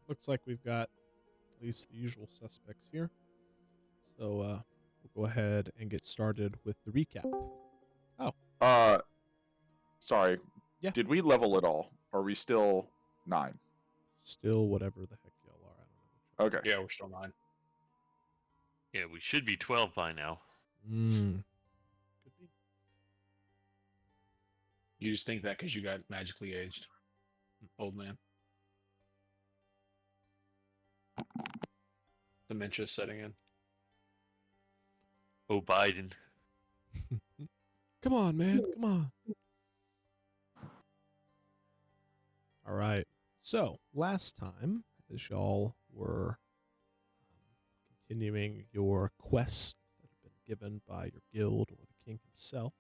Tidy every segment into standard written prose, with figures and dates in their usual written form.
looks like we've got at least the usual suspects here. So we'll go ahead and get started with the recap. Sorry. Yeah. Did we level at all? Are we still 9? Still whatever the heck y'all are. I don't know. Okay. Yeah, we're still 9. Yeah, we should be 12 by now. Could be. You just think that because you got magically aged, old man. Dementia setting in. Oh, Biden. Come on, man. Come on. All right. So last time, as y'all were continuing your quest that had been given by your guild or the king himself,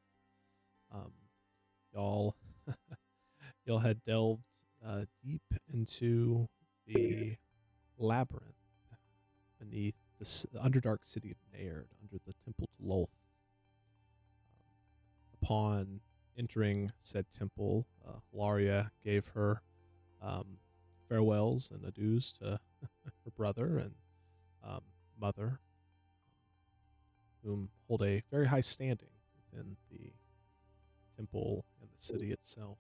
y'all y'all had delved deep into the labyrinth beneath the underdark city of Naird, under the temple to Lolth. Upon entering said temple, Laria gave her farewells and adieus to her brother and mother, whom hold a very high standing within the temple and the city itself.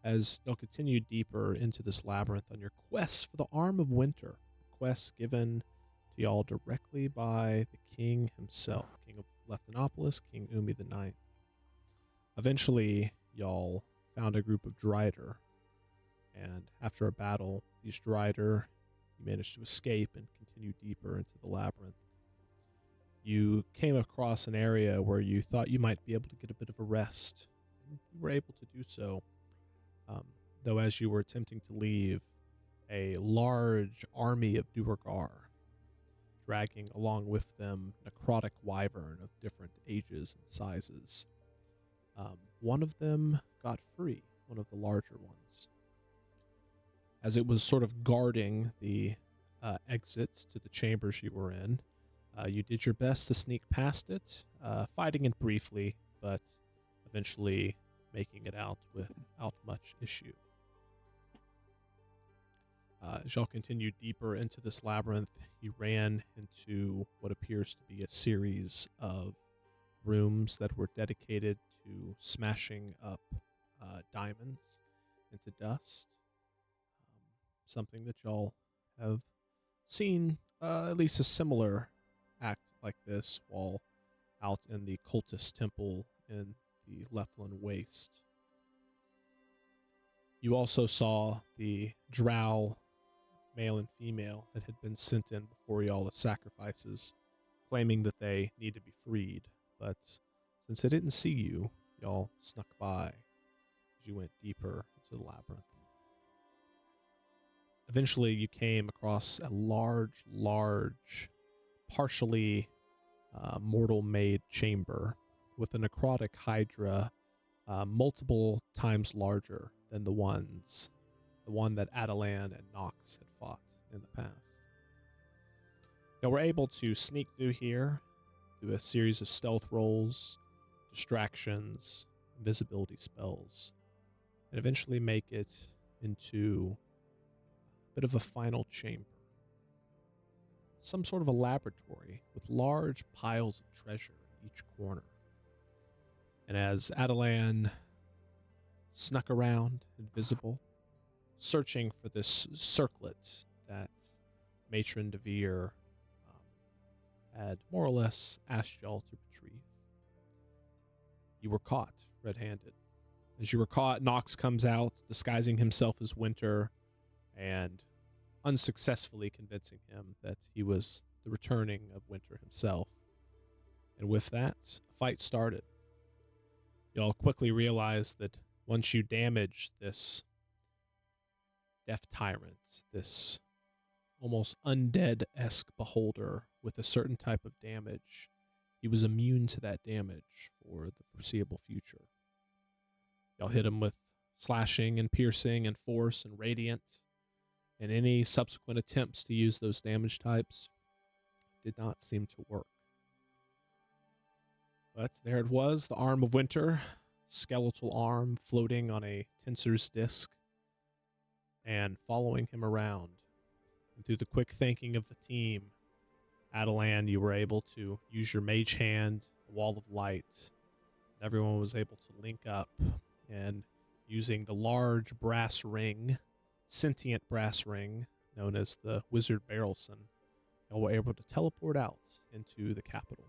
As y'all continue deeper into this labyrinth on your quest for the Arm of Winter, a quest given to y'all directly by the king himself, King of Leftinopolis, King Umi the Ninth. Eventually, y'all found a group of Drider, and after a battle, these Drider, you managed to escape and continue deeper into the labyrinth. You came across an area where you thought you might be able to get a bit of a rest. And you were able to do so, though as you were attempting to leave, a large army of Duergar, dragging along with them necrotic wyvern of different ages and sizes. One of them got free, one of the larger ones. As it was sort of guarding the exits to the chambers you were in, you did your best to sneak past it, fighting it briefly, but eventually making it out without much issue. As y'all continue deeper into this labyrinth, you ran into what appears to be a series of rooms that were dedicated to smashing up diamonds into dust. Something that y'all have seen at least a similar act like this while out in the cultist temple in the Leflin Waste. You also saw the drow, male and female, that had been sent in before y'all as sacrifices, claiming that they need to be freed, but since they didn't see you, y'all snuck by as you went deeper into the labyrinth. Eventually, you came across a large, partially mortal-made chamber with a necrotic hydra multiple times larger than the one that Adelan and Nox had fought in the past. Now, we're able to sneak through here, do a series of stealth rolls, distractions, invisibility spells, and eventually make it into a bit of a final chamber. Some sort of a laboratory with large piles of treasure in each corner. And as Adelan snuck around, invisible, searching for this circlet that Matron DeVere had more or less asked y'all to retrieve, you were caught red-handed. As you were caught, Nox comes out, disguising himself as Winter, and unsuccessfully convincing him that he was the returning of Winter himself. And with that, a fight started. Y'all quickly realized that once you damaged this death tyrant, this almost undead-esque beholder with a certain type of damage, he was immune to that damage for the foreseeable future. Y'all hit him with slashing and piercing and force and radiant, and any subsequent attempts to use those damage types did not seem to work. But there it was, the Arm of Winter, skeletal arm floating on a tensor's disc. and following him around. And through the quick thinking of the team, Adelan, you were able to use your mage hand, a wall of light. Everyone was able to link up, and using the large brass ring, sentient brass ring, known as the Wizard Barrelson, y'all were able to teleport out into the capital.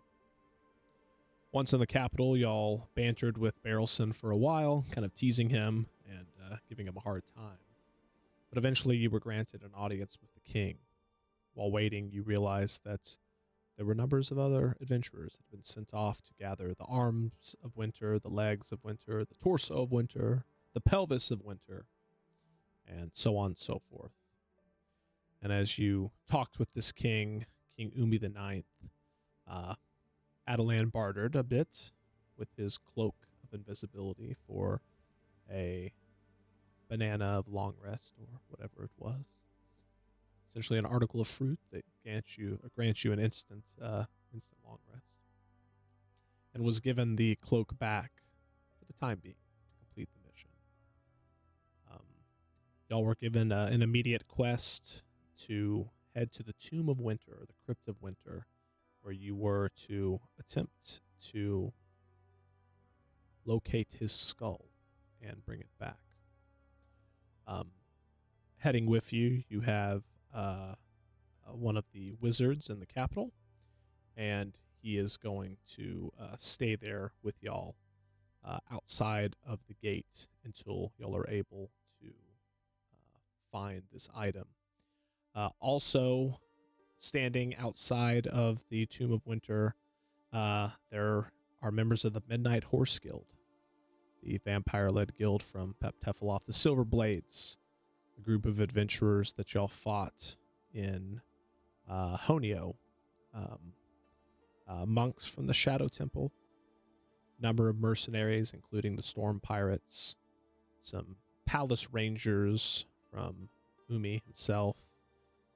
Once in the capital, y'all bantered with Barrelson for a while, kind of teasing him and giving him a hard time. But eventually you were granted an audience with the king. While waiting, you realized that there were numbers of other adventurers that had been sent off to gather the arms of winter, the legs of winter, the torso of winter, the pelvis of winter, and so on and so forth. And as you talked with this king, King Umi the Ninth, Adelan bartered a bit with his cloak of invisibility for a banana of long rest or whatever it was. Essentially an article of fruit that grants you an instant long rest. And was given the cloak back for the time being to complete the mission. Y'all were given an immediate quest to head to the Tomb of Winter, or the Crypt of Winter, where you were to attempt to locate his skull and bring it back. Heading with you, you have one of the wizards in the capital, and he is going to stay there with y'all outside of the gate until y'all are able to find this item. Also, standing outside of the Tomb of Winter, there are members of the Midnight Horse Guild, the vampire-led guild from Peptefeloff, the Silver Blades, a group of adventurers that y'all fought in Honio, monks from the Shadow Temple, number of mercenaries, including the Storm Pirates, some Palace Rangers from Umi himself,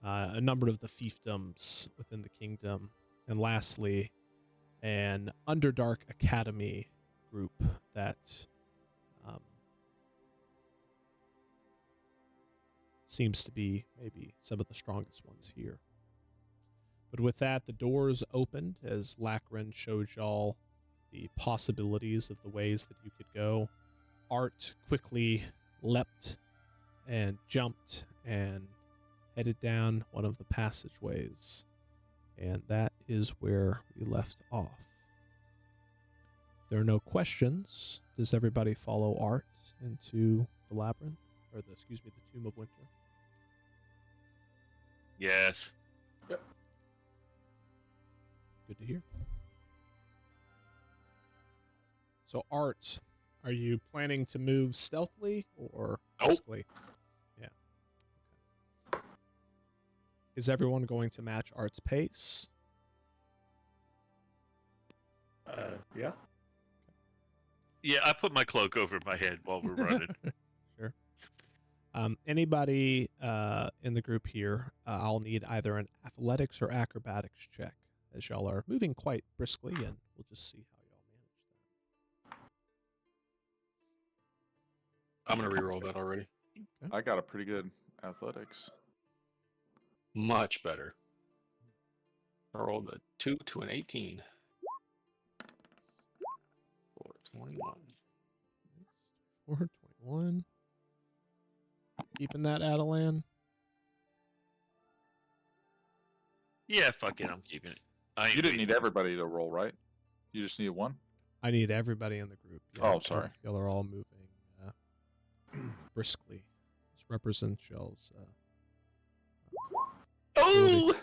a number of the fiefdoms within the kingdom, and lastly, an Underdark Academy group that seems to be maybe some of the strongest ones here. But with that, the doors opened as Lachran showed y'all the possibilities of the ways that you could go. Art quickly leapt and jumped and headed down one of the passageways. And that is where we left off. If there are no questions, does everybody follow Art into the labyrinth? Or the Tomb of Winter? Yes. Good to hear. So, Art, are you planning to move stealthily or briskly? Yeah. Okay. Is everyone going to match Art's pace? Yeah. Yeah, I put my cloak over my head while we're running. Sure. Anybody in the group here, I'll need either an athletics or acrobatics check, as y'all are moving quite briskly, and we'll just see how y'all manage that. I'm gonna reroll that already. I got a pretty good athletics. Much better. I rolled a 2 to an 18. For 21. 421. Keeping that, Adelan? Yeah, fuck it, I'm keeping it. You didn't need everybody to roll, right? You just need one? I need everybody in the group. Oh, sorry. Y'all are all moving briskly. This represents y'all's... Oh!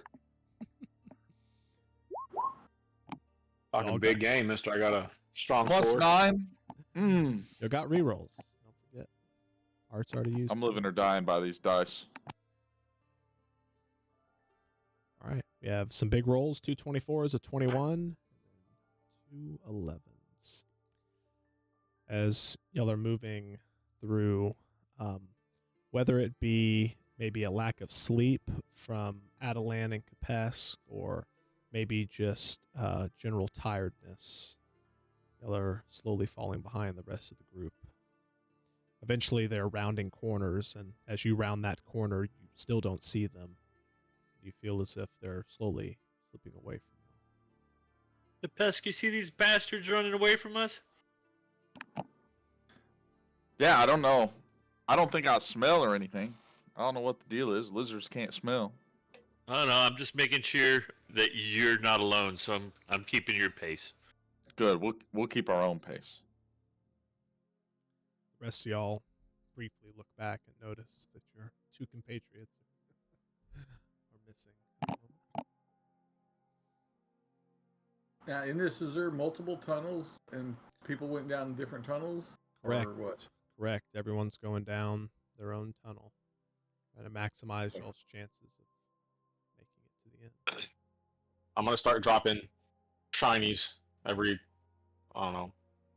Y'all Fucking big game, mister. I got a strong Plus sword. 9? You got rerolls. Don't forget. Art's already used. I'm living or dying by these dice. All right. We have some big rolls. 2 24s, a 21, and then 2 11s. As y'all are moving through, whether it be maybe a lack of sleep from Adelan and Capesk, or maybe just general tiredness, y'all are slowly falling behind the rest of the group. Eventually, they're rounding corners, and as you round that corner, you still don't see them. You feel as if they're slowly slipping away from you. The pest, you see these bastards running away from us? Yeah, I don't know. I don't think I smell or anything. I don't know what the deal is. Lizards can't smell. I don't know. I'm just making sure that you're not alone, so I'm keeping your pace. Good. We'll keep our own pace. The rest of y'all briefly look back and notice that your two compatriots are missing. Now, in this, is there multiple tunnels and people went down different tunnels? Correct. Or what? Correct. Everyone's going down their own tunnel. Trying to maximize y'all's chances of making it to the end. I'm gonna start dropping shinies every, I don't know,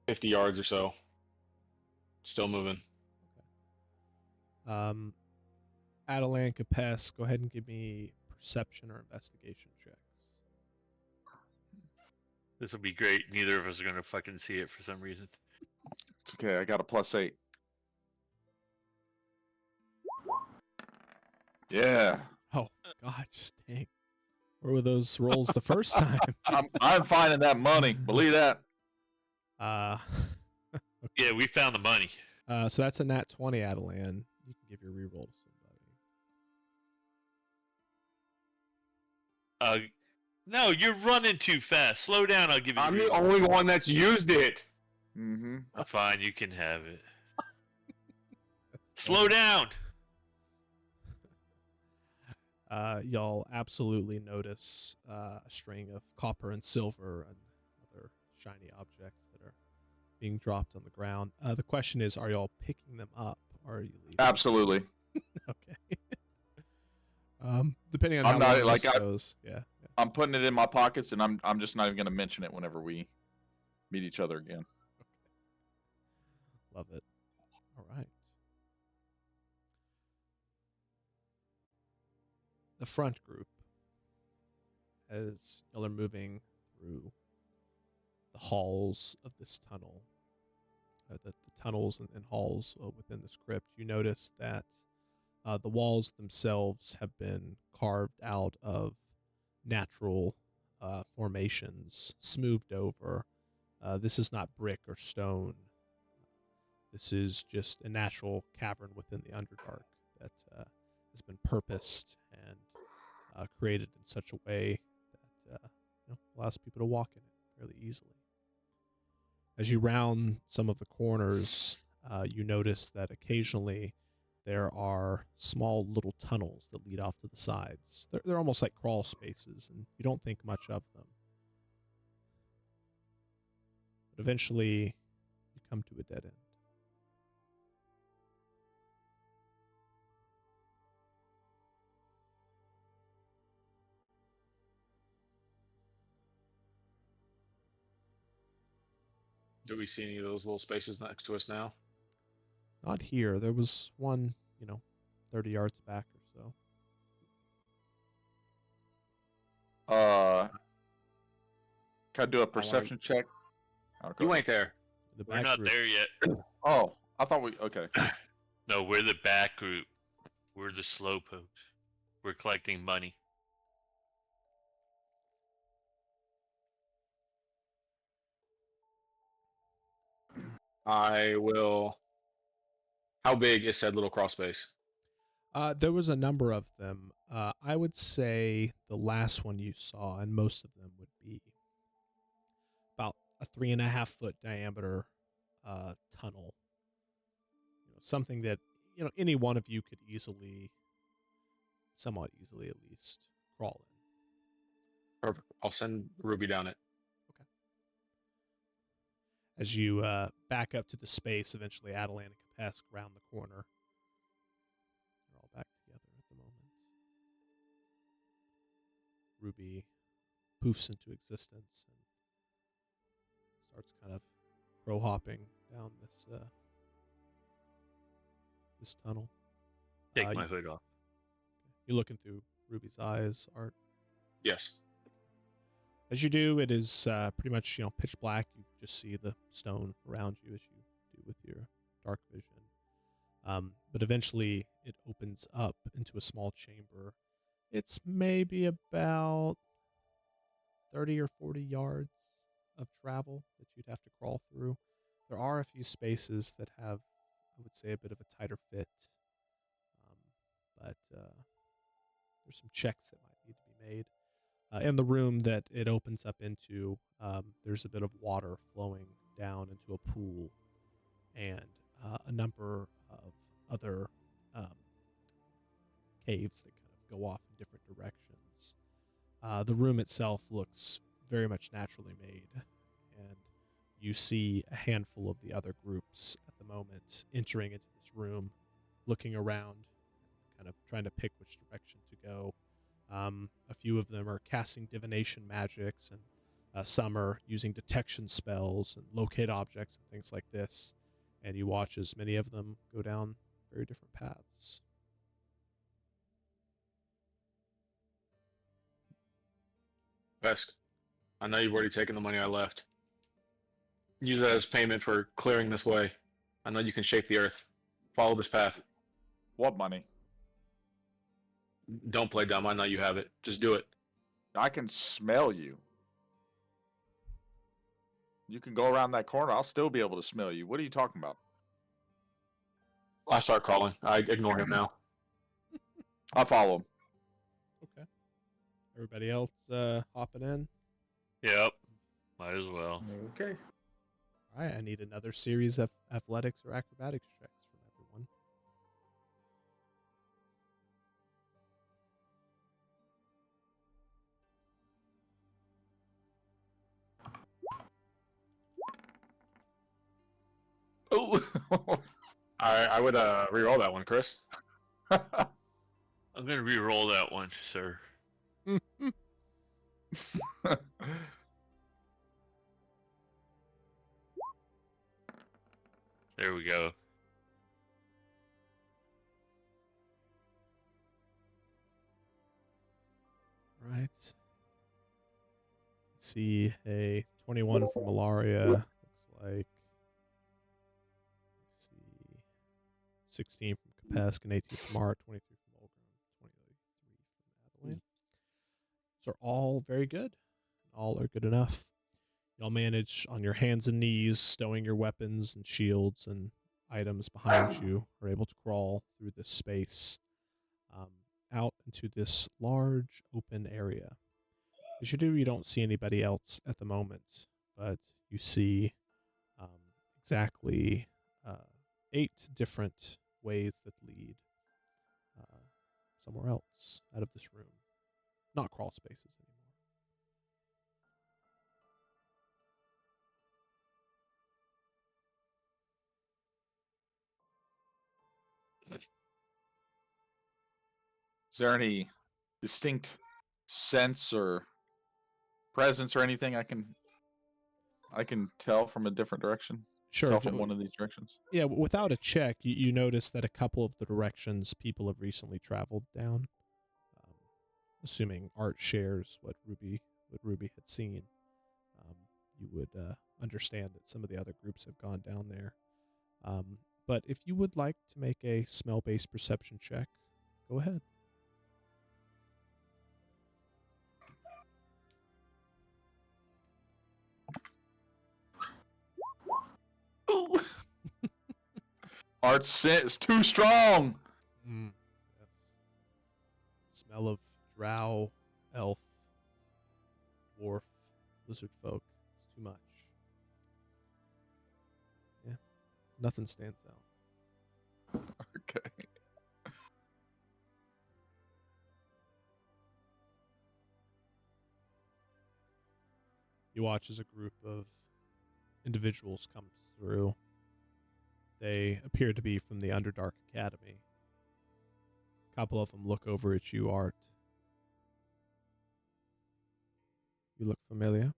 50 yards or so. Still moving. Adelan, Capes, go ahead and give me perception or investigation checks. This will be great. Neither of us are gonna fucking see it for some reason. It's okay. I got a +8. Yeah. Oh, God, dang. Where were those rolls the first time? I'm finding that money. Believe that. Yeah, we found the money. So that's a nat 20, Adelan. You can give your reroll to somebody. No, you're running too fast. Slow down. I'll give you. I'm the the reroll. only one that's used it. Mm-hmm. Fine, you can have it. That's Slow down. Y'all absolutely notice a string of copper and silver and other shiny objects that are being dropped on the ground. The question is, are y'all picking them up or are you leaving? Absolutely. Okay. Depending on I'm how not- long like, this I- goes. Yeah. I'm putting it in my pockets, and I'm just not even going to mention it whenever we meet each other again. Love it. All right. The front group, as y'all are moving through the halls of this tunnel, the tunnels and halls within this crypt, you notice that the walls themselves have been carved out of natural formations, smoothed over. This is not brick or stone. This is just a natural cavern within the Underdark that has been purposed and created in such a way that allows people to walk in it fairly easily. As you round some of the corners, you notice that occasionally there are small little tunnels that lead off to the sides. They're almost like crawl spaces, and you don't think much of them. But eventually, you come to a dead end. Do we see any of those little spaces next to us now? Not here. There was one, 30 yards back or so. Can I do a perception check? Okay. You ain't there. The We're back not group, there yet. Oh, I thought we. Okay. No, we're the back group. We're the slowpokes. We're collecting money. I will. How big is said little crawl space? There was a number of them. I would say the last one you saw, and most of them would be about a 3.5-foot diameter tunnel. Something that any one of you could somewhat easily at least, crawl in. Perfect. I'll send Ruby down it. As you back up to the space, eventually Adelan and Capes round the corner. They're all back together at the moment. Ruby poofs into existence and starts kind of crow hopping down this tunnel. Take my hood off. You're looking through Ruby's eyes, Art. Yes. As you do, it is pretty much pitch black. You just see the stone around you as you do with your dark vision. But eventually it opens up into a small chamber. It's maybe about 30 or 40 yards of travel that you'd have to crawl through. There are a few spaces that have, I would say, a bit of a tighter fit. But there's some checks that might need to be made. In the room that it opens up into, there's a bit of water flowing down into a pool and a number of other caves that kind of go off in different directions. The room itself looks very much naturally made, and you see a handful of the other groups at the moment entering into this room, looking around, kind of trying to pick which direction to go. A few of them are casting divination magics, and some are using detection spells and locate objects and things like this. And you watch as many of them go down very different paths. Vesk, I know you've already taken the money I left. Use it as payment for clearing this way. I know you can shape the earth. Follow this path. What money? Don't play dumb. I know you have it. Just do it. I can smell you. You can go around that corner. I'll still be able to smell you. What are you talking about? I start crawling. I ignore him now. I follow him. Okay. Everybody else hopping in? Yep. Might as well. Okay. All right, I need another series of athletics or acrobatics checks from everyone. Oh. I would re-roll that one, Chris. I'm gonna re-roll that one, sir. There we go. Right. See a 21 from Malaria. Looks like. Let's see. 16 from Kapesk and 18 from Art, 23 from Olgrim, 23 from Adeline. Those are all very good. All are good enough. Y'all manage on your hands and knees, stowing your weapons and shields and items behind you, are able to crawl through this space out into this large open area. As you do, you don't see anybody else at the moment, but you see exactly 8 different ways that lead somewhere else out of this room. Not crawl spaces anymore. Is there any distinct sense or presence or anything I can tell from a different direction? Sure. Tell from one of these directions. Yeah, without a check, you notice that a couple of the directions people have recently traveled down. Assuming Art shares what Ruby had seen, you would understand that some of the other groups have gone down there. But if you would like to make a smell-based perception check, go ahead. Art's scent is too strong. Yes. Smell of drow, elf, dwarf, lizard folk. It's too much. Yeah. Nothing stands out. Okay. You watch as a group of individuals come through. They appear to be from the Underdark Academy. A couple of them look over at you, Art. You look familiar.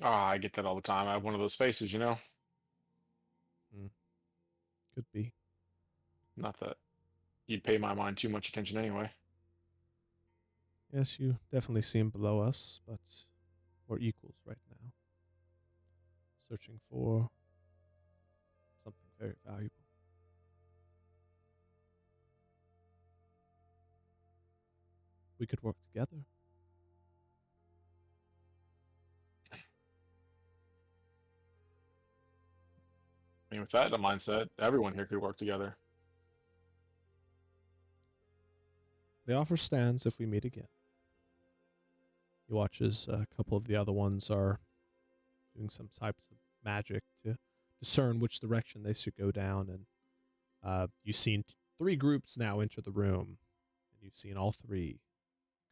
I get that all the time. I have one of those faces, you know? Could be. Not that you'd pay my mind too much attention anyway. Yes, you definitely seem below us, but we're equals right now. searching for something very valuable. We could work together. I mean, with that in mindset, everyone here could work together. The offer stands if we meet again. He watches a couple of the other ones are doing some types of magic to discern which direction they should go down. And you've seen 3 groups now enter the room, and you've seen all 3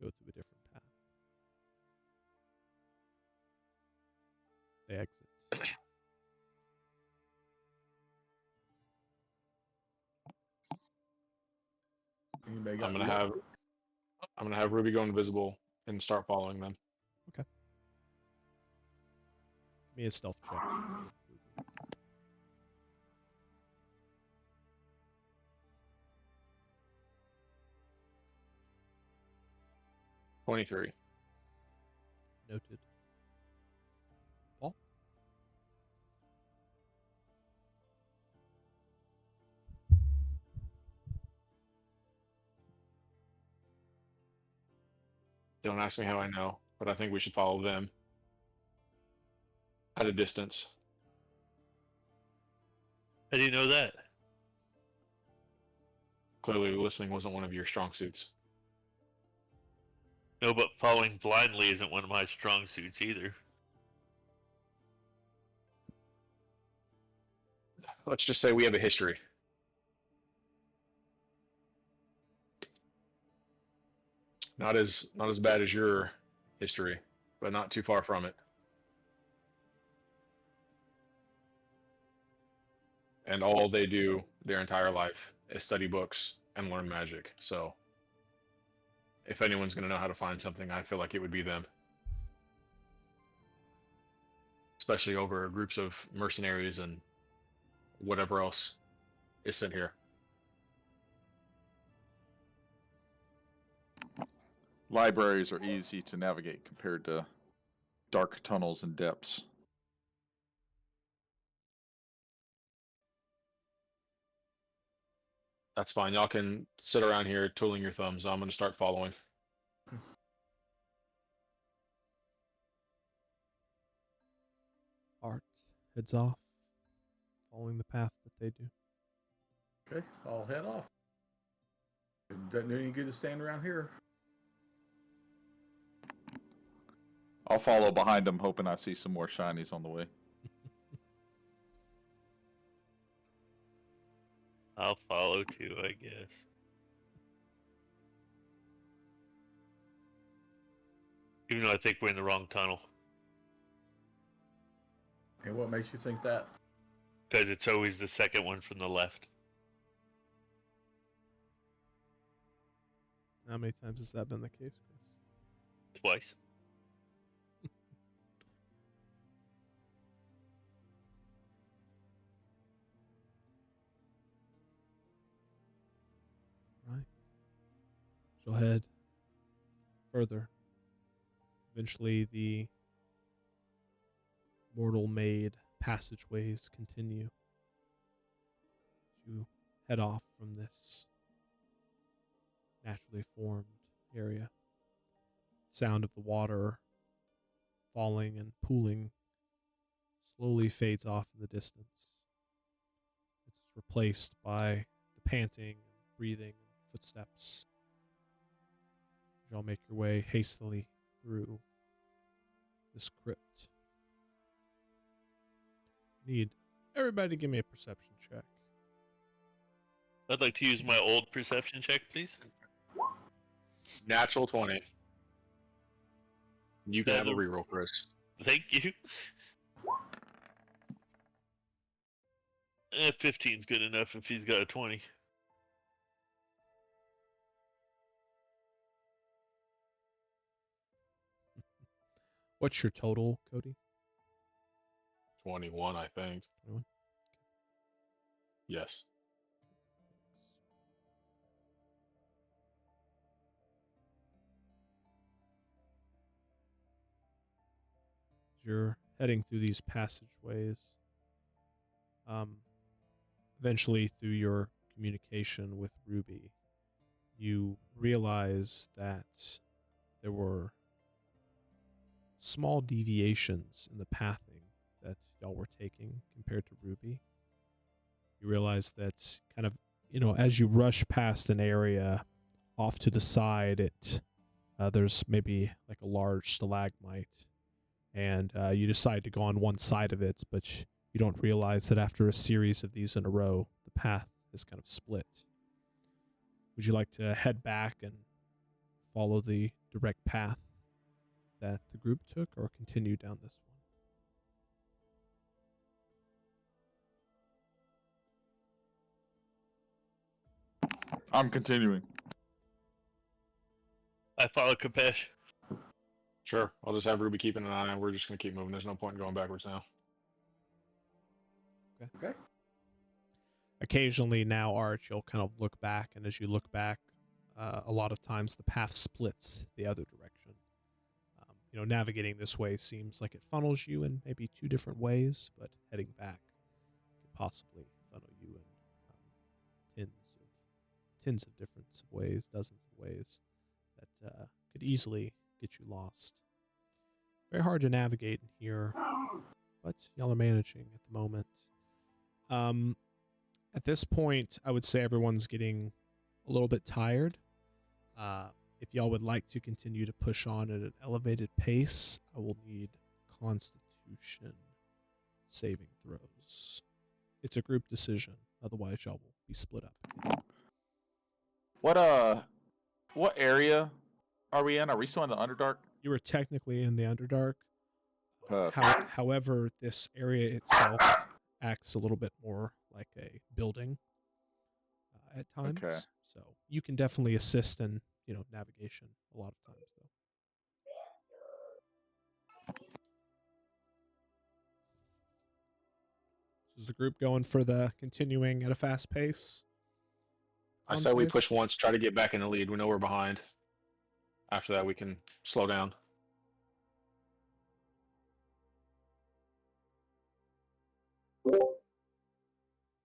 go through a different path. They exit. Anybody got I'm gonna luck? have Ruby go invisible and start following them. Give me a stealth check. 23. Noted. Paul? Don't ask me how I know, but I think we should follow them at a distance. How do you know that? Clearly, listening wasn't one of your strong suits. No, but following blindly isn't one of my strong suits either. Let's just say we have a history. Not as bad as your history, but not too far from it. And all they do their entire life is study books and learn magic. So if anyone's going to know how to find something, I feel like it would be them. Especially over groups of mercenaries and whatever else is sent here. Libraries are easy to navigate compared to dark tunnels and depths. That's fine. Y'all can sit around here twiddling your thumbs. I'm going to start following. Art heads off, following the path that they do. Okay, I'll head off. It doesn't do any good to stand around here. I'll follow behind them, hoping I see some more shinies on the way. I'll follow too, I guess. Even though I think we're in the wrong tunnel. And what makes you think that? Because it's always the second one from the left. How many times has that been the case, Chris? Twice. Right. She'll head further. Eventually, the mortal-made passageways continue to head off from this naturally formed area. Sound of the water falling and pooling slowly fades off in the distance. It's replaced by the panting and breathing and footsteps. Y'all make your way hastily through this crypt. Need everybody to give me a perception check. I'd like to use my old perception check, please. Natural 20. You can have a That'll- reroll, Chris. Thank you. 15's good enough if he's got a 20. What's your total, Cody? 21, I think. 21? Yes. You're heading through these passageways. Eventually, through your communication with Ruby, you realize that there were small deviations in the pathing that y'all were taking compared to Ruby. You realize that kind of, as you rush past an area off to the side, there's maybe like a large stalagmite, and you decide to go on one side of it, but you don't realize that after a series of these in a row, the path is kind of split. Would you like to head back and follow the direct path that the group took, or continue down this one? I'm continuing. I follow Kapesh. Sure. I'll just have Ruby keeping an eye on. We're just gonna keep moving. There's no point in going backwards now. Okay. Occasionally now, Arch, you'll kind of look back, and as you look back, a lot of times the path splits the other direction. Navigating this way seems like it funnels you in maybe two different ways, but heading back could possibly funnel you in tens of different ways, dozens of ways that could easily get you lost. Very hard to navigate in here, but y'all are managing at the moment. At this point, I would say everyone's getting a little bit tired. If y'all would like to continue to push on at an elevated pace, I will need Constitution saving throws. It's a group decision, otherwise y'all will be split up. What area are we in? Are we still in the Underdark? You are technically in the Underdark. However, this area itself acts a little bit more like a building at times. Okay. So you can definitely assist in, navigation a lot of times, though. So is the group going for the continuing at a fast pace? I say we push once, try to get back in the lead. We know we're behind. After that, we can slow down.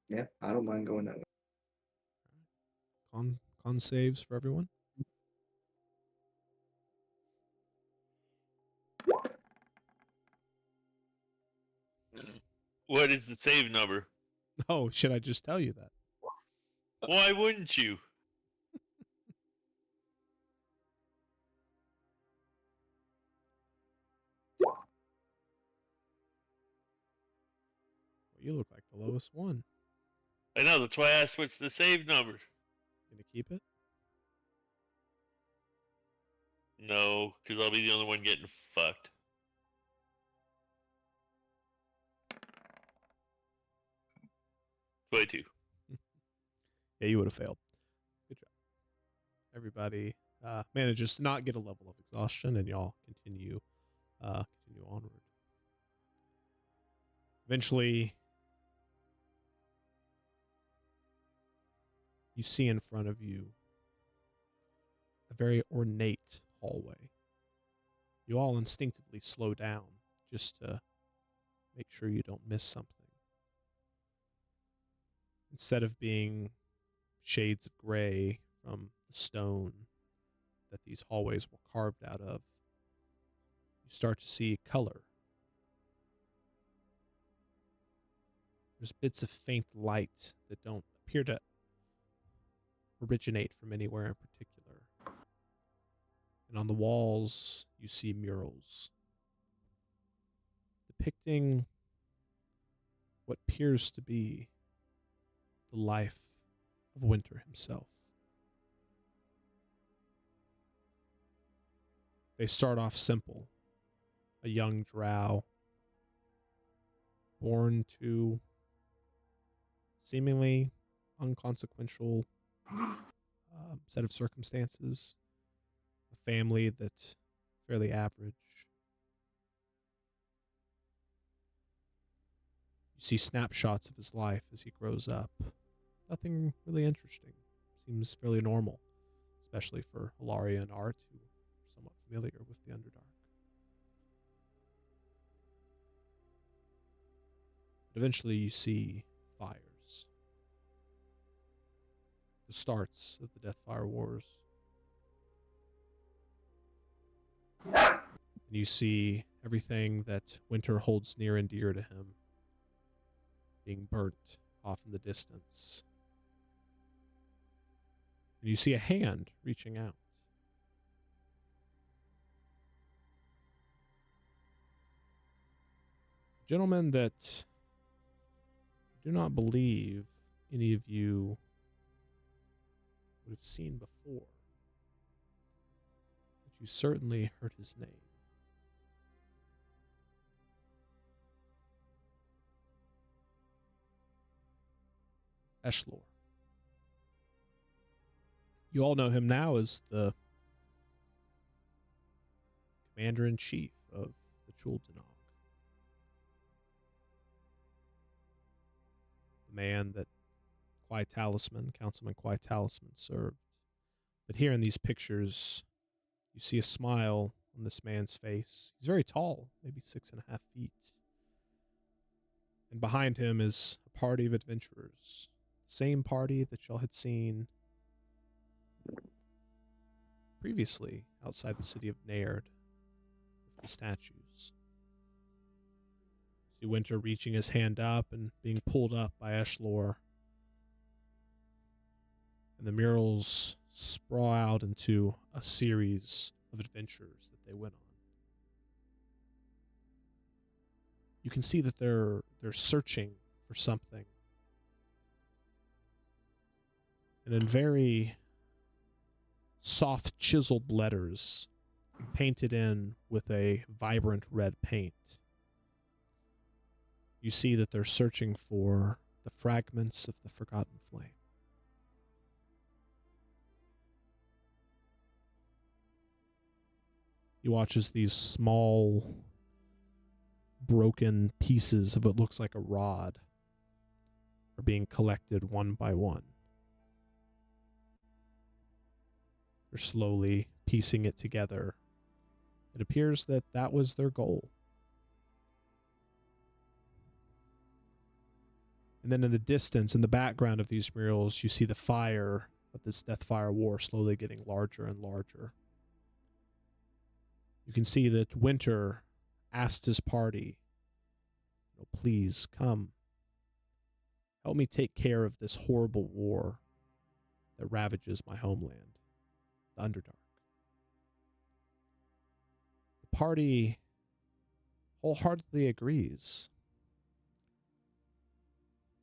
Yeah, I don't mind going that way. Con saves for everyone. What is the save number? Oh, should I just tell you that? Why wouldn't you? Well, you look like the lowest one. I know, that's why I asked what's the save number. Gonna keep it? No, because I'll be the only one getting fucked. Way too. Yeah, you would have failed. Good job. Everybody manages to not get a level of exhaustion, and y'all continue onward. Eventually, you see in front of you a very ornate hallway. You all instinctively slow down just to make sure you don't miss something. Instead of being shades of gray from the stone that these hallways were carved out of, you start to see color. There's bits of faint light that don't appear to originate from anywhere in particular. And on the walls, you see murals depicting what appears to be the life of Winter himself. They start off simple. A young drow born to seemingly unconsequential set of circumstances, a family that's fairly average. You see snapshots of his life as he grows up. Nothing really interesting. Seems fairly normal, especially for Ilaria and Art, who are somewhat familiar with the Underdark. But eventually you see fires. The starts of the Deathfire Wars. And you see everything that Winter holds near and dear to him being burnt off in the distance. And you see a hand reaching out. Gentlemen that I do not believe any of you would have seen before. But you certainly heard his name. Eshlor. You all know him now as the commander-in-chief of the Chuldanog. The man that Councilman Qui Talisman served. But here in these pictures, you see a smile on this man's face. He's very tall, maybe 6.5 feet. And behind him is a party of adventurers. Same party that y'all had seen previously outside the city of Naird with the statues. See Winter reaching his hand up and being pulled up by Eshlor. And the murals sprawl out into a series of adventures that they went on. You can see that they're searching for something. And in very soft chiseled letters, painted in with a vibrant red paint, you see that they're searching for the fragments of the Forgotten Flame. You watch as these small, broken pieces of what looks like a rod are being collected one by one. They're slowly piecing it together. It appears that that was their goal. And then in the distance, in the background of these murals, you see the fire of this Deathfire War slowly getting larger and larger. You can see that Winter asked his party, please come. Help me take care of this horrible war that ravages my homeland, the Underdark. The party wholeheartedly agrees,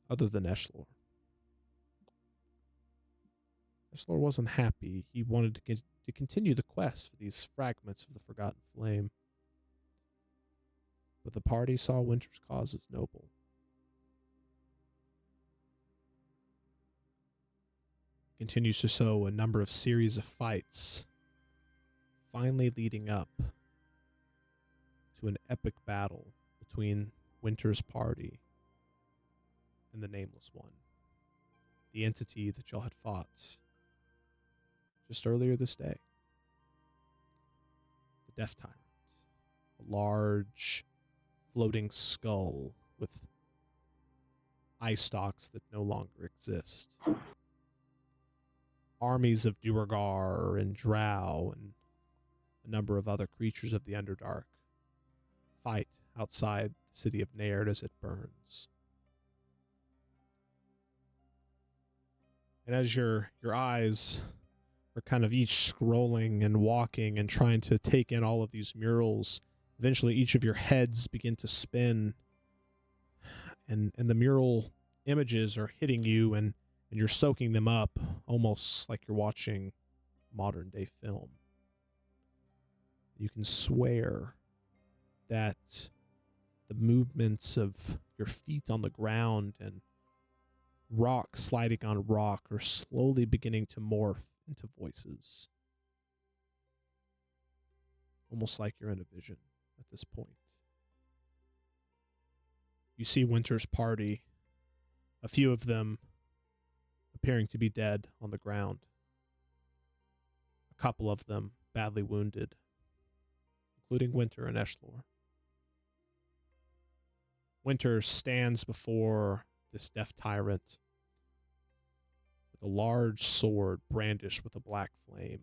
other than Eshlor. Eshlor wasn't happy. He wanted to continue the quest for these fragments of the Forgotten Flame. But the party saw Winter's cause as noble. Continues to sow a number of series of fights, finally leading up to an epic battle between Winter's party and the Nameless One, the entity that y'all had fought just earlier this day. The Death Tyrant, a large floating skull with eye stalks that no longer exist. Armies of Duergar and Drow and a number of other creatures of the Underdark fight outside the city of Naird as it burns. And as your eyes are kind of each scrolling and walking and trying to take in all of these murals, eventually each of your heads begin to spin, and the mural images are hitting you, and you're soaking them up almost like you're watching modern day film. You can swear that the movements of your feet on the ground and rock sliding on rock are slowly beginning to morph into voices. Almost like you're in a vision at this point. You see Winter's party, a few of them appearing to be dead on the ground. A couple of them badly wounded, including Winter and Eshlor. Winter stands before this death tyrant with a large sword brandished with a black flame.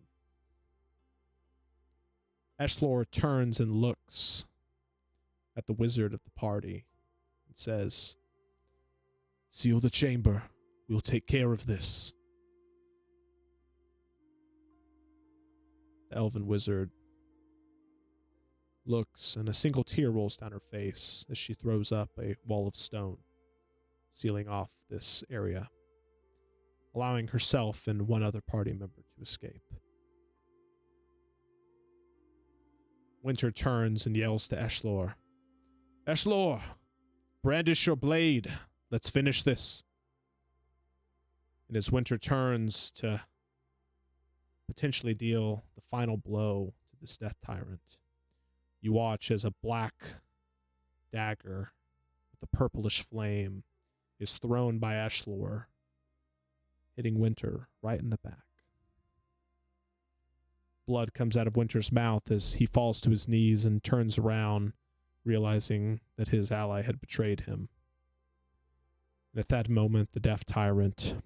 Eshlor turns and looks at the wizard of the party and says, "Seal the chamber. We'll take care of this." The elven wizard looks, and a single tear rolls down her face as she throws up a wall of stone, sealing off this area, allowing herself and one other party member to escape. Winter turns and yells to Eshlor, "Eshlor, brandish your blade. Let's finish this." And as Winter turns to potentially deal the final blow to this death tyrant, you watch as a black dagger with a purplish flame is thrown by Eshlor, hitting Winter right in the back. Blood comes out of Winter's mouth as he falls to his knees and turns around, realizing that his ally had betrayed him. And at that moment, the death tyrant,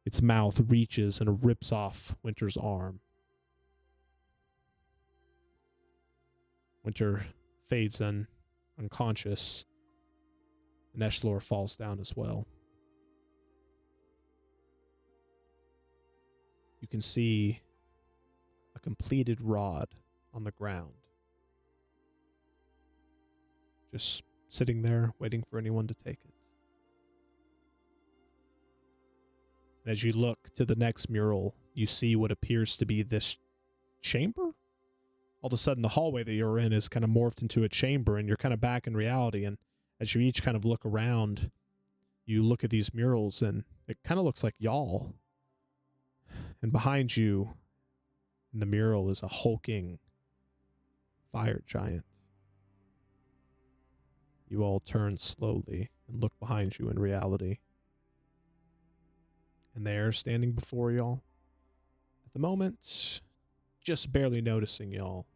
its mouth reaches and rips off Winter's arm. Winter fades unconscious, and Eshlor falls down as well. You can see a completed rod on the ground, just sitting there waiting for anyone to take it. And as you look to the next mural, you see what appears to be this chamber. All of a sudden, the hallway that you're in is kind of morphed into a chamber, and you're kind of back in reality. And as you each kind of look around, you look at these murals, and it kind of looks like y'all. And behind you, in the mural, is a hulking fire giant. You all turn slowly and look behind you in reality. And there, standing before y'all, at the moment, just barely noticing y'all,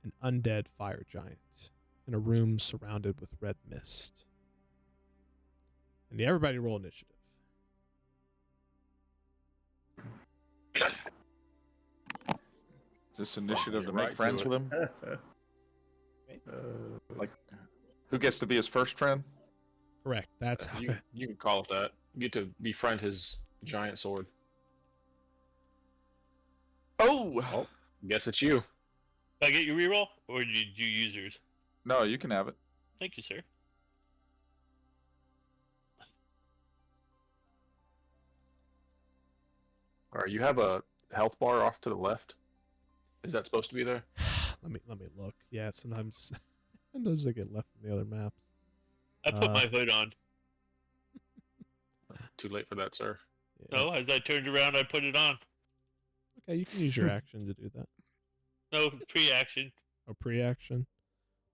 an undead fire giant in a room surrounded with red mist. And everybody roll initiative. Is this initiative get to right make to friends it. with him? Like, who gets to be his first friend? Correct. That's how You can call it that. You get to befriend his giant sword. Oh! Guess it's you. Did I get your reroll, or did you use yours? No, you can have it. Thank you, sir. All right, you have a health bar off to the left. Is that supposed to be there? let me look. Yeah, sometimes they get left from the other maps. I put my hood on. Too late for that, sir. Yeah. No, as I turned around, I put it on. Okay, you can use your action to do that. No pre-action. A pre-action.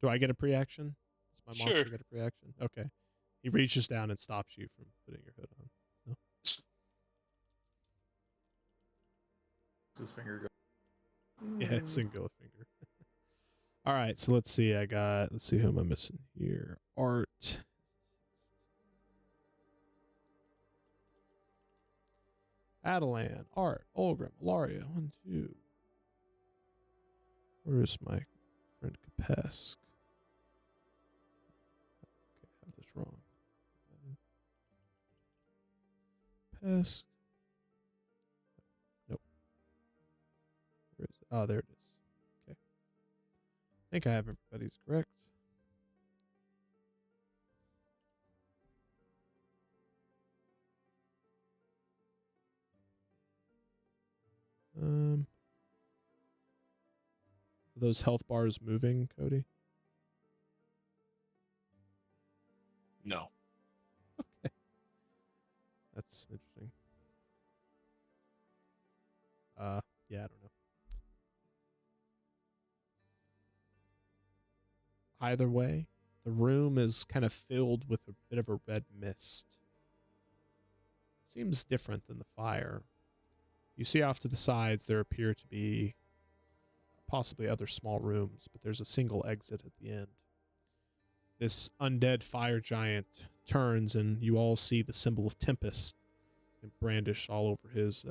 Do I get a pre-action? Does my monster Sure. get a pre-action? Okay. He reaches down and stops you from putting your hood on. No? His finger goes. Yeah, singular finger. All right, so let's see. Let's see who am I missing here. Art. Adelan, Art, Olgrim, Ilaria. 1, 2. Where is my friend Kapesk? Okay, I have this wrong. Pesk. Nope. Where is it? Oh, there it is. Okay. I think I have everybody's correct. Are those health bars moving, Cody? No. Okay. That's interesting. Yeah, I don't know. Either way, the room is kind of filled with a bit of a red mist. Seems different than the fire. You see off to the sides there appear to be possibly other small rooms, but there's a single exit at the end. this undead fire giant turns, and you all see the symbol of Tempest and brandished all over his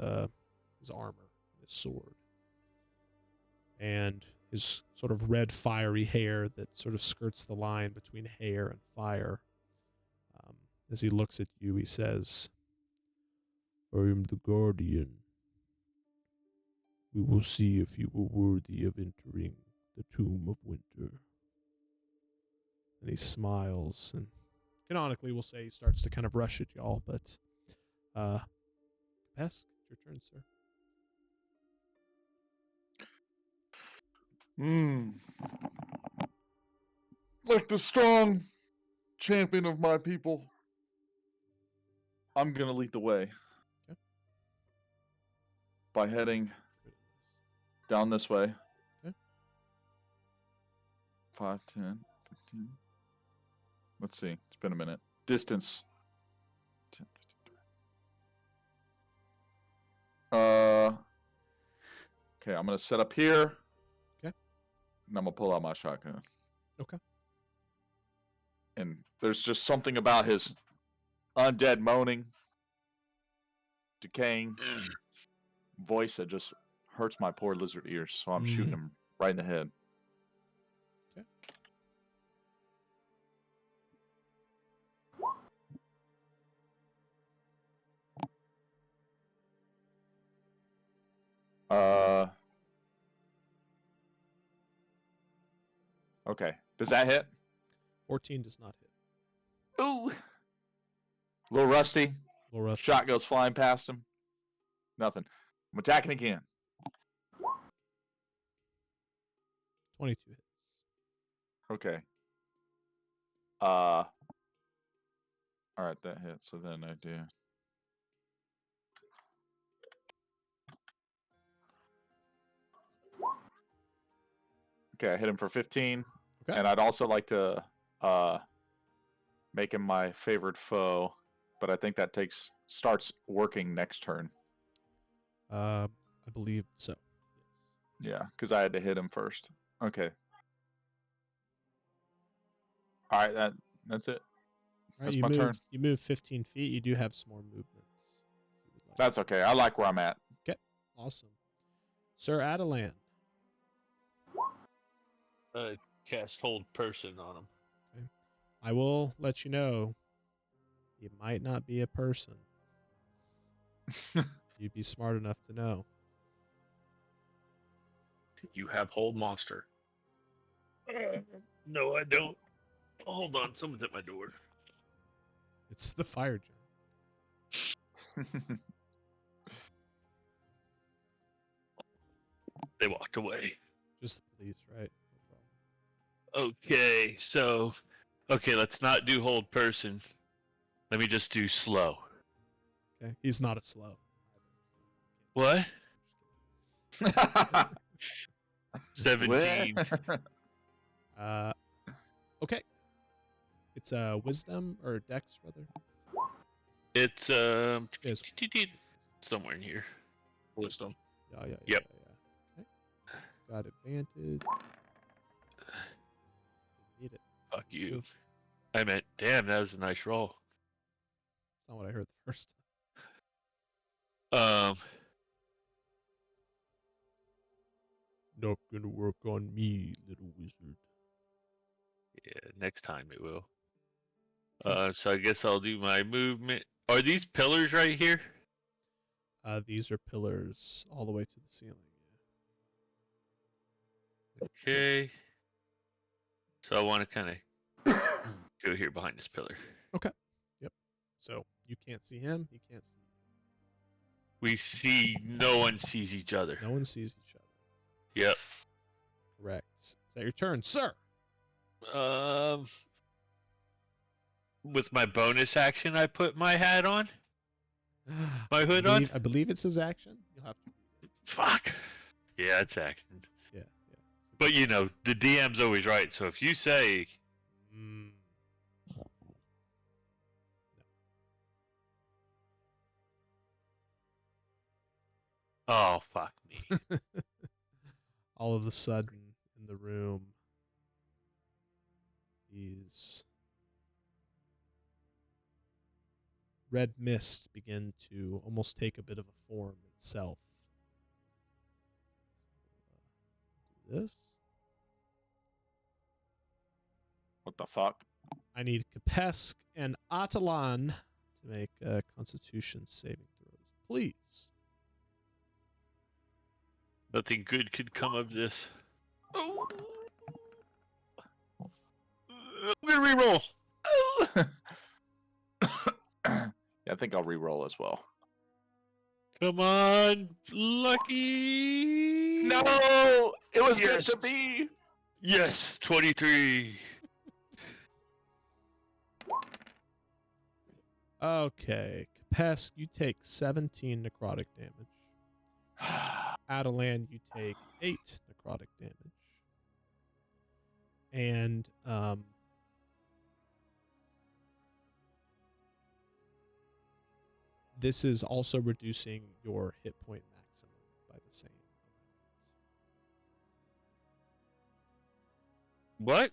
armor, his sword, and his sort of red fiery hair that sort of skirts the line between hair and fire. As he looks at you, he says, "I am the Guardian. We will see if you were worthy of entering the Tomb of Winter." And he smiles, and canonically we'll say he starts to kind of rush at y'all, but Pesk, it's your turn, sir. Like the strong champion of my people, I'm gonna lead the way. Okay. By heading down this way. Okay. 5, 10, 15. Let's see. It's been a minute. Distance. 10, 15, 20. Okay, I'm gonna set up here. Okay. And I'm gonna pull out my shotgun. Okay. And there's just something about his undead moaning, decaying voice that just hurts my poor lizard ears. So I'm shooting him right in the head. Okay. Okay. Does that hit? 14 does not hit. Ooh. A little rusty. Laura, Shot goes flying past him. Nothing. I'm attacking again. 22 hits. Okay. All right, that hits. So then I do. Okay, I hit him for 15. Okay. And I'd also like to make him my favorite foe, but I think that starts working next turn. I believe so. Yes. Yeah, because I had to hit him first. Okay. All right, that's it. All right, That's you my turn. You move 15 feet. You do have some more movement. if you would like. That's okay. I like where I'm at. Awesome. Sir Adelan. Cast hold person on him. I will let you know, he might not be a person. You'd be smart enough to know. You have hold monster. No, I don't. Hold on, someone's at my door. It's the fire giant. They walked away. Just the police, right? No problem. Okay, so let's not do hold person. Let me just do slow. Okay. He's not a slow. What? Just kidding. 17. Okay. It's wisdom or dex rather. It's Yes. somewhere in here. Wisdom. Yeah. Yep. Okay. It's got advantage. Didn't need it. Fuck you. Oof. I meant, damn, that was a nice roll. It's not what I heard the first time. Not gonna work on me, little wizard. Yeah, next time it will. So I guess I'll do my movement. Are these pillars right here? These are pillars all the way to the ceiling. Okay. So I want to kind of go here behind this pillar. So you can't see him. He can't see We see no one sees each other. you. No one sees each other. Yep. Correct. Is that your turn, sir? With my bonus action, I put my hat on. My hood on. I believe it's his action. You'll have to read it. Fuck. Yeah, it's action. Yeah. But you know, the DM's always right. So if you say, "Oh fuck me," All of a sudden, in the room, these red mists begin to almost take a bit of a form itself. Do this. What the fuck? I need Kapesk and Atalan to make Constitution saving throws, please. Nothing good could come of this. I'm gonna reroll. Yeah, I think I'll re-roll as well. Come on, lucky. No, it was meant Yes. to be. Yes, 23. Okay, Kapesk, you take 17 necrotic damage. Atalan, you take 8 necrotic damage. And this is also reducing your hit point maximum by the same amount. What?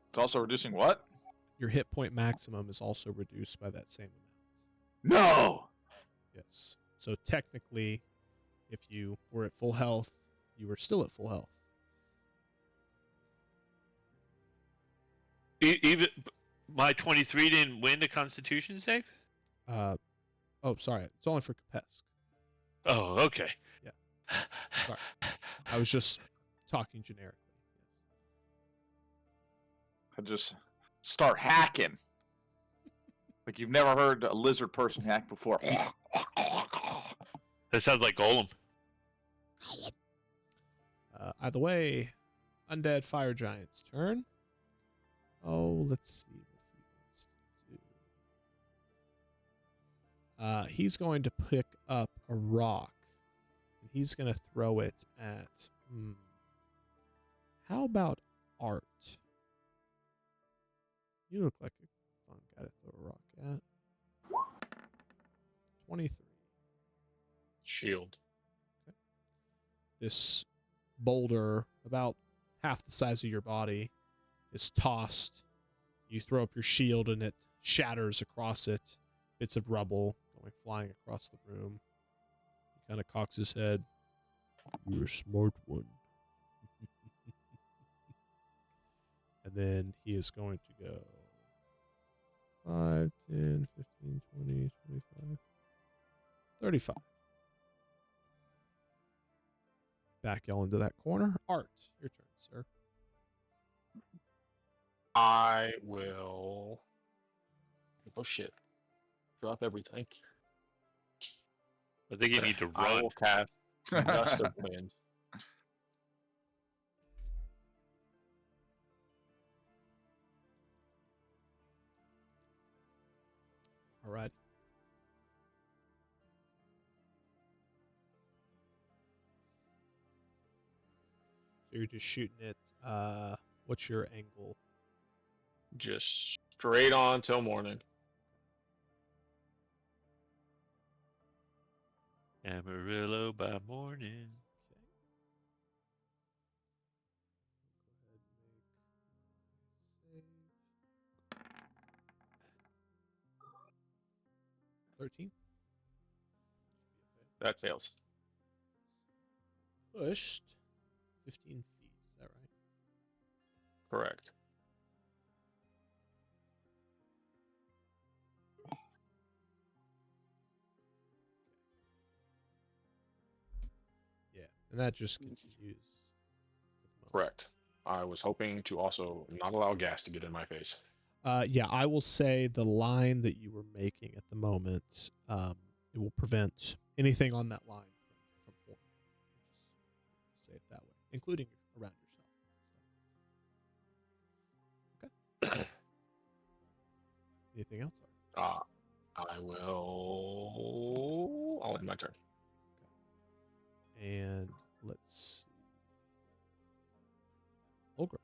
It's also reducing what? Your hit point maximum is also reduced by that same amount. No. Yes. So technically, if you were at full health, you were still at full health. Even my 23 didn't win the Constitution save? Oh, sorry. It's only for Kapesk. Oh, okay. Yeah. Sorry. I was just talking generically. Yes. I just start hacking. Like you've never heard a lizard person hack before. That sounds like Golem. Either way, Undead Fire Giant's turn. Oh, let's see what he wants to do. He's going to pick up a rock, and he's going to throw it at. How about Art? You look like a fun guy to throw a rock at. 23. Shield. This boulder, about half the size of your body, is tossed. You throw up your shield and it shatters across it. Bits of rubble going flying across the room. He kind of cocks his head. You're a smart one. And then he is going to go 5, 10, 15, 20, 25, 35. Back y'all into that corner. Art, your turn, sir. I will. Oh shit! Drop everything. I think you need to I run. will cast Gust of Wind. All right. So you're just shooting it. What's your angle? Just straight on till morning. Amarillo by morning. Okay. Go ahead and make 13. That fails. Pushed 15 feet. Is that right? Correct. Yeah, and that just continues. Correct. I was hoping to also not allow gas to get in my face. Yeah, I will say the line that you were making at the moment, it will prevent anything on that line from forming. Just say it that way, including around yourself. Okay. Anything else? I will. I'll end my turn. Okay. And let's see. Olgra.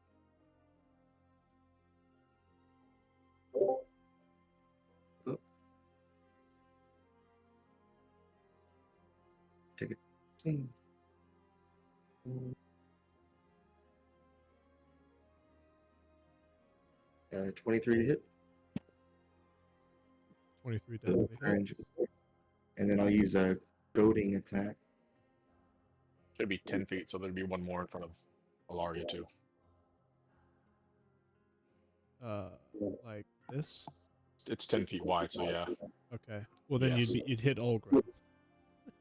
Take it. Mm. 23 to hit. 23 So definitely range. hits. And then I'll use a goading attack. Should be 10 feet, so there'd be one more in front of Alaria too. Like this. It's 10 feet wide, so yeah. Okay. Well, then Yes. you'd hit Olgrim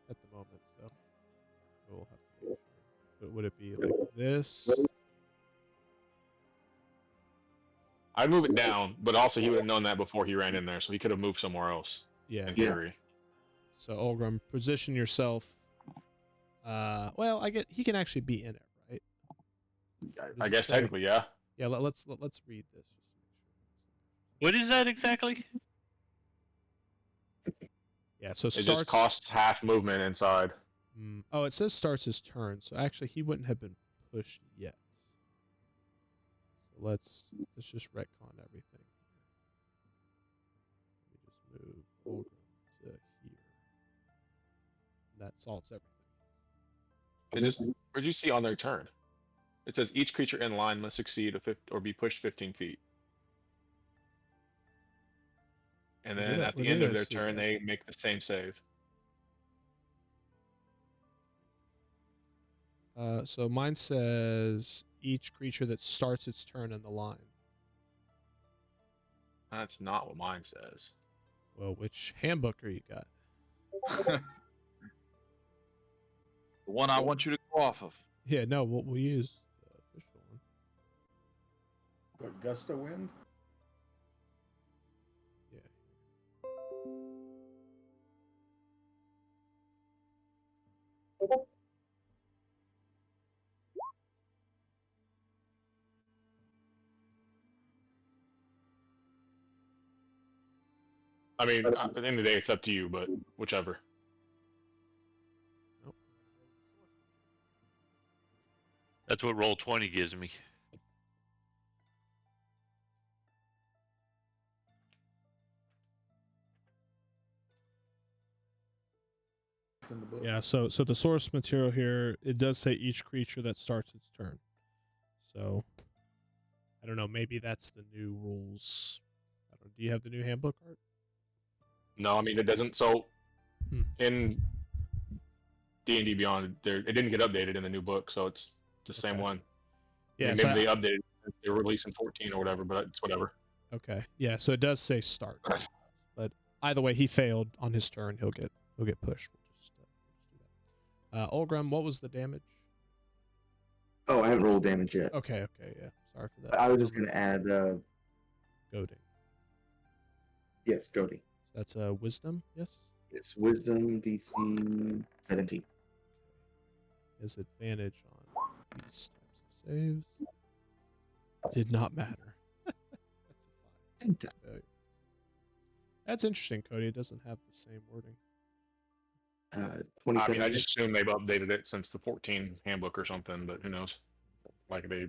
at the moment. So we'll have to make sure. But would it be like this? I'd move it down, but also he would have known that before he ran in there, so he could have moved somewhere else. Yeah. In Yeah. theory. So Olgrim, position yourself. Well, I get he can actually be in it, right? I does it guess say? technically, yeah. Yeah. Let's read this just to make sure. What is that exactly? Yeah. So It starts. just costs half movement inside. Oh, it says starts his turn. So actually, he wouldn't have been pushed yet. So let's just retcon everything. Let me just move Olgrim to here. That solves everything. It just where'd you see on their turn? It says each creature in line must succeed or be pushed 15 feet. And Where then did I- at where the end did of I their see turn, that? they make the same save. So mine says each creature that starts its turn in the line. That's not what mine says. Well, which handbook are you got? The one I want you to go off of. Yeah, no, we'll use the official one. What, gust of wind? Yeah. I mean, at the end of the day, it's up to you, but whichever. Nope. That's what roll 20 gives me. It's in the book. Yeah, so the source material here, it does say each creature that starts its turn. So I don't know, maybe that's the new rules. I don't know, do you have the new handbook, Art? No, I mean it doesn't. So Hmm. in D&D Beyond, it didn't get updated in the new book, so it's the same Okay. one. Yeah, I mean, so maybe they updated. They were releasing 14 or whatever, but it's whatever. okay. Yeah, so it does say start. But either way, he failed on his turn. He'll get pushed. We'll just do that. Olgrim, what was the damage? Oh, I haven't rolled damage yet. Okay, yeah. Sorry for that. I was just gonna add Goading. yes, goading. That's wisdom, yes? It's wisdom DC 17. His advantage on these types of saves. Did not matter. That's a 5. Failure. That's interesting, Cody. It doesn't have the same wording. 27. I mean, I just assume they've updated it since the 14 handbook or something, but who knows? Like they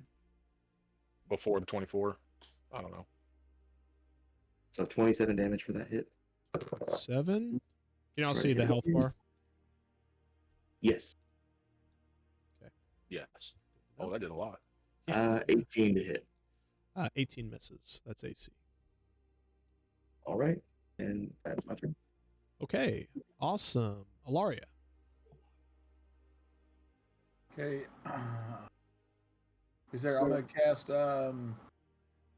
before the 24. I don't know. So 27 damage for that hit. 7? Can you all Try see to the hit health it. bar? Yes. Yes. Oh, that did a lot. 18 to hit. 18 misses. That's AC. All right, and that's my turn. Okay, awesome. Alaria. Okay. Is there? I'm gonna cast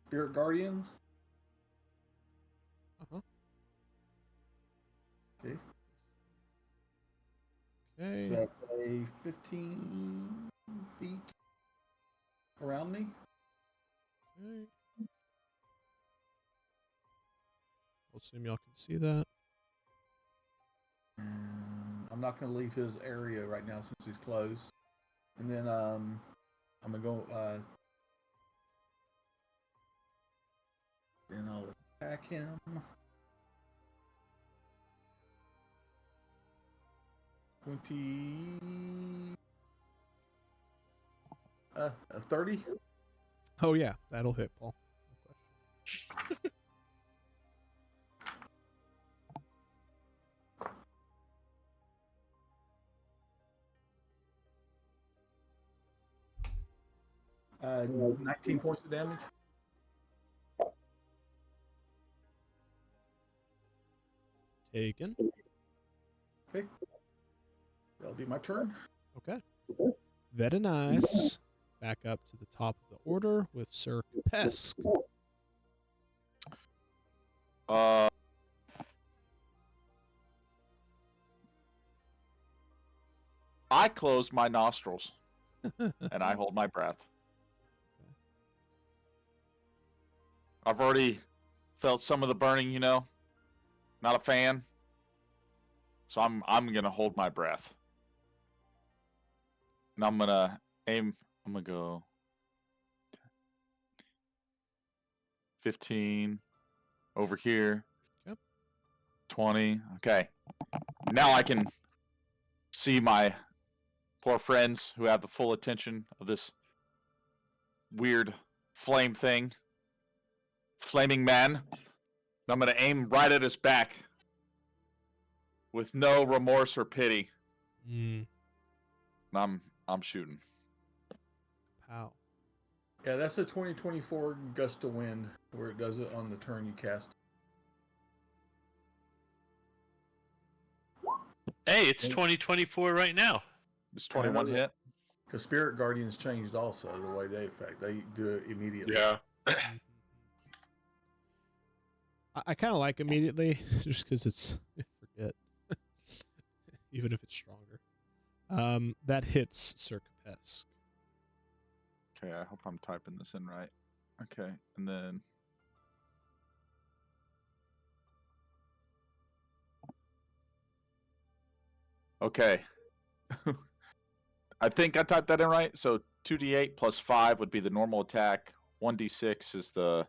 Spirit Guardians. Uh-huh. Okay. Okay. So that's a 15 feet around me. Okay. We'll assume y'all can see that. And I'm not gonna leave his area right now since he's close. And then I'm gonna go. Then I'll attack him. A 30. Oh yeah, that'll hit, Paul. No question. Uh, 19 points of damage. taken. Okay. That'll be my turn. Okay. Very nice. Back up to the top of the order with Sir Pesk. I close my nostrils and I hold my breath. I've already felt some of the burning, you know. Not a fan. So I'm gonna hold my breath. And I'm gonna aim. I'm gonna go 15 over here. Yep. 20. Okay. Now I can see my poor friends who have the full attention of this weird flame thing. Flaming man. I'm gonna aim right at his back with no remorse or pity. Mm, And I'm shooting. pow. Yeah, that's a 2024 gust of wind where it does it on the turn you cast. Hey, it's 2024 right now. It's 21 this- hit. Because Spirit Guardians changed also the way they affect. They do it immediately. Yeah. I kind of like immediately, just because it's forget, even if it's stronger. That hits Sir Pesk. Okay, I hope I'm typing this in right. Okay, and then okay. I think I typed that in right. So 2d8 plus 5 would be the normal attack. 1d6 is the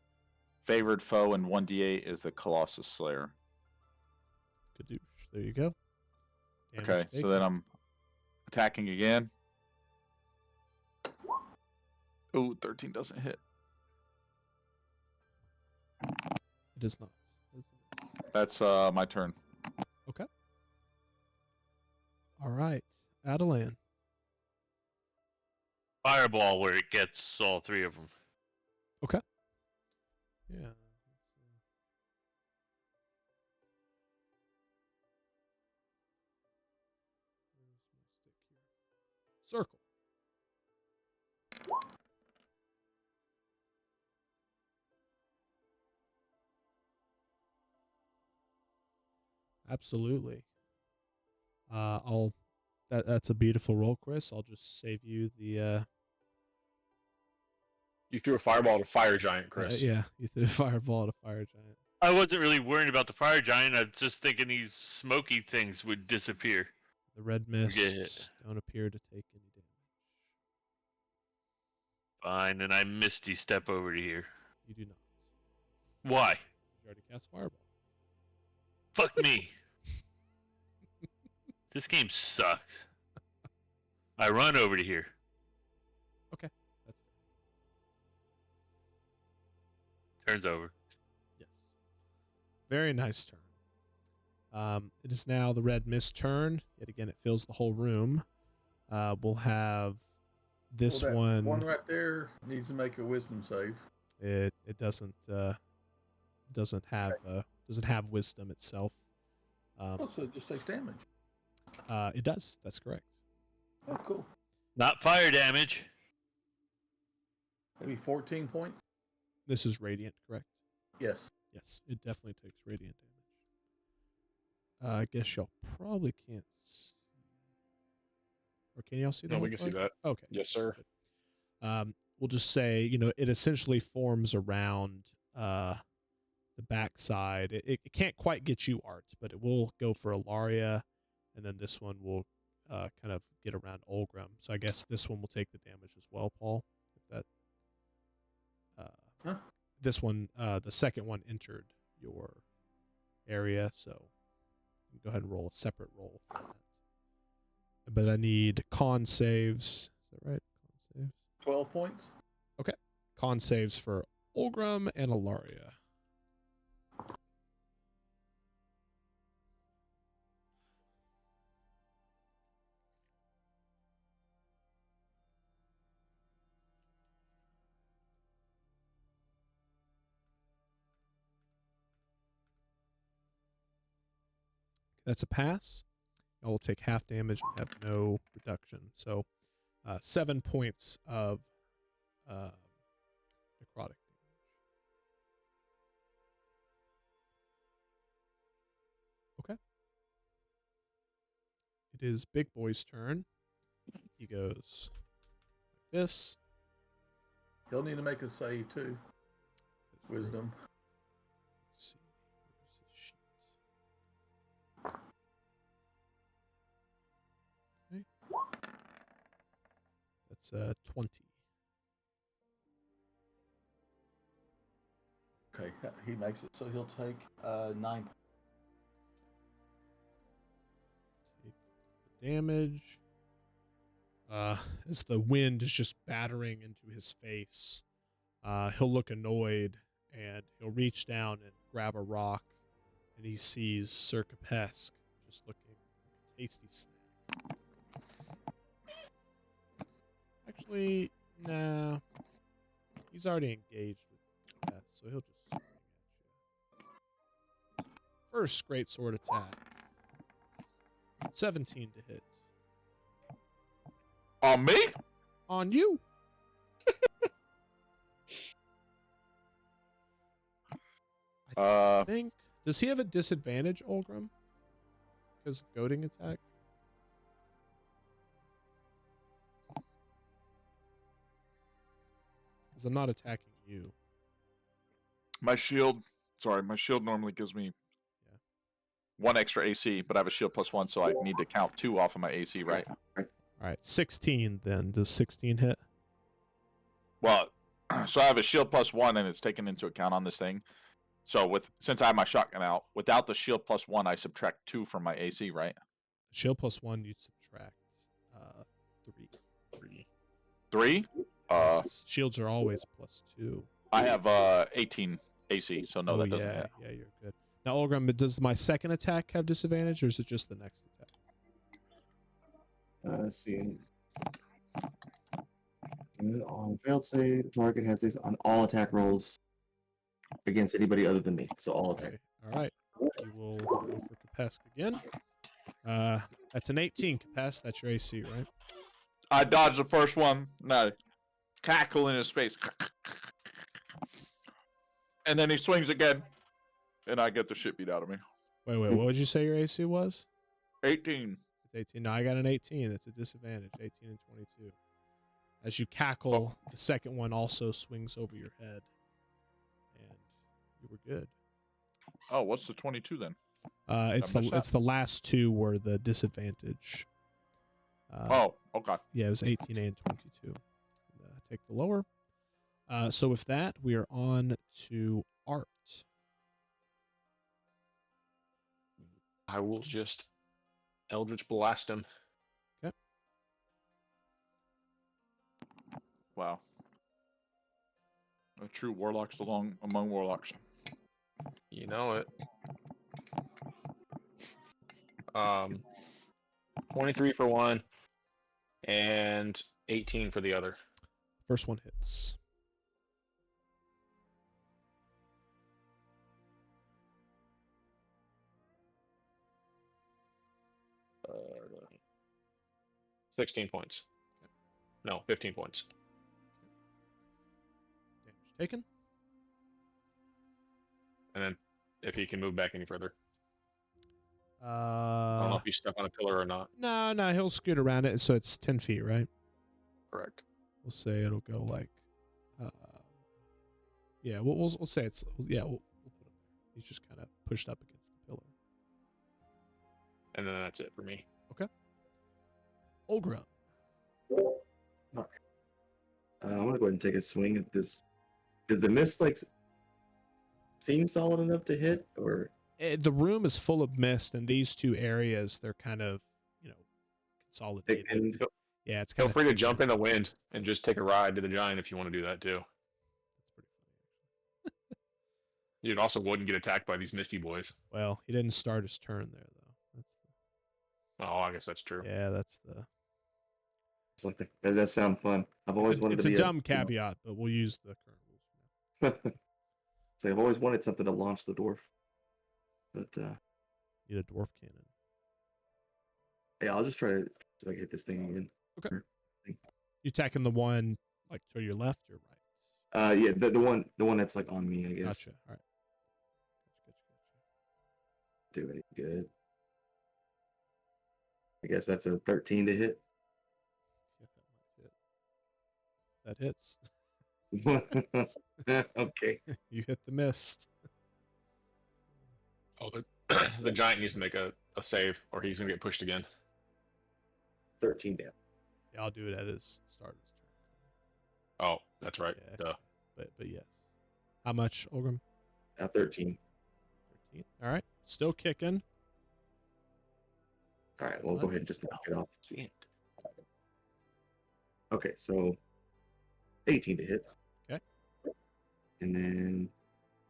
favored foe, and 1d8 is the Colossus Slayer. Kadoosh. There you go. Damage Okay, so taken. then I'm attacking again. Ooh, 13 doesn't hit. It is not. That's my turn. Okay. All right. Adelan. Fireball where it gets all three of them. Yeah. Circle. Absolutely. That's a beautiful roll, Chris. I'll just save you the You threw a fireball at a fire giant, Chris. yeah, you threw a fireball at a fire giant. I wasn't really worried about the fire giant. I was just thinking these smoky things would disappear. The red get hit. mists don't appear to take any damage. Fine, and I misty step over to here. You do not. Why? You already cast fireball. Fuck me. This game sucks. I run over to here. Okay, that's fair. Turns over. Yes. Very nice turn. It is now the red mist turn. Yet again, it fills the whole room. We'll have this Well, that one. one right there needs to make a wisdom save. It doesn't have wisdom itself. Oh, so it just takes damage. It does. That's correct. That's cool. Not fire damage. Maybe 14 points? This is radiant, correct? Yes. Yes, it definitely takes radiant damage. I guess y'all probably can't see. Or can y'all see that? No, we can see that. Okay. Yes, sir. We'll just say, it essentially forms around the backside. It can't quite get you, Art, but it will go for Ilaria, and then this one will kind of get around Olgrim. So I guess this one will take the damage as well, Paul. If that. Huh? This one, the second one entered your area, so you can go ahead and roll a separate roll for that. But I need con saves. Is that right? Con saves. 12 points? Con saves for Olgrim and Ilaria. That's a pass. I will take half damage and have no reduction. So 7 points of necrotic damage. Okay. It is Big Boy's turn. He goes like this. He'll need to make a save too. Wisdom. Let's see. Where's his sheet? Okay. That's 20. Okay, he makes it. So he'll take 9. Take the damage. As the wind is just battering into his face, he'll look annoyed and he'll reach down and grab a rock, and he sees Sir Capesk just looking like a tasty snack. Actually, nah. He's already engaged with Capesk, so he'll just swing at you. First greatsword attack. 17 to hit. On me? On you. I think. Does he have a disadvantage, Olgrim? Because of goading attack? Because I'm not attacking you. My shield normally gives me 1 extra AC, but I have a shield +1, so I need to count 2 off of my AC, right? All right, 16 then. Does 16 hit? Well, so I have a shield +1, and it's taken into account on this thing. So since I have my shotgun out, without the shield +1, I subtract 2 from my AC, right? Shield +1, you subtract 3. 3? Shields are always +2. I have 18 AC, so no, that doesn't hit. Yeah, you're good. Now, Olgrim, does my second attack have disadvantage, or is it just the next attack? Let's see. On failed save, the target has this on all attack rolls against anybody other than me. So all attack. Okay. All right. We will go for Capesk again. That's an 18, Capesk. That's your AC, right? I dodged the first one. No. Cackle in his face. And then he swings again. And I get the shit beat out of me. Wait. What would you say your AC was? 18. It's 18. No, I got an 18. It's a disadvantage. 18 and 22. As you cackle, the second one also swings over your head. And you were good. Oh, what's the 22 then? It's the last two were the disadvantage. Oh, okay. Yeah, it was 18 and 22. Take the lower. So with that, we are on to Art. I will just Eldritch Blast him. Okay. Wow. A true warlock's among warlocks. You know it. 23 for one, and 18 for the other. First one hits. Uh, 16 points. Okay. No, 15 points. Damage taken. And then if he can move back any further. I don't know Uh, if he's stuck on a pillar or not. no, he'll scoot around it. So it's 10 feet, right? Correct. We'll say it'll go like, yeah, we'll say it's, yeah, we'll put him there. He's just kind of pushed up against the pillar. And then that's it for me. Okay. Olgrim. I'm gonna go ahead and take a swing at this. Is the mist like seem solid enough to hit, or The room is full of mist, and these two areas, they're kind of, consolidated. and Yeah, it's kind Feel of free to jump in the wind and just take a ride to the giant if you want to do that too. That's pretty funny. You also wouldn't get attacked by these misty boys. Well, he didn't start his turn there, though. Oh, I guess that's true. That's the. it's like that does sound fun. I've always wanted It's to a be dumb caveat, but we'll use the current rules for now. It's like I've always wanted something to launch the dwarf, but Need a dwarf cannon. Yeah, I'll just try to see if I can hit this thing again. Okay. Or thing. You attacking the one like to your left or right? Yeah, the one that's like on me, I guess. Gotcha. All right. Gotcha. Do it good. I guess that's a 13 to hit. Yeah, that hits. Okay. You hit the mist. Oh, the giant needs to make a save, or he's gonna get pushed again. 13 damage. Yeah, I'll do it at his start of his turn. Oh, that's right. Yeah. Duh. But yes. How much, Olgrim? 13. 13. All right. Still kicking. All right, we'll go ahead and just knock it off. See it. Okay, so 18 to hit. Okay. And then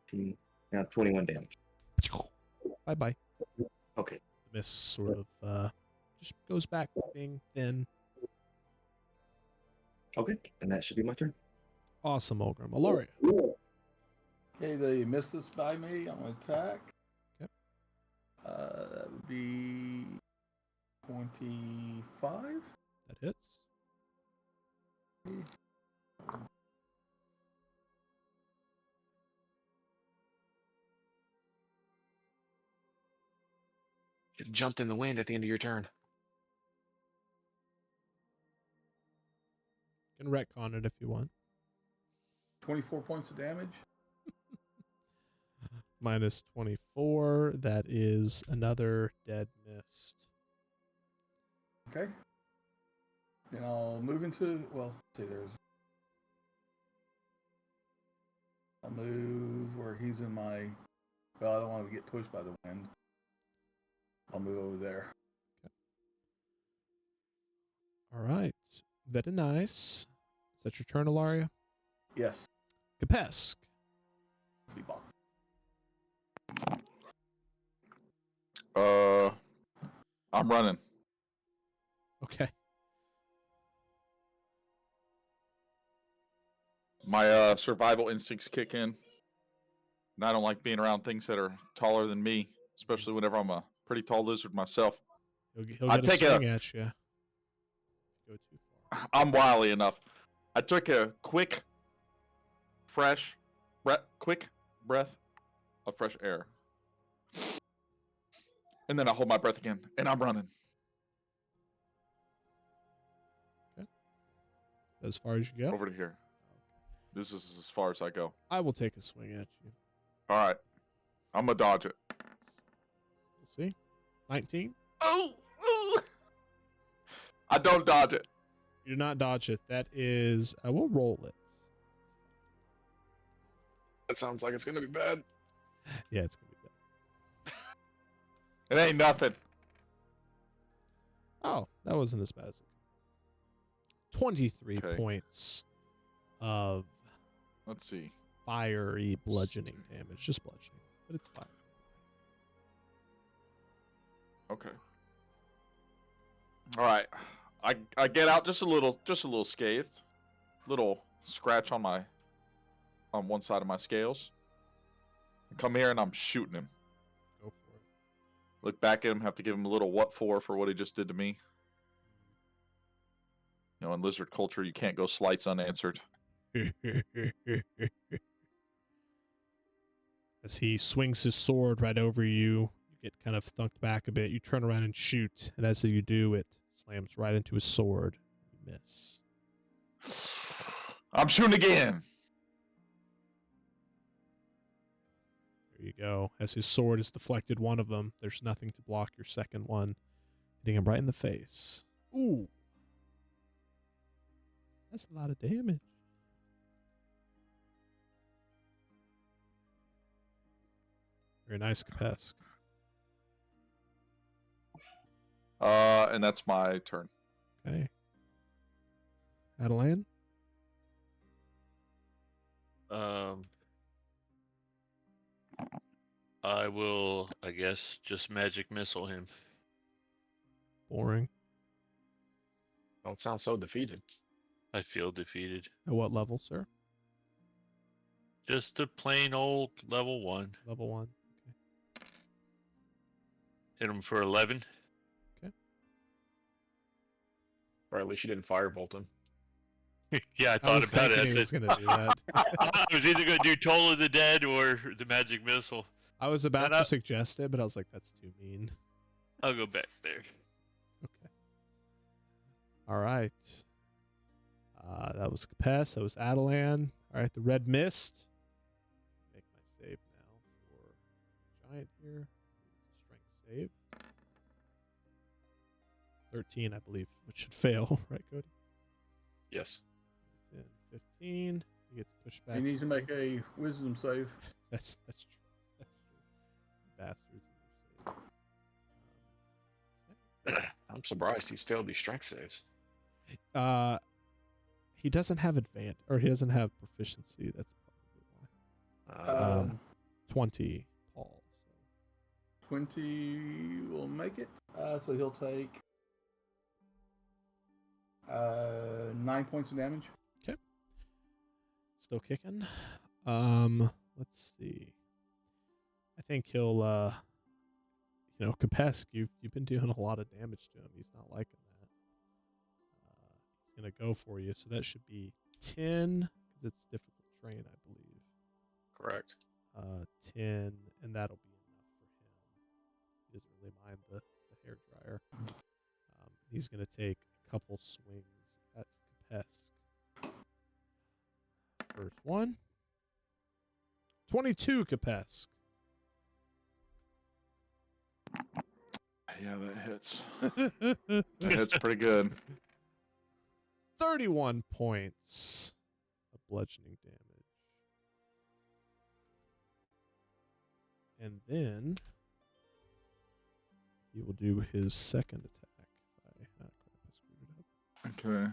18, now 21 damage. Bye bye. Okay. The mist sort of just goes back to being thin. Okay, and that should be my turn. Awesome, Olgrim. Alaria. Okay, they missed this by me. I'm going to attack. Yep. That would be 25. That hits. Just jumped in the wind at the end of your turn. You can retcon it if you want. 24 points of damage. Minus 24. That is another dead mist. Okay. Then I'll move into, well, let's see, I'll move where he's in my, well, I don't want to get pushed by the wind. I'll move over there. All right. Very nice. Is that your turn, Alaria? Yes. Kapesk. Be bought. I'm running. Okay. My survival instincts kick in. And I don't like being around things that are taller than me, especially whenever I'm a pretty tall lizard myself. He'll I get a take swing at you. Go too far. I'm wily enough. I took a quick breath of fresh air. And then I hold my breath again, and I'm running. Okay. As far as you go? Over to here. This is as far as I go. I will take a swing at you. All right. I'm going to dodge it. We'll see. 19. Oh! I don't dodge it. You do not dodge it. That is, I will roll it. That sounds like it's gonna be bad. Yeah, it's going to be bad. It ain't nothing. Oh, that wasn't as bad as it. 23 Okay. points of Let's see. fiery bludgeoning damage. Just bludgeoning, but it's fire. Okay. All right. I get out just a little scathed. Little scratch on one side of my scales. I come here and I'm shooting him. Go for it. Look back at him, have to give him a little what for what he just did to me. You know, in lizard culture, you can't go slights unanswered. As he swings his sword right over you, you get kind of thunked back a bit. You turn around and shoot, and as you do, it slams right into his sword. You miss. I'm shooting again. There you go. As his sword is deflected one of them, there's nothing to block your second one, hitting him right in the face. Ooh. That's a lot of damage. Very nice, Kapesk. And that's my turn. Okay. Adeline? I will, I guess, just magic missile him. Boring. Don't sound so defeated. I feel defeated. At what level, sir? Just a plain old level 1. Level 1. Hit him for 11. Okay. Or at least you didn't firebolt him. Yeah, I I thought was about thinking it. he I was said, gonna do that. I was either going to do Toll of the Dead or the Magic Missile. I was about And to suggest it, but I was like, that's too mean. I'll go back there. Okay. All right. That was Capes. That was Adelan. All right, the red mist. Make my save now for Giant here. It's a strength save. 13, I believe, which should fail, right, Cody? Yes. 10, 15. He gets pushed back. He needs to make a wisdom save. That's true. That's true. Bastards. I'm surprised he's failed these strength saves. He doesn't have advantage, or he doesn't have proficiency. That's probably why. 20, Paul. So 20 will make it. So he'll take 9 points of damage. still kicking. Let's see. I think he'll Kapesk, you've been doing a lot of damage to him. He's not liking that. He's gonna go for you, so that should be 10 because it's difficult terrain, I believe. Correct. 10, and that'll be enough for him. He doesn't really mind the hair dryer. He's gonna take a couple swings at Kapesk. First one. 22, Kapesk. Yeah, that hits. That hits pretty good. 31 points of bludgeoning damage. And then he will do his second attack. Crap, I screwed it up. Okay.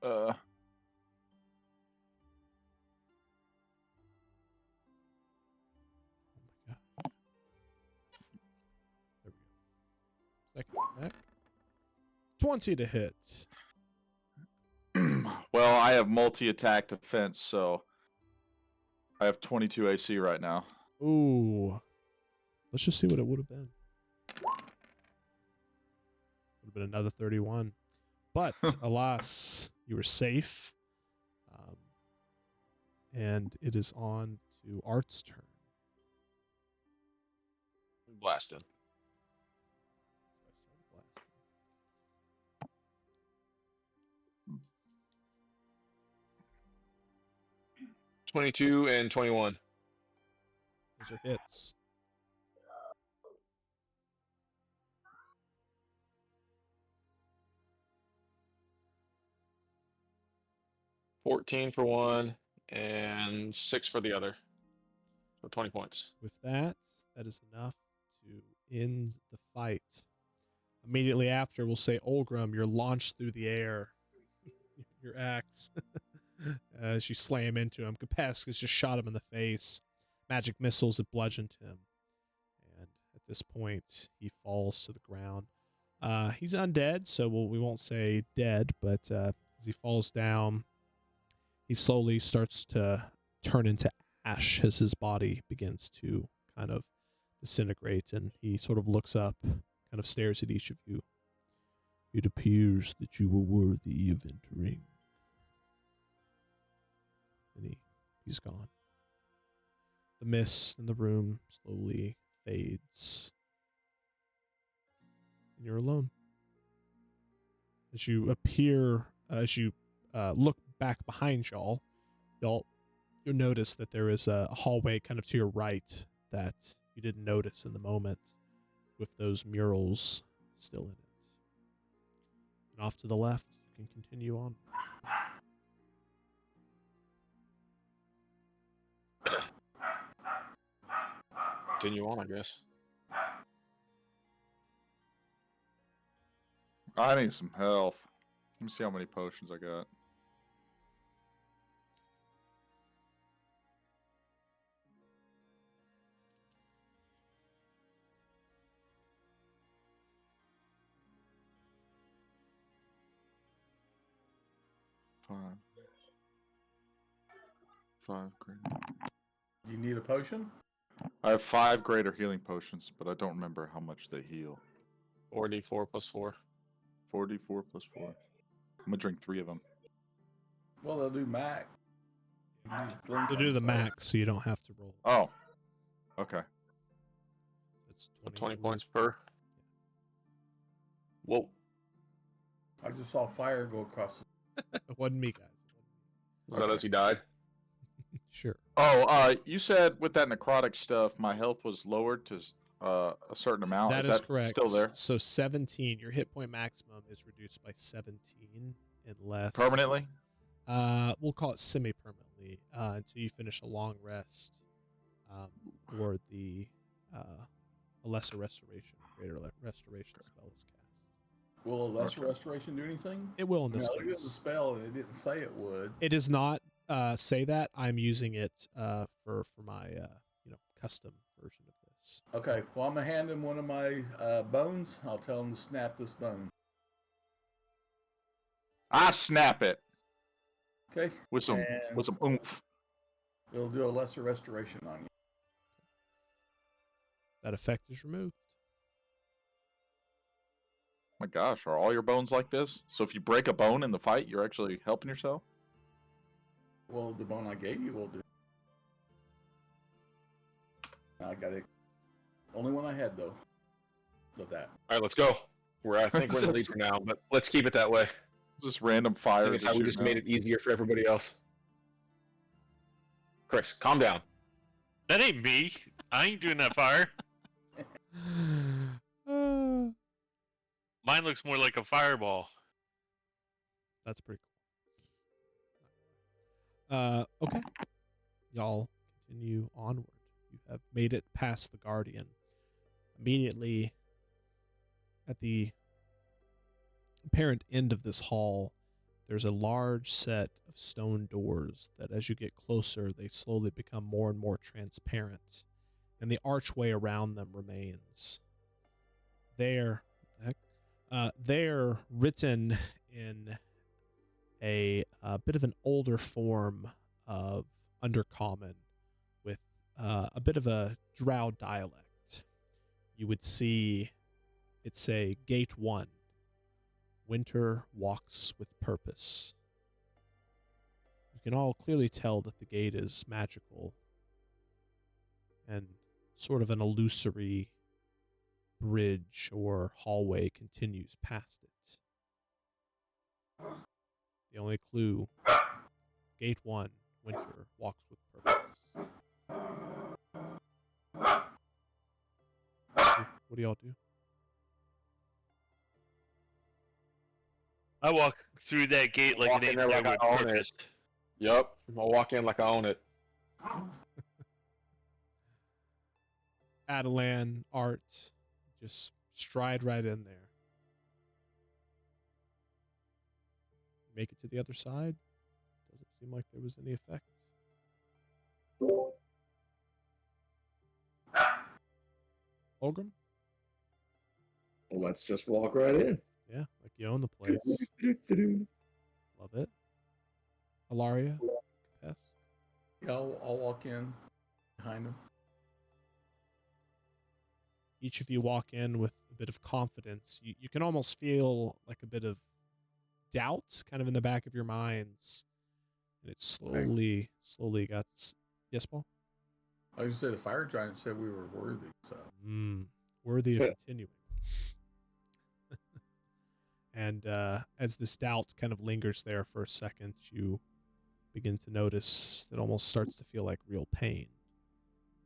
Oh my god. There we go. Second attack. 20 to hit. Well, I have multi-attack defense, so I have 22 AC right now. Ooh. Let's just see what it would have been. Would have been another 31. But, alas, you were safe. And it is on to Art's turn. Blasted. So I started blasting. 22 and 21. Those are hits. $14 for one and 6 for the other. So 20 points. With that is enough to end the fight. Immediately after, we'll say, Olgrim, you're launched through the air. Your axe. As you slam into him. Kapesk has just shot him in the face. Magic missiles have bludgeoned him. And at this point, he falls to the ground. He's undead, so we won't say dead, but as he falls down, he slowly starts to turn into ash as his body begins to kind of disintegrate, and he sort of looks up, kind of stares at each of you. It appears that you were worthy of entering. And he's gone. The mist in the room slowly fades. And you're alone. As you look back behind y'all, you'll notice that there is a hallway kind of to your right that you didn't notice in the moment, with those murals still in it. And off to the left, you can continue on. Continue on, I guess. I need some health. Let me see how many potions I got. Five greater. You need a potion? I have 5 greater healing potions, but I don't remember how much they heal. 4d4 plus 4. 44 plus 4. I'm gonna drink 3 of them. Well, they'll do max. You can just drink So do the them, max, so you don't have to roll. Oh, okay. It's 20 I points believe. per. Whoa. I just saw fire go across. It wasn't me, guys. Was that Okay. as he died? Sure. Oh, you said with that necrotic stuff, my health was lowered to a certain amount. That is that correct. still there So 17, your hit point maximum is reduced by 17 unless permanently? we'll call it semi-permanently until you finish a long rest, or a lesser restoration, greater restoration spell is cast. Will a lesser restoration do anything? It will in I this looked at the case. spell and it didn't say it would. It does not say that. I'm using it for my custom version of this. Okay, well, I'm gonna hand him one of my bones. I'll tell him to snap this bone. I snap it Okay, with some and oomph. it'll do a lesser restoration on you. That effect is removed. My gosh, are all your bones like this? So if you break a bone in the fight, you're actually helping yourself? Well, the bone I gave you will do. I got it. Only one I had though. Of that. All right, let's go. I think we're in the lead for now, but let's keep it that way. Just random fire. Seeing as how we just made it easier for everybody else. Chris, calm down. That ain't me. I ain't doing that fire. Mine looks more like a fireball. That's pretty cool. Okay. Y'all continue onward. You have made it past the Guardian. Immediately at the apparent end of this hall, there's a large set of stone doors that as you get closer, they slowly become more and more transparent, and the archway around them remains. They're written in a bit of an older form of Undercommon with a bit of a Drow dialect. You would see it's a Gate 1. Winter walks with purpose. You can all clearly tell that the gate is magical and sort of an illusory bridge or hallway continues past it. The only clue, Gate 1, Winter walks with purpose. What do y'all do? I walk through that gate like Walk an in there angel like with I own purpose. it. Yep, I'll walk in like I own it. Adelan, Art, just stride right in there. Make it to the other side. Doesn't seem like there was any effect. Olgrim? Well, let's just walk right in. Yeah, like you own the place. Love it. Alaria? Capes? Yeah, I'll walk in behind him. Each of you walk in with a bit of confidence. You can almost feel like a bit of doubt kind of in the back of your minds. And it slowly got... Yes, Paul? I was gonna say the fire giant said we were worthy, so Worthy of continuing. And as this doubt kind of lingers there for a second, you begin to notice it almost starts to feel like real pain.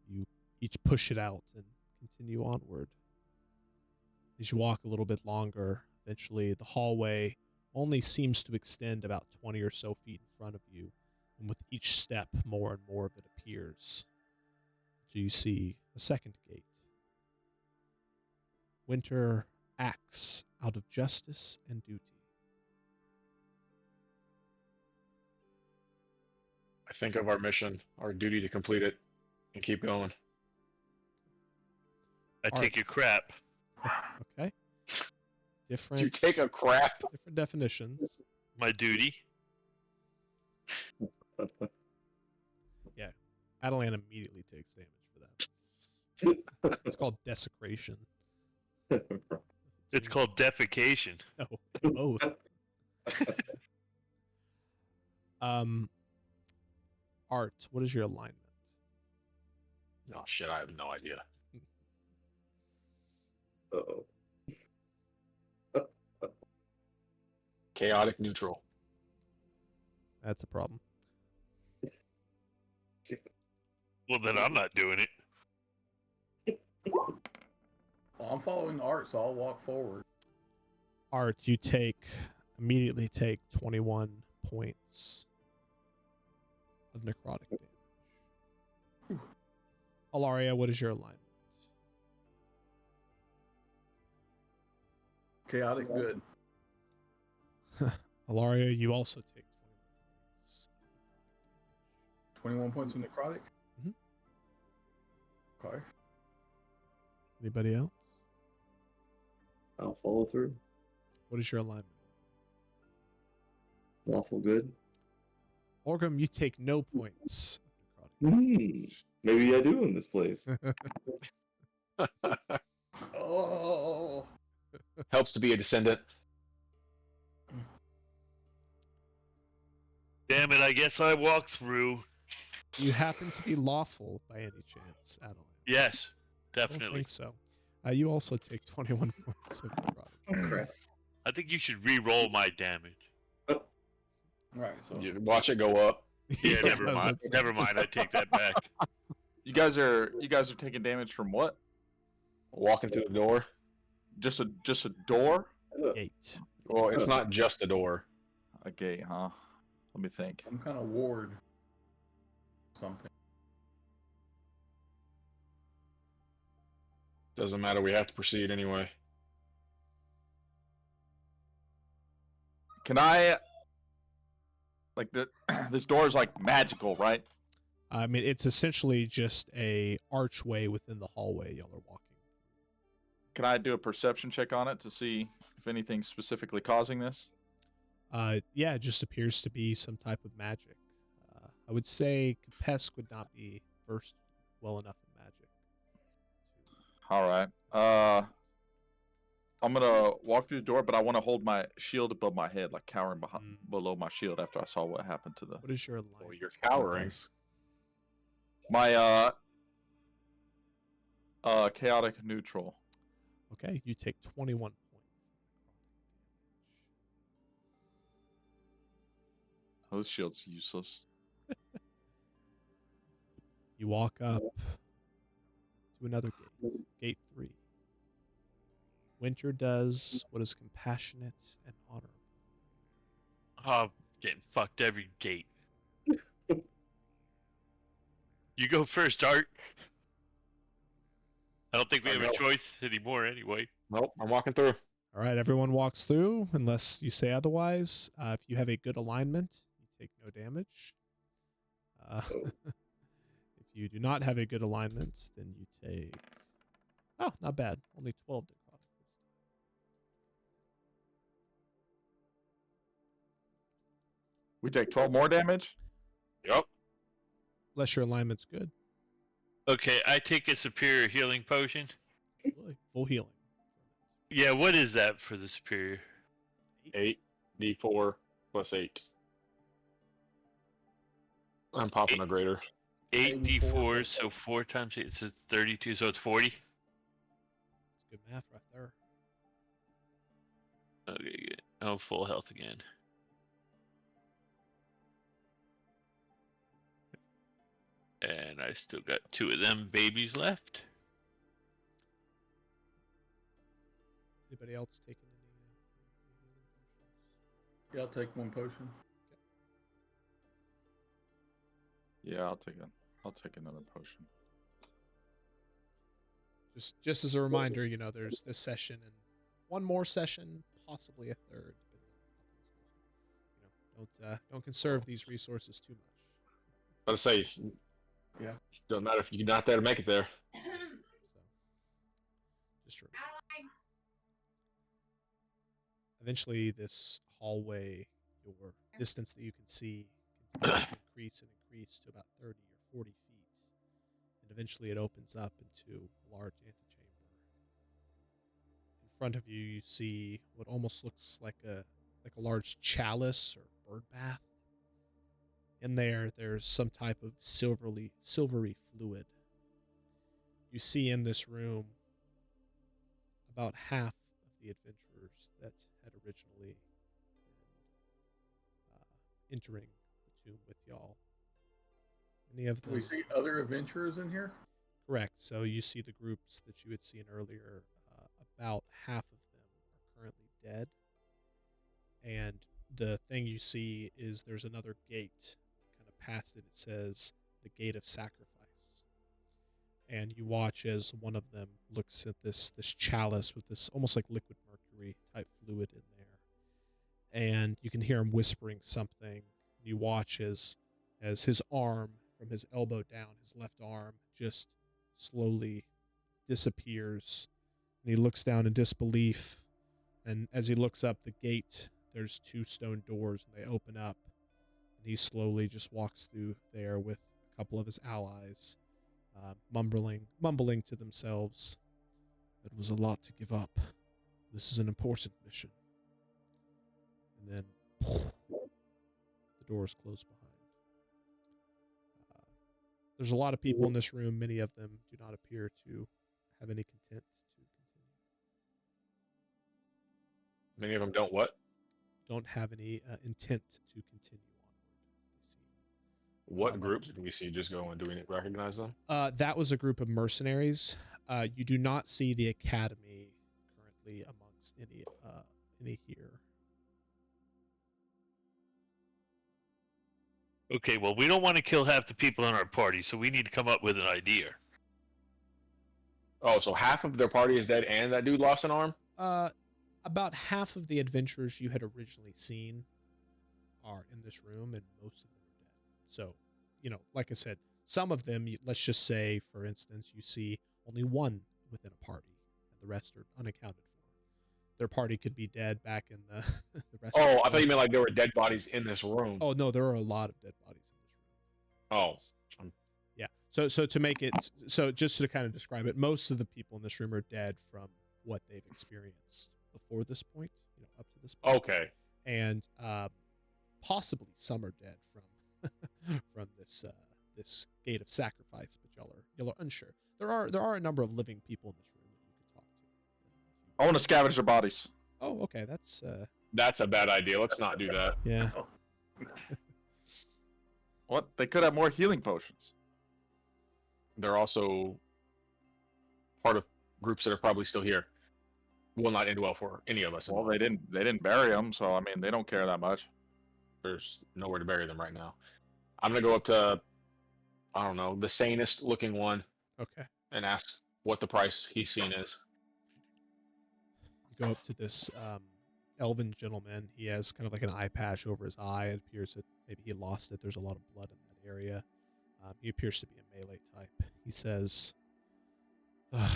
You each push it out and continue onward. As you walk a little bit longer, eventually the hallway only seems to extend about 20 or so feet in front of you, and with each step, more and more of it appears. So you see a second gate. Winter acts out of justice and duty. I think of our mission, our duty to complete it, and keep going. I take a crap. Okay. Different. You take a crap. Different definitions. My duty. Yeah. Adelan immediately takes damage for that. It's called desecration. It's called defecation. No, both. Art, what is your alignment? Oh shit, I have no idea. Uh-oh. Chaotic neutral. That's a problem. Well, then I'm not doing it. Well, I'm following Art, so I'll walk forward. Art, you immediately take 21 points of necrotic damage. Alaria, what is your alignment? Chaotic good. Alaria, you also take 21 points. 21 points of necrotic? Mhm. Okay. Anybody else? I'll follow through. What is your alignment? Lawful good. Orgrim, you take no points of necrotic damage. Maybe I do in this place. Oh. Helps to be a descendant. Damn it! I guess I walk through. You happen to be lawful by any chance, Adeline? Yes, I don't definitely. think so. You also take 21 points of necrotic. Oh, crap. I think you should re-roll my damage. Right, so You watch it go up. Yeah, never mind. that's- Never mind. I take that back. You guys are taking damage from what? Walking through the door. Just a door? Gate. Well, it's not just a door. A gate, huh? Let me think. some kind of ward. Something. Doesn't matter. We have to proceed anyway. Can I like this door is like magical, right? I mean, it's essentially just a archway within the hallway y'all are walking. Can I do a perception check on it to see if anything's specifically causing this? Yeah, it just appears to be some type of magic. I would say Capesk would not be versed well enough in magic. All right. I'm gonna walk through the door, but I want to hold my shield above my head, like cowering below my shield after I saw what happened to the What is your alignment? Well, you're cowering. Guys? my chaotic neutral. Okay, you take 21 points. Oh, this shield's useless. You walk up to another gate, gate 3. Winter does what is compassionate and honorable. Oh, I'm getting fucked every gate. You go first, Art. I don't think we I have a know. choice anymore anyway. Nope, I'm walking through. All right, everyone walks through unless you say otherwise. If you have a good alignment, you take no damage. If you do not have a good alignment, then you take... Oh, not bad. Only 12 necrotic this time. We take 12 more damage. Yep. Unless your alignment's good. Okay, I take a superior healing potion. Really, full healing. Yeah, what is that for the superior? 8d4 plus 8. I'm popping a greater. 8d4, so 4 times 8, so 32, so it's 40. It's good math right there. Okay, good. Oh, full health again. And I still got 2 of them babies left. Anybody else taking any healing potions? Yeah, I'll take one potion. Yeah, I'll take another potion. Just as a reminder, you know, there's this session and one more session, possibly a third. But don't conserve these resources too much. Gotta say, Yeah. doesn't matter if you're not there to make it there. So, just remember. Eventually, this hallway, your distance that you can see, continues to increase and increase to about 30 or 40 feet. And eventually it opens up into a large antechamber. In front of you, you see what almost looks like a like a large chalice or bird bath. In there, there's some type of silvery fluid. You see in this room about half of the adventurers that had originally been entering the tomb with y'all. Any of Do them? we see other adventurers in here? Correct. So you see the groups that you had seen earlier. About half of them are currently dead. And the thing you see is there's another gate. Kind of past it, it says the Gate of Sacrifice. And you watch as one of them looks at this chalice with this almost like liquid mercury type fluid in there. And you can hear him whispering something. You watch as his arm from his elbow down, his left arm, just slowly disappears. And he looks down in disbelief. And as he looks up the gate, there's 2 stone doors, and they open up. And he slowly just walks through there with a couple of his allies, mumbling to themselves. It was a lot to give up. This is an important mission. And then the doors close behind. There's a lot of people in this room. Many of them do not appear to have any content to continue. Many of them don't what? Don't have any intent to continue onward. What groups did we see just go and do we recognize them? That was a group of mercenaries. You do not see the academy currently amongst any here. Okay, well, we don't want to kill half the people in our party, so we need to come up with an idea. Oh, so half of their party is dead and that dude lost an arm? About half of the adventurers you had originally seen are in this room, and most of them are dead. So, like I said, some of them, let's just say, for instance, you see only one within a party, and the rest are unaccounted for. Their party could be dead back in the rest. Oh, I thought you meant like there were dead bodies in this room. Oh no, there are a lot of dead bodies in this room. Oh, yeah. So to make it, so just to kind of describe it, most of the people in this room are dead from what they've experienced before this point, up to this point. Okay. And possibly some are dead from this Gate of Sacrifice, but y'all are unsure. There are a number of living people in this room that you could talk to. I want to scavenge their bodies. Oh, okay, that's a bad idea. Let's not do that. yeah. What? They could have more healing potions. They're also part of groups that are probably still here. Will not end well for any of us. Well, they didn't bury them, so I mean they don't care that much. There's nowhere to bury them right now. I'm gonna go up to, I don't know, the sanest looking one. Okay. And ask what the price he's seen is. Go up to this elven gentleman. He has kind of like an eye patch over his eye. It appears that maybe he lost it. There's a lot of blood in that area. He appears to be a melee type. He says, a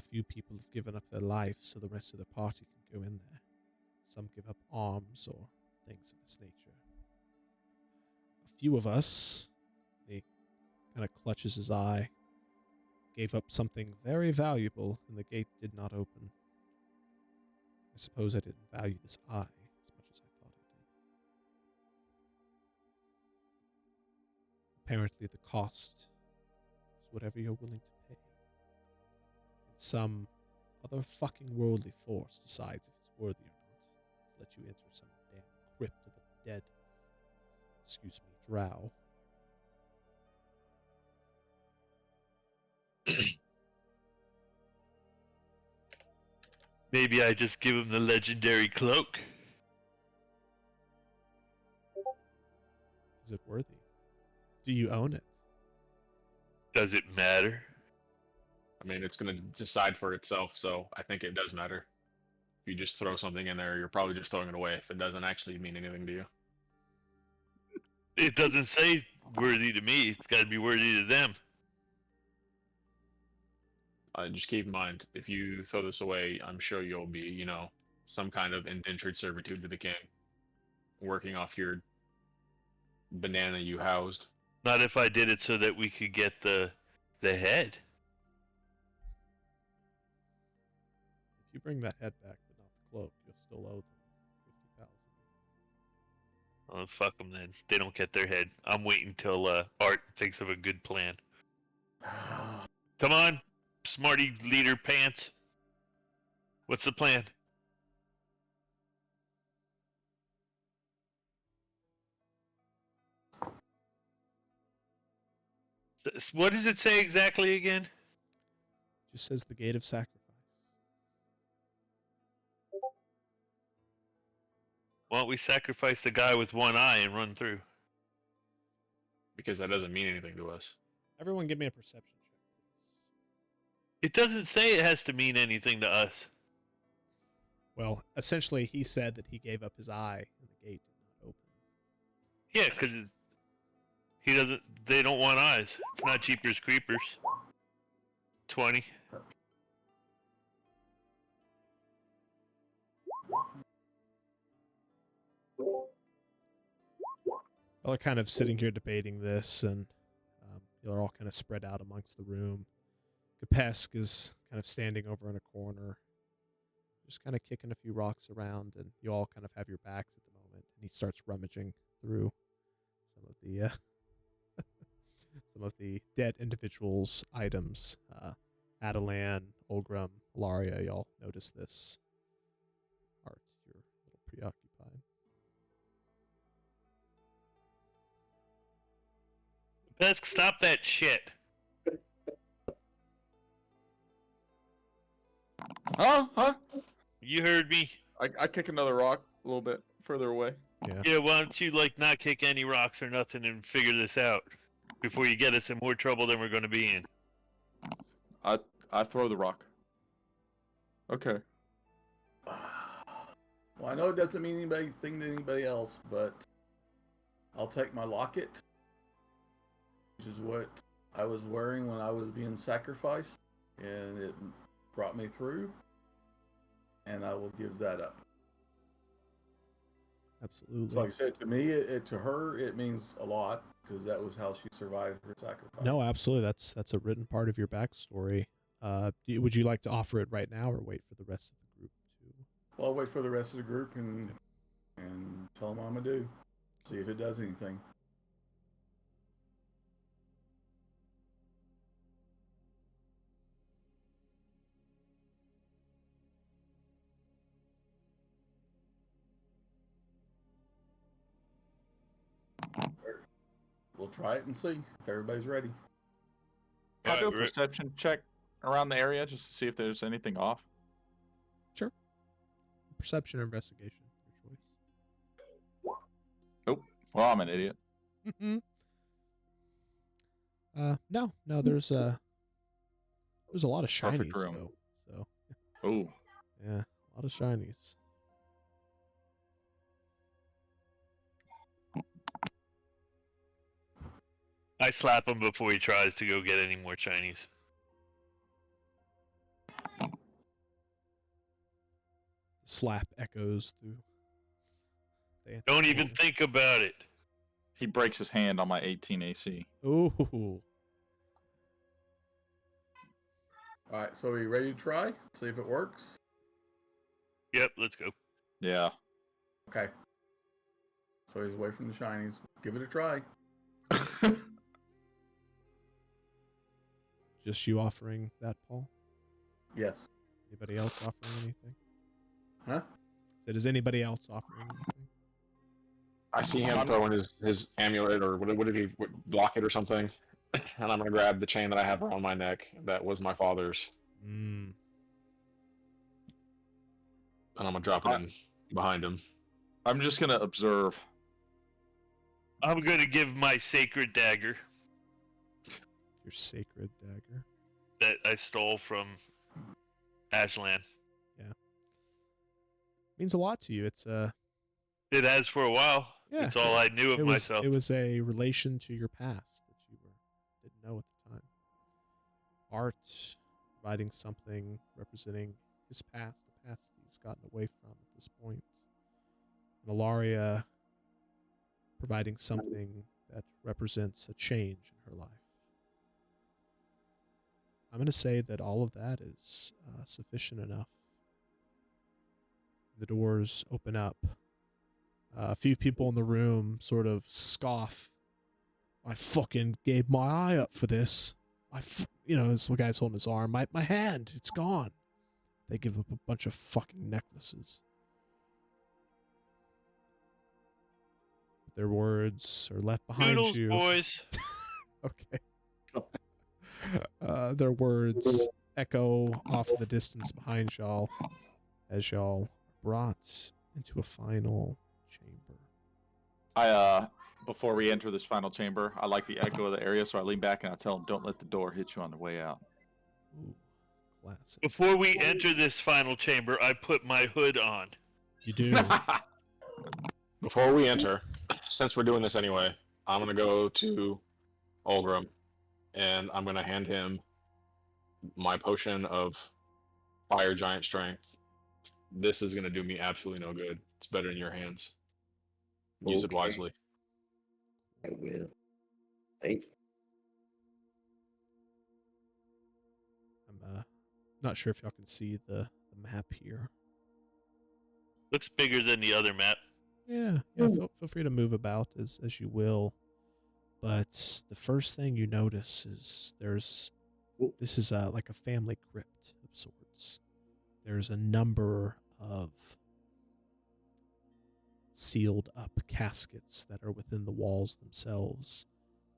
few people have given up their life so the rest of the party can go in there. Some give up arms or things of this nature. A few of us, he kind of clutches his eye, gave up something very valuable and the gate did not open. I suppose I didn't value this eye as much as I thought I did. Apparently the cost is whatever you're willing to pay. And some other fucking worldly force decides if it's worthy or not to let you enter some damn crypt of the dead. Excuse me, drow. Maybe I just give him the legendary cloak. Is it worthy? Do you own it? Does it matter? I mean, it's going to decide for itself, so I think it does matter. If you just throw something in there, you're probably just throwing it away if it doesn't actually mean anything to you. It doesn't say worthy to me. It's got to be worthy to them. Just keep in mind, if you throw this away, I'm sure you'll be, some kind of indentured servitude to the king, working off your banana you housed. Not if I did it so that we could get the head. If you bring that head back but not the cloak, you'll still owe them. Well, fuck them then. They don't get their head. I'm waiting till Art thinks of a good plan. Come on, smarty leader pants. What's the plan? What does it say exactly again? Just says the gate of sacrifice. Why don't we sacrifice the guy with one eye and run through? Because that doesn't mean anything to us. Everyone give me a perception check, please. It doesn't say it has to mean anything to us. Well, essentially, he said that he gave up his eye and the gate did not open. Yeah, because he doesn't. They don't want eyes. It's not Jeepers Creepers. 20. Well, they're kind of sitting here debating this, and they're all kind of spread out amongst the room. Kapesk is kind of standing over in a corner, just kind of kicking a few rocks around, and you all kind of have your backs at the moment. And he starts rummaging through some of the some of the dead individuals' items. Adelan, Olgrim, Ilaria, y'all notice this. Art, you're a little preoccupied. Pesk, stop that shit. Huh? You heard me. I kick another rock a little bit further away. Yeah, why don't you not kick any rocks or nothing and figure this out before you get us in more trouble than we're going to be in. I throw the rock. Okay. Well, I know it doesn't mean anything to anybody else, but I'll take my locket, which is what I was wearing when I was being sacrificed, and it brought me through, and I will give that up. Absolutely. So like I said, to me, to her, it means a lot, because that was how she survived her sacrifice. No, absolutely. That's a written part of your backstory. Would you like to offer it right now, or wait for the rest of the group to? Well, I'll wait for the rest of the group and tell them what I'm gonna do. See if it does anything. We'll try it and see if everybody's ready. Can I do a Alright, perception check around the area just to see if there's anything off? Sure. Perception or investigation, your choice. Well, I'm an idiot. No, there's a lot of shinies Perfect room. though. So Oh, yeah, a lot of shinies. I slap him before he tries to go get any more Chinese. Slap echoes through. Don't even think about it. he breaks his hand on my 18 AC. Ooh. All right, so are you ready to try? See if it works? Yep, let's go. Yeah. Okay. So he's away from the shinies. Give it a try. Just you offering that, Paul? Yes. Anybody else offering anything? Huh? Is anybody else offering anything? I see him throwing his amulet or what did he block it or something, and I'm gonna grab the chain that I have around my neck that was my father's, Mm. and I'm gonna drop it in behind him. I'm just gonna observe. I'm gonna give my sacred dagger Your sacred dagger. that I stole from Ashland. Means a lot to you. It's It has for a while. Yeah, It's all I knew of myself. It was a relation to your past that you didn't know at the time. Art providing something representing his past, the past that he's gotten away from at this point. And Ilaria providing something that represents a change in her life. I'm going to say that all of that is sufficient enough. The doors open up. A few people in the room sort of scoff. I fucking gave my eye up for this. This guy's holding his arm. My hand, it's gone. They give up a bunch of fucking necklaces. Their words are left behind Noodles, you. boys. Okay. Their words echo off in the distance behind y'all as y'all are brought into a final chamber. Before we enter this final chamber, I like the echo of the area, so I lean back and I tell them, "Don't let the door hit you on the way out." Ooh, classic. Before we enter this final chamber, I put my hood on. You do. Before we enter, since we're doing this anyway, I'm gonna go to Olgrim, and I'm gonna hand him my potion of fire giant strength. This is gonna do me absolutely no good. It's better in your hands. Use it Okay. wisely. I will. Thank you. I'm not sure if y'all can see the map here. Looks bigger than the other map. Yeah. Feel free to move about as you will. But the first thing you notice is this is like a family crypt of sorts. There's a number of sealed up caskets that are within the walls themselves,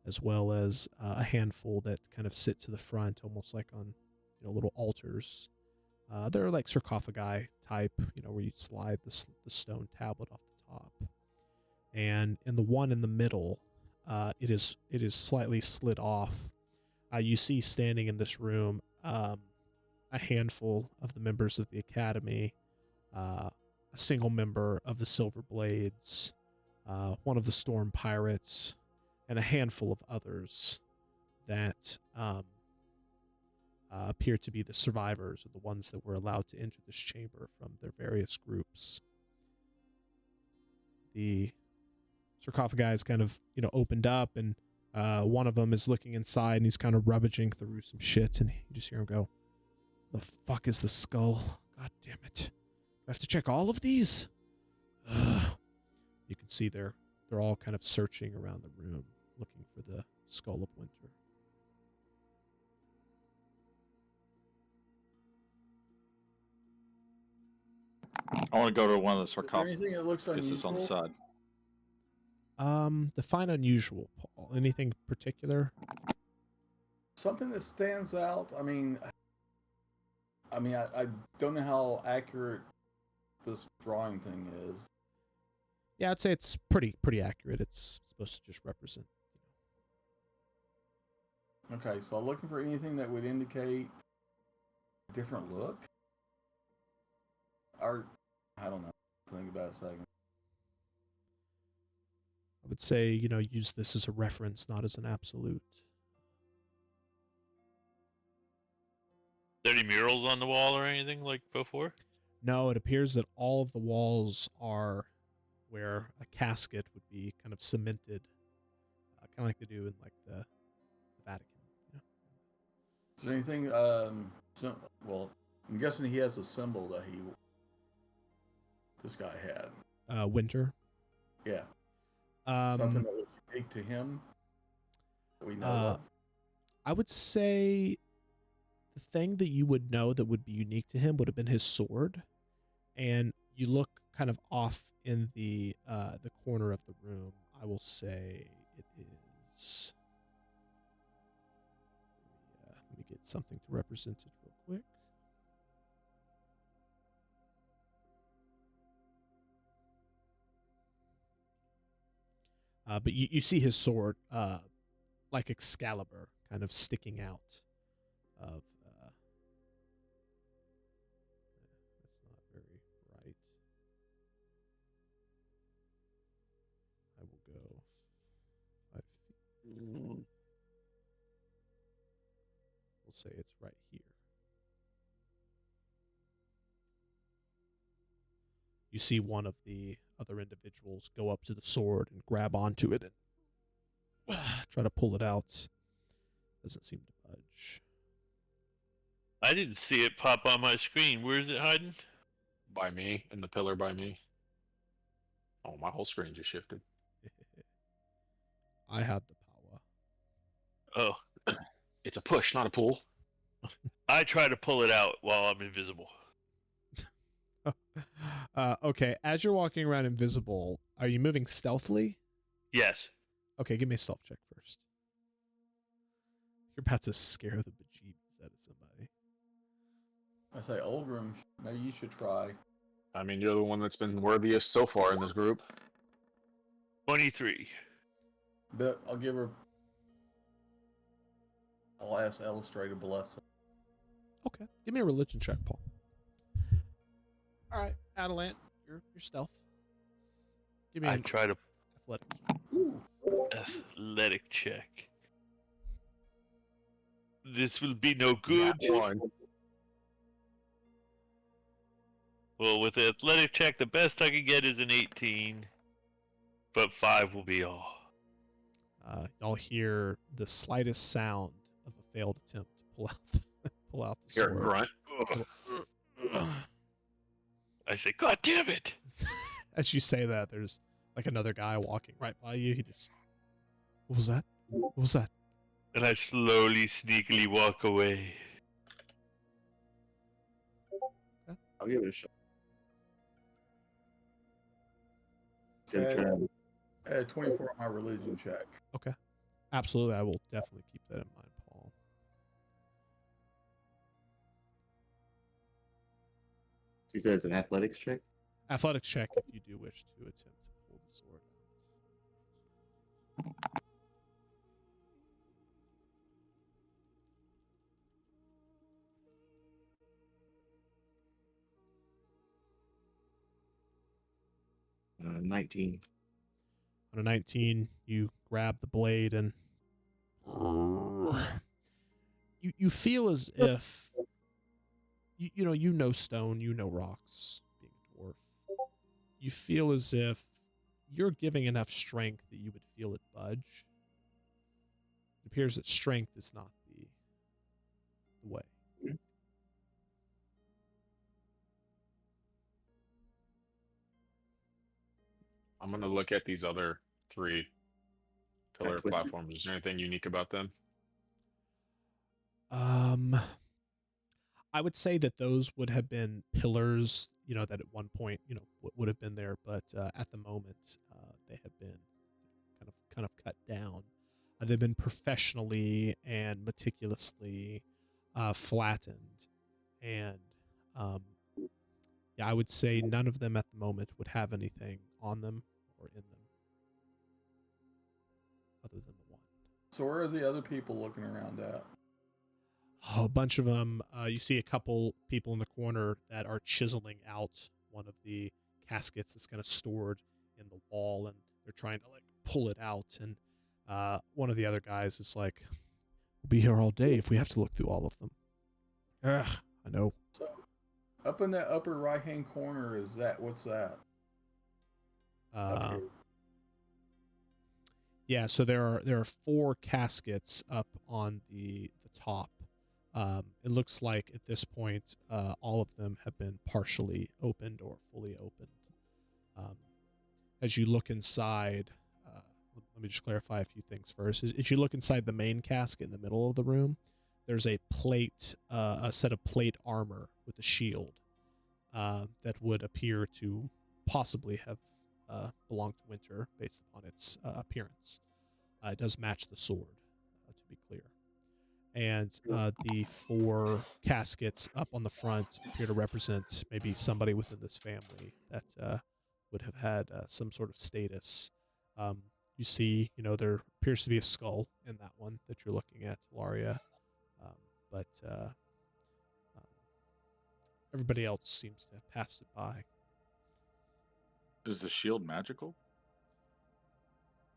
as well as a handful that kind of sit to the front, almost like on little altars. They're like sarcophagi type, where you slide the stone tablet off the top. And in the one in the middle, it is slightly slid off. You see standing in this room a handful of the members of the academy, a single member of the Silver Blades, one of the Storm Pirates, and a handful of others that appear to be the survivors, or the ones that were allowed to enter this chamber from their various groups. The sarcophagi is kind of opened up, and one of them is looking inside, and he's kind of rummaging through some shit, and you just hear him go, "The fuck is the skull? God damn it! I have to check all of these." You can see they're all kind of searching around the room, looking for the skull of Winter. I want to go to one of the Is there sarcophagus anything that looks on the unusual? side. Define unusual, Paul. Anything particular? Something that stands out. I mean, I don't know how accurate this drawing thing is. Yeah, I'd say it's pretty accurate. It's supposed to just represent. Okay, so I'm looking for anything that would indicate a different look. Or, I don't know. Think about it a second. I would say, use this as a reference, not as an absolute. Are there any murals on the wall or anything like before? No, it appears that all of the walls are where a casket would be kind of cemented, kind of like they do in like the Vatican. Is there anything, well, I'm guessing he has a symbol that this guy had. Winter. Yeah. Something that was unique to him that we know of. I would say the thing that you would know that would be unique to him would have been his sword. And you look kind of off in the corner of the room. I will say it is. Let me get something to represent it real quick. But you see his sword, like Excalibur, kind of sticking out of. That's not very right. I will go 5 feet. We'll say it's right here. You see one of the other individuals go up to the sword and grab onto it and try to pull it out. Doesn't seem to budge. I didn't see it pop on my screen. Where is it hiding? By me, and the pillar by me. Oh, my whole screen just shifted. I had the power. Oh, It's a push, not a pull. I try to pull it out while I'm invisible. Okay, as you're walking around invisible, are you moving stealthily? Yes. Okay, give me a stealth check first. You're about to scare the bejeebus out of somebody. I say, Olgrim, maybe you should try. I mean, you're the one that's been worthiest so far in this group. 23. But I'll give her. I'll ask Illustrator to bless it. Okay, give me a religion check, Paul. All right, Adelant, your stealth. Give me I an try to athletic. Ooh. athletic check. This will be no good. Nat 1. Well, with the athletic check, the best I can get is an 18. But 5 will be all. Y'all hear the slightest sound of a failed attempt to pull out the Here, sword. grunt. I say, God damn it! As you say that, there's like another guy walking right by you. He just, what was that? What was that? And I slowly, sneakily walk away. I'll give it a shot. Okay. Try. I had 24 on my religion check. Okay, absolutely. I will definitely keep that in mind, Paul. He says an athletics check. Athletics check if you do wish to attempt to pull the sword out. 19. On a 19, you grab the blade and you feel as if you know stone, you know rocks, being a dwarf. You feel as if you're giving enough strength that you would feel it budge. It appears that strength is not the way. I'm going to look at these other 3 pillar Athletics. platforms. Is there anything unique about them? I would say that those would have been pillars, that at one point, would have been there, but at the moment, they have been kind of cut down. They've been professionally and meticulously flattened, and yeah, I would say none of them at the moment would have anything on them or in them, other than the one. So where are the other people looking around at? A bunch of them. You see a couple people in the corner that are chiseling out one of the caskets that's kind of stored in the wall, and they're trying to like pull it out. And one of the other guys is like, "We'll be here all day if we have to look through all of them." Ugh, I know. So up in that upper right-hand corner, what's that? Up here. Yeah, so there are 4 caskets up on the top. It looks like at this point, all of them have been partially opened or fully opened. As you look inside, let me just clarify a few things first. As you look inside the main casket in the middle of the room, there's a set of plate armor with a shield that would appear to possibly have belonged to Winter based upon its appearance. It does match the sword, to be clear. And the 4 caskets up on the front appear to represent maybe somebody within this family that would have had some sort of status. You see, there appears to be a skull in that one that you're looking at, Laria. But everybody else seems to have passed it by. Is the shield magical?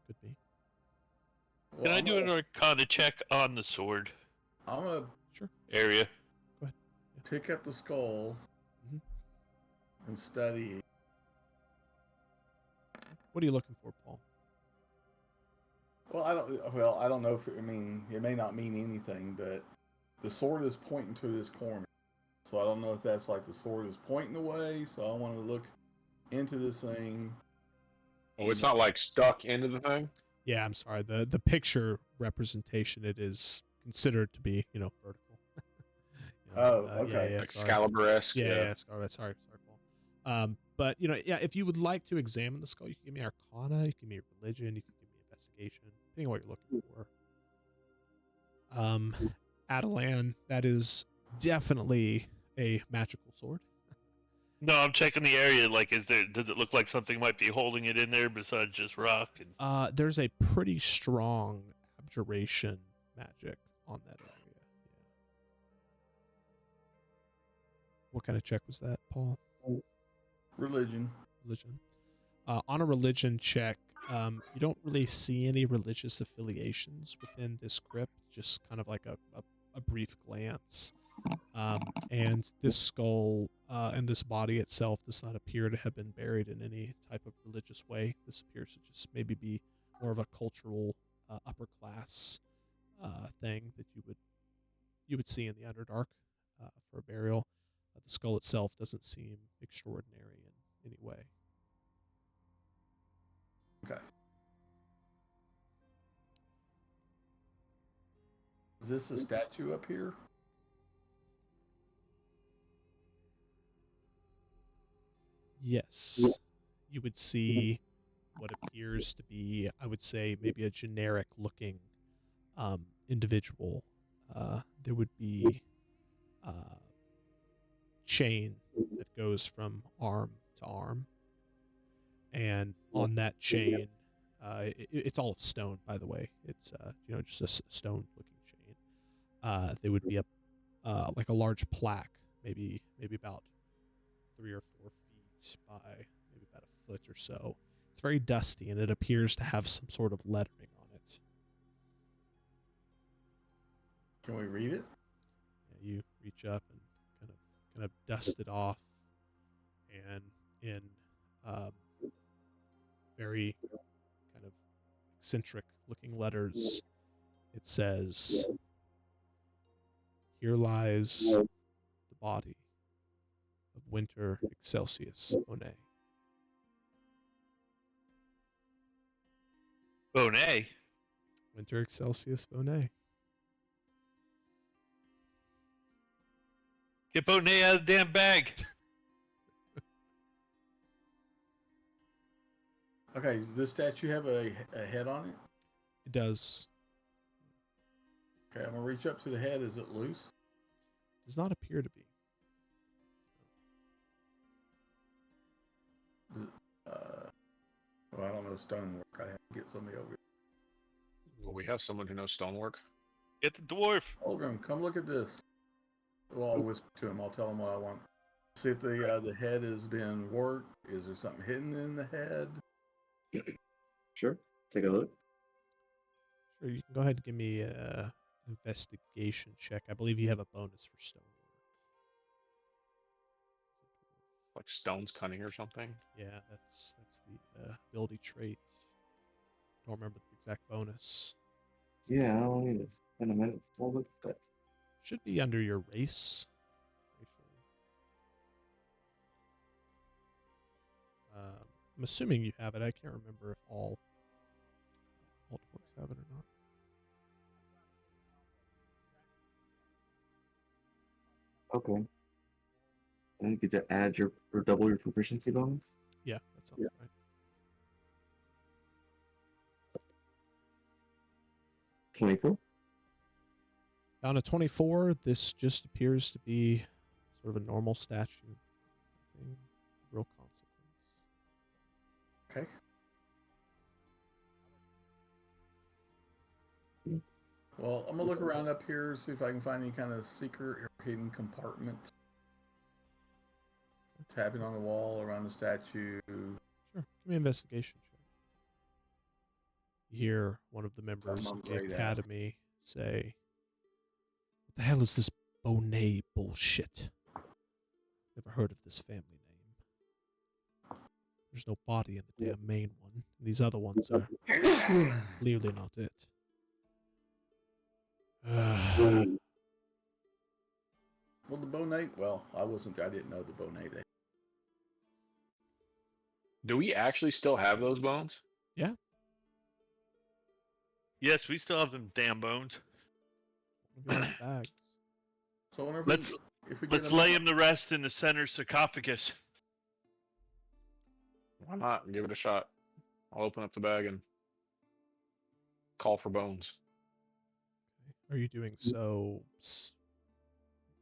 Could be. Well, Can I do an Arcana check on the sword I'm gonna Sure. area? Go ahead. pick up the skull Mhm. and study. What are you looking for, Paul? Well, I don't know if it may not mean anything, but the sword is pointing to this corner. So I don't know if that's like the sword is pointing away. So I want to look into this thing Oh, it's not like stuck into the thing. Yeah, I'm sorry. The picture representation, it is considered to be, vertical. Oh, Yeah, okay. yeah, Like sorry. Excalibur-esque. Yeah, sorry, Paul. But yeah, if you would like to examine the skull, you can give me Arcana, you can give me Religion, you can give me Investigation, depending on what you're looking for. Atalan, that is definitely a magical sword. No, I'm checking the area. Like, does it look like something might be holding it in there besides just rock? And There's a pretty strong abjuration magic on that area. Yeah. What kind of check was that, Paul? Religion. Religion. On a religion check, you don't really see any religious affiliations within this crypt, just kind of like a brief glance. And this skull and this body itself does not appear to have been buried in any type of religious way. This appears to just maybe be more of a cultural upper class thing that you would see in the Underdark for a burial. The skull itself doesn't seem extraordinary in any way. Okay. Is this a statue up here? Yes. You would see what appears to be, I would say, maybe a generic looking individual. There would be chain that goes from arm to arm. And on that chain, it's all stone, by the way. It's just a stone looking chain. There would be a like a large plaque, maybe about 3 or 4 feet by maybe about a foot or so. It's very dusty, and it appears to have some sort of lettering on it. Can we read it? Yeah, you reach up and kind of dust it off, and in very kind of eccentric looking letters, it says, "Here lies the body of Winter Excelsius Monet." Bonet. Winter Excelsius Monet. Get Bonet out of the damn bag. Okay, does this statue have a head on it? It does. Okay, I'm gonna reach up to the head. Is it loose? Does not appear to be. Well, I don't know stonework. I have to get somebody over here. Well, we have someone who knows stonework. Get the dwarf. Olgrim, come look at this. Well, I'll whisper to him. I'll tell him what I want. See if the head has been worked. Is there something hidden in the head? Sure. Take a look. Sure, you can go ahead and give me an investigation check. I believe you have a bonus for stonework. Like stone's cunning or something. Yeah, that's the ability trait. Don't remember the exact bonus. Yeah, I'll need to spend a minute to look at that. Should be under your race. I'm assuming you have it. I can't remember if all dwarves have it or not. Okay. And you get to add your or double your proficiency bonus. Yeah, that sounds right. 24. Down to 24, this just appears to be sort of a normal statue. Nothing of real consequence. Okay. Well, I'm gonna look around up here, see if I can find any kind of secret or hidden compartment. Tapping on the wall around the statue. Sure. Give me an investigation check. You hear one of the members I'm of the great at. academy say, "What the hell is this Bonet bullshit? Never heard of this family name. There's no body in the damn main one. These other ones are clearly not it." Well, the Bonet. Well, I didn't know the Bonet. Do we actually still have those bones? Yes, we still have them damn bones. One of y'all's bags. So whenever Let's if we get let's them lay out, him to rest in the center sarcophagus. Why not? Give it a shot. I'll open up the bag and call for bones. Are you doing so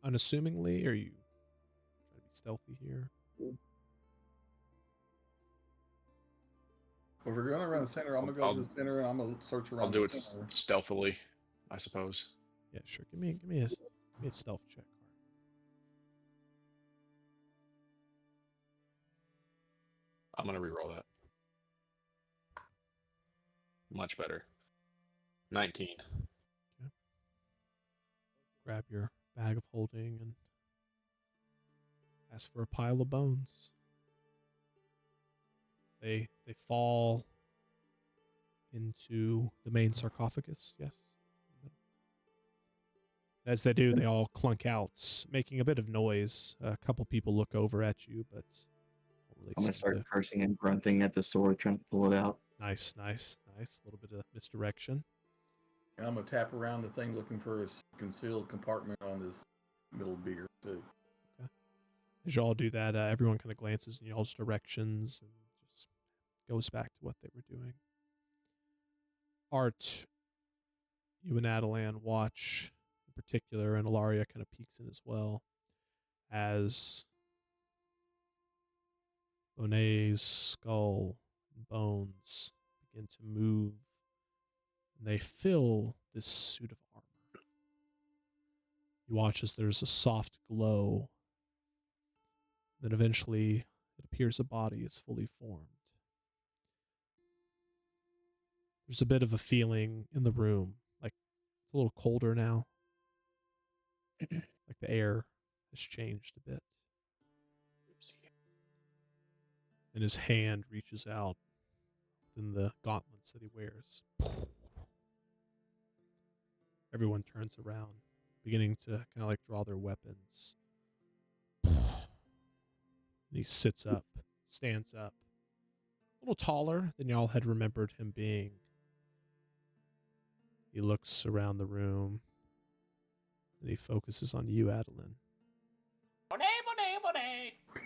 unassumingly? Or are you trying to be stealthy here? if we're going around the center, I'm gonna go to the center and I'm gonna search around I'll do the it center. stealthily, I suppose. Yeah, sure. Give me a stealth check. I'm gonna reroll that. Much better. 19. Grab your bag of holding and ask for a pile of bones. They fall into the main sarcophagus, yes. As they do, they all clunk out, making a bit of noise. A couple people look over at you, but don't really I'm gonna seem start to- cursing and grunting at the sword, trying to pull it out. Nice. A little bit of misdirection. And I'm gonna tap around the thing looking for a concealed compartment on this middle beer too. As you all do that, everyone kind of glances in y'all's directions and just goes back to what they were doing. Art, you and Adelan watch in particular, and Ilaria kind of peeks in as well, as Bonet's skull and bones begin to move, and they fill this suit of armor. You watch as there's a soft glow. Then eventually it appears a body is fully formed. There's a bit of a feeling in the room, like it's a little colder now. Like the air has changed a bit. And his hand reaches out within the gauntlets that he wears. Everyone turns around, beginning to kind of like draw their weapons. And he sits up, stands up, a little taller than y'all had remembered him being. He looks around the room, and he focuses on you, Adeline. Bonet.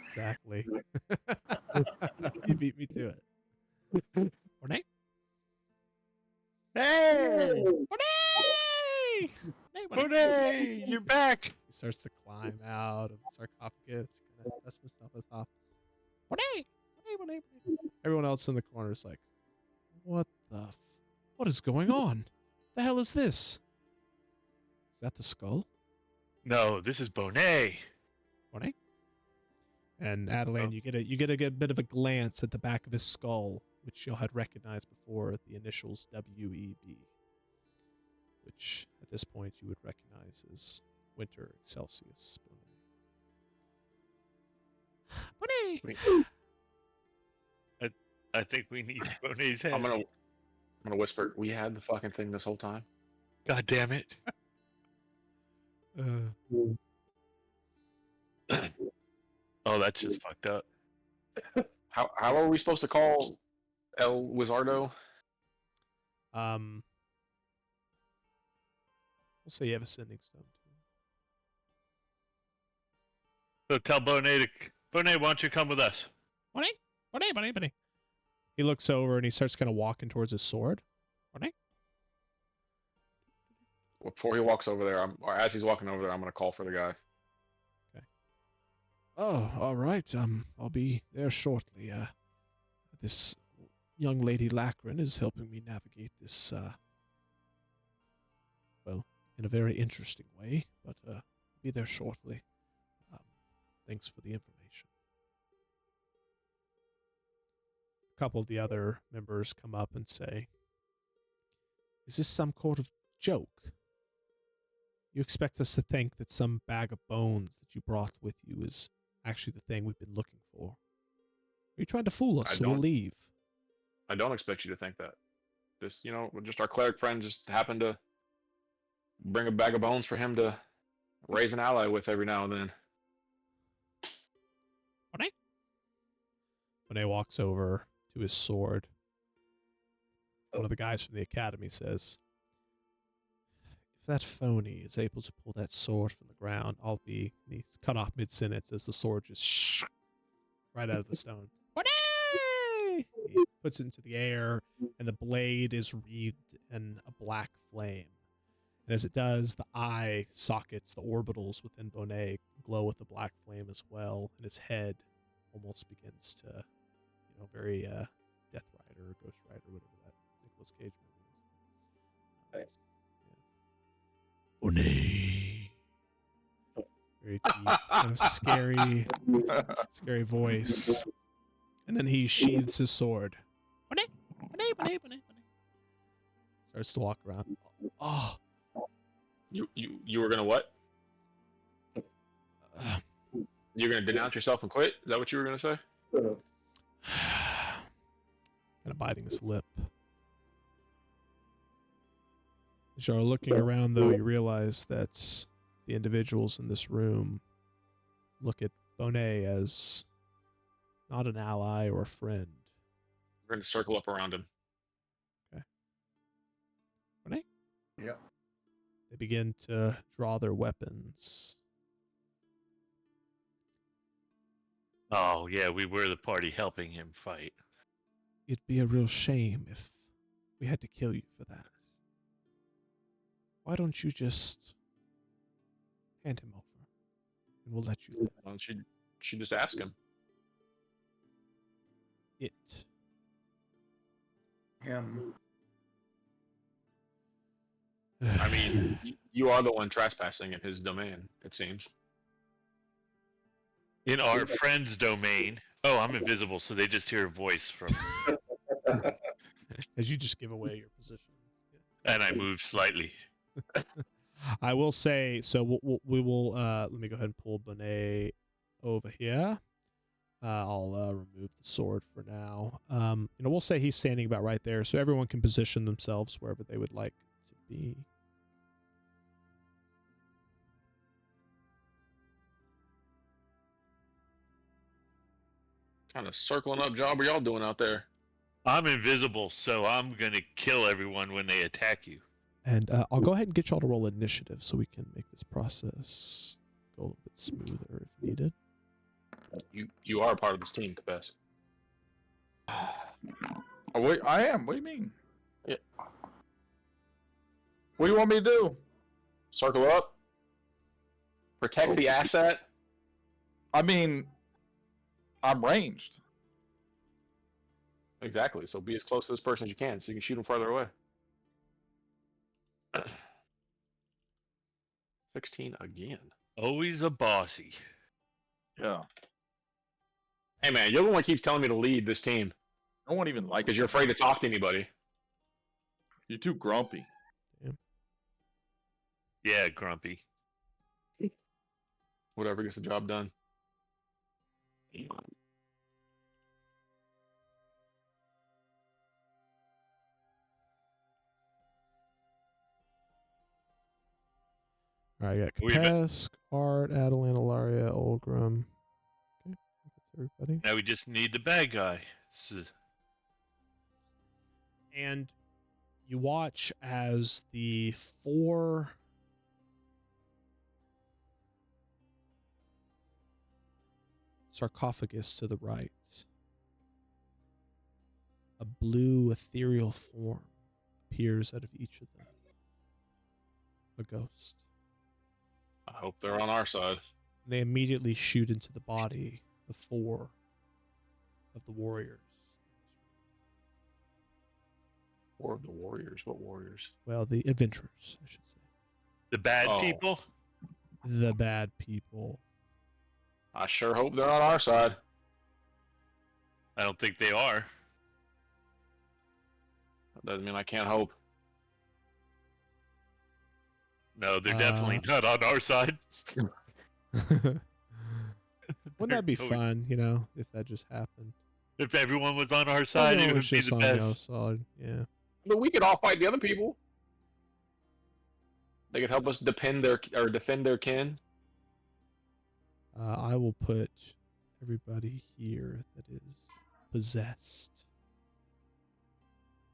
Exactly. You beat me to it. Ornate? Hey, Ornate! Bonet, you're back. He starts to climb out of the sarcophagus, kind of dust himself as off. Ornate! Ornate! Everyone else in the corner is like, what is going on? The hell is this? Is that the skull? No, this is Bonet. Ornate? And Adeline, you get a good bit of a glance at the back of his skull, which you'll had recognized before, the initials WEB, which at this point you would recognize as Winter Excelsius Bonet. Wait, I think we need Bonet's head. I'm gonna whisper. We had the fucking thing this whole time. God damn it. Oh, that's just fucked up. How are we supposed to call El Wizardo? We'll say you have a sending stone too. So tell Bonet Bonet, why don't you come with us? Bonet. He looks over and he starts kind of walking towards his sword. Bonet? Before he walks over there, or as he's walking over there, I'm gonna call for the guy. Oh, all right. I'll be there shortly. This young lady Lachran is helping me navigate this, well, in a very interesting way, but be there shortly. Thanks for the information. A couple of the other members come up and say, is this some sort of joke? You expect us to think that some bag of bones that you brought with you is actually the thing we've been looking for? Are you trying to fool us so we'll leave? I don't expect you to think that. This, just our cleric friend just happened to bring a bag of bones for him to raise an ally with every now and then. Bonet walks over to his sword. One of the guys from the academy says, if that phony is able to pull that sword from the ground, I'll be... And he's cut off mid-sentence as the sword just right out of the stone. Bonet! He puts it into the air, and the blade is wreathed in a black flame. And as it does, the eye sockets, the orbitals within Bonet glow with the black flame as well, and his head almost begins to, very Death Rider or Ghost Rider, whatever that Nicolas Cage movie is. Bonet. Very deep, kind of scary voice. And then he sheathes his sword. Bonet, Bonet, Bonet, Bonet, Bonet. Starts to walk around. Oh. You were gonna what? You're gonna denounce yourself and quit? Is that what you were gonna say? Kind of biting his lip. As you're looking around, though, you realize that the individuals in this room look at Bonet as not an ally or a friend. We're gonna circle up around him. Okay. Bonet? Yep. They begin to draw their weapons. Oh, yeah, we were the party helping him fight. It'd be a real shame if we had to kill you for that. Why don't you just hand him over, and we'll let you live. Why don't you just ask him? It. Him. I mean, you are the one trespassing in his domain, it seems. In our friend's domain. Oh, I'm invisible, so they just hear a voice from... As you just give away your position. And I move slightly. I will say, so we will let me go ahead and pull Bonet over here. I'll remove the sword for now. We'll say he's standing about right there, so everyone can position themselves wherever they would like to be. Kind of circling up job are y'all doing out there? I'm invisible, so I'm going to kill everyone when they attack you. And I'll go ahead and get y'all to roll initiative so we can make this process go a little bit smoother if needed. You are a part of this team, Capes. Oh, wait, I am. What do you mean? Yeah. What do you want me to do? Circle up. Protect the asset. I mean, I'm ranged. Exactly. So be as close to this person as you can, so you can shoot him farther away. 16 again. Always a bossy. Yeah. Hey man, you're the one who keeps telling me to lead this team No one even likes because you're afraid to talk to anybody. You're too grumpy. Yeah, grumpy. Whatever gets the job done. All right, I got We've been- Kapesk, Art, Adeline, Ilaria, Olgrim. Okay, that's everybody. Now we just need the bad guy. And you watch as the 4 sarcophagus to the right, a blue ethereal form appears out of each of them. A ghost. I hope they're on our side. And they immediately shoot into the body of 4 of the warriors. 4 of the warriors. What warriors? Well, the adventurers, I should say. The bad Oh. people? The bad people. I sure hope they're on our side. I don't think they are. That doesn't mean I can't hope. No, they're definitely not on our side. Wouldn't that be They're fun, if that just happened? If everyone was on our side, it Everyone would was be just the on best. your side, yeah. But we could all fight the other people. They could help us defend their kin. I will put everybody here that is possessed.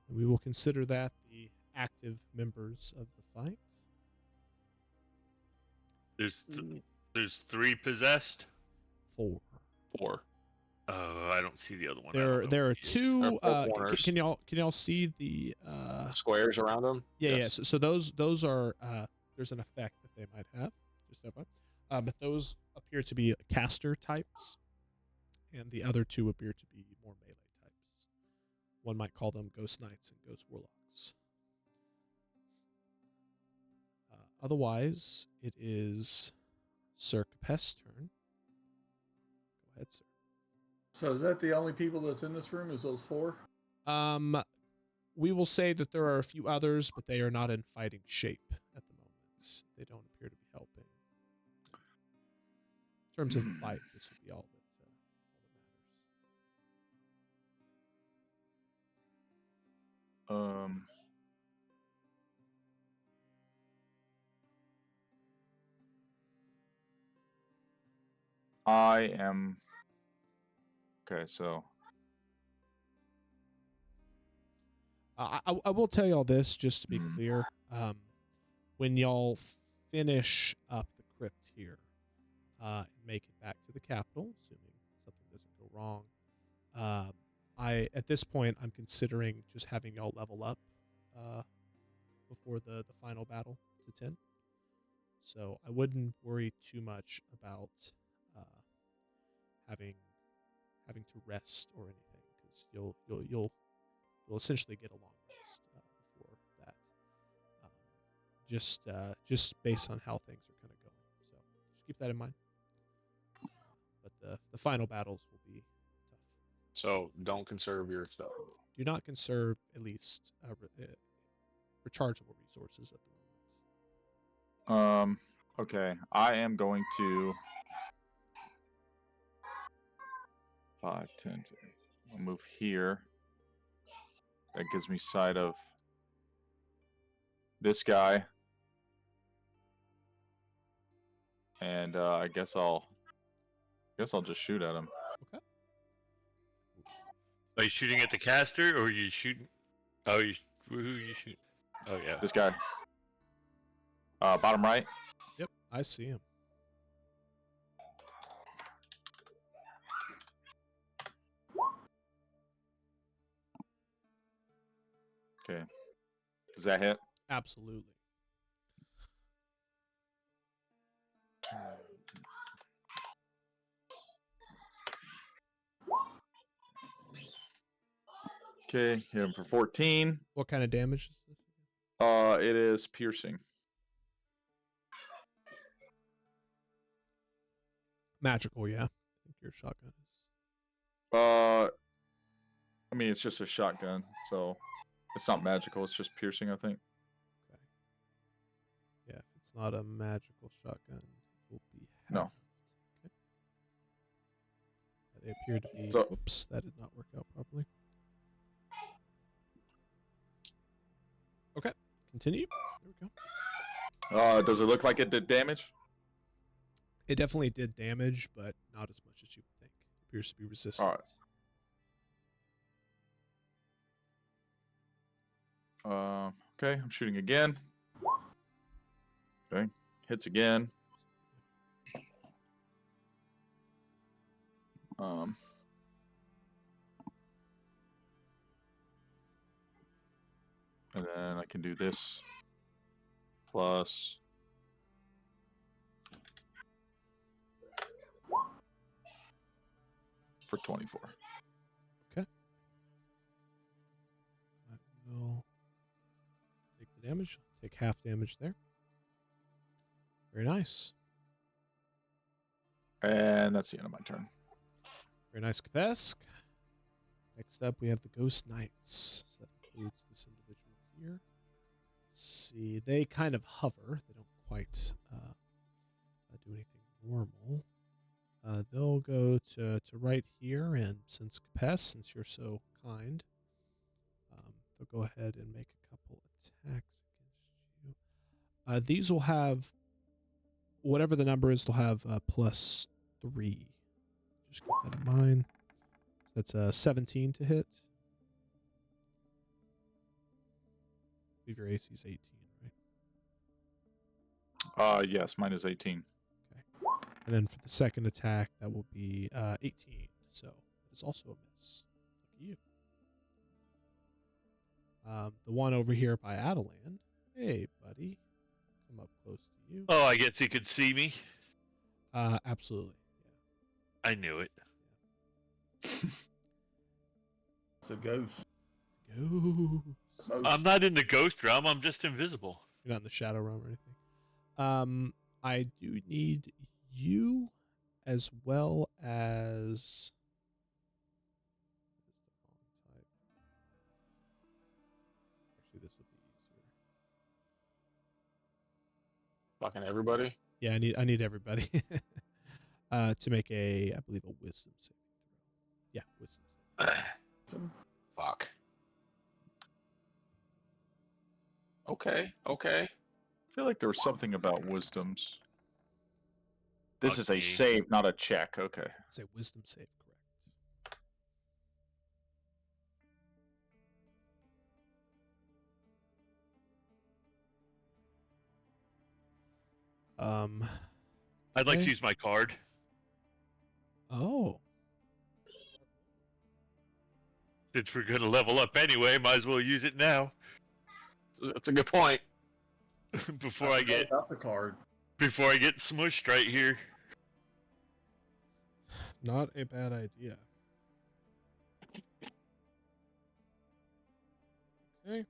And we will consider that the active members of the fight. There's 3 possessed. 4. 4. Oh, I don't see the other one. I There don't know there who are he is. 2 There are 4 corners. can y'all see the Squares around them. yeah, Yes. yeah. So those are there's an effect that they might have. Just FYI. But those appear to be caster types, and the other 2 appear to be more melee types. One might call them ghost knights and ghost warlocks. Otherwise, it is Sir Capest's turn. Go ahead, sir. So is that the only people that's in this room? Is those 4? We will say that there are a few others, but they are not in fighting shape at the moment. They don't appear to be helping. In terms of the fight, this would be all that matters. I am okay. So I will tell y'all this just to be Hmm. clear. When y'all finish up the crypt here, and make it back to the capital, assuming something doesn't go wrong, at this point I'm considering just having y'all level up before the final battle to 10. So I wouldn't worry too much about having to rest or anything, because you'll essentially get a long rest before that. Just based on how things are kind of going. So just keep that in mind. But the final battles will be tough. So don't conserve your stuff. Do not conserve at least rechargeable resources at the moment. Okay. I am going to 5, 10. I'll move here. That gives me sight of this guy, and I guess I'll just shoot at him. Okay. Are you shooting at the caster, or are you shooting? Oh, who you shoot? Oh yeah. This guy. Bottom right. Yep, I see him. Okay. Does that hit? Absolutely. Okay, hit him for 14. What kind of damage is this? It is piercing. Magical, yeah. I think your shotgun is. I mean, it's just a shotgun, so it's not magical. It's just piercing, I think. Okay. Yeah, if it's not a magical shotgun, it will be halved. No. Okay. They appear to be. So- Whoops, that did not work out properly. Okay, continue. There we go. Does it look like it did damage? It definitely did damage, but not as much as you would think. It appears to be resistant. All right. Okay, I'm shooting again. Okay, hits again. And then I can do this plus for 24. Okay. I will take the damage. Take half damage there. Very nice. And that's the end of my turn. Very nice, Kapesk. Next up, we have the Ghost Knights. So that includes this individual here. Let's see. They kind of hover. They don't quite do anything normal. They'll go to right here, and since you're so kind, they'll go ahead and make a couple attacks against you. These will have, whatever the number is, they'll have +3. Just keep that in mind. So That's a 17 to hit. I believe your AC is 18, right? Yes, mine is 18. And then for the second attack, that will be 18. So it's also a miss. Look at you. The one over here by Adelan. Hey, buddy. Come up close to you. Oh, I guess he could see me. Absolutely. I knew it. It's a ghost. Go. I'm not in the ghost realm. I'm just invisible. You're not in the shadow realm or anything. I do need you as well as. Actually, this will be easier. Fucking everybody. Yeah, I need everybody to make I believe a wisdom saving throw. Yeah, wisdom saving. Fuck. Okay. I feel like there was something about wisdoms. This is a Okay. save, not a check. Okay. Say wisdom save, correct? I'd like Okay. to use my card. Oh, Since we're going to level up anyway, might as well use it now. That's a good point. before I get Got the card. smushed right here. not a bad idea. Okay.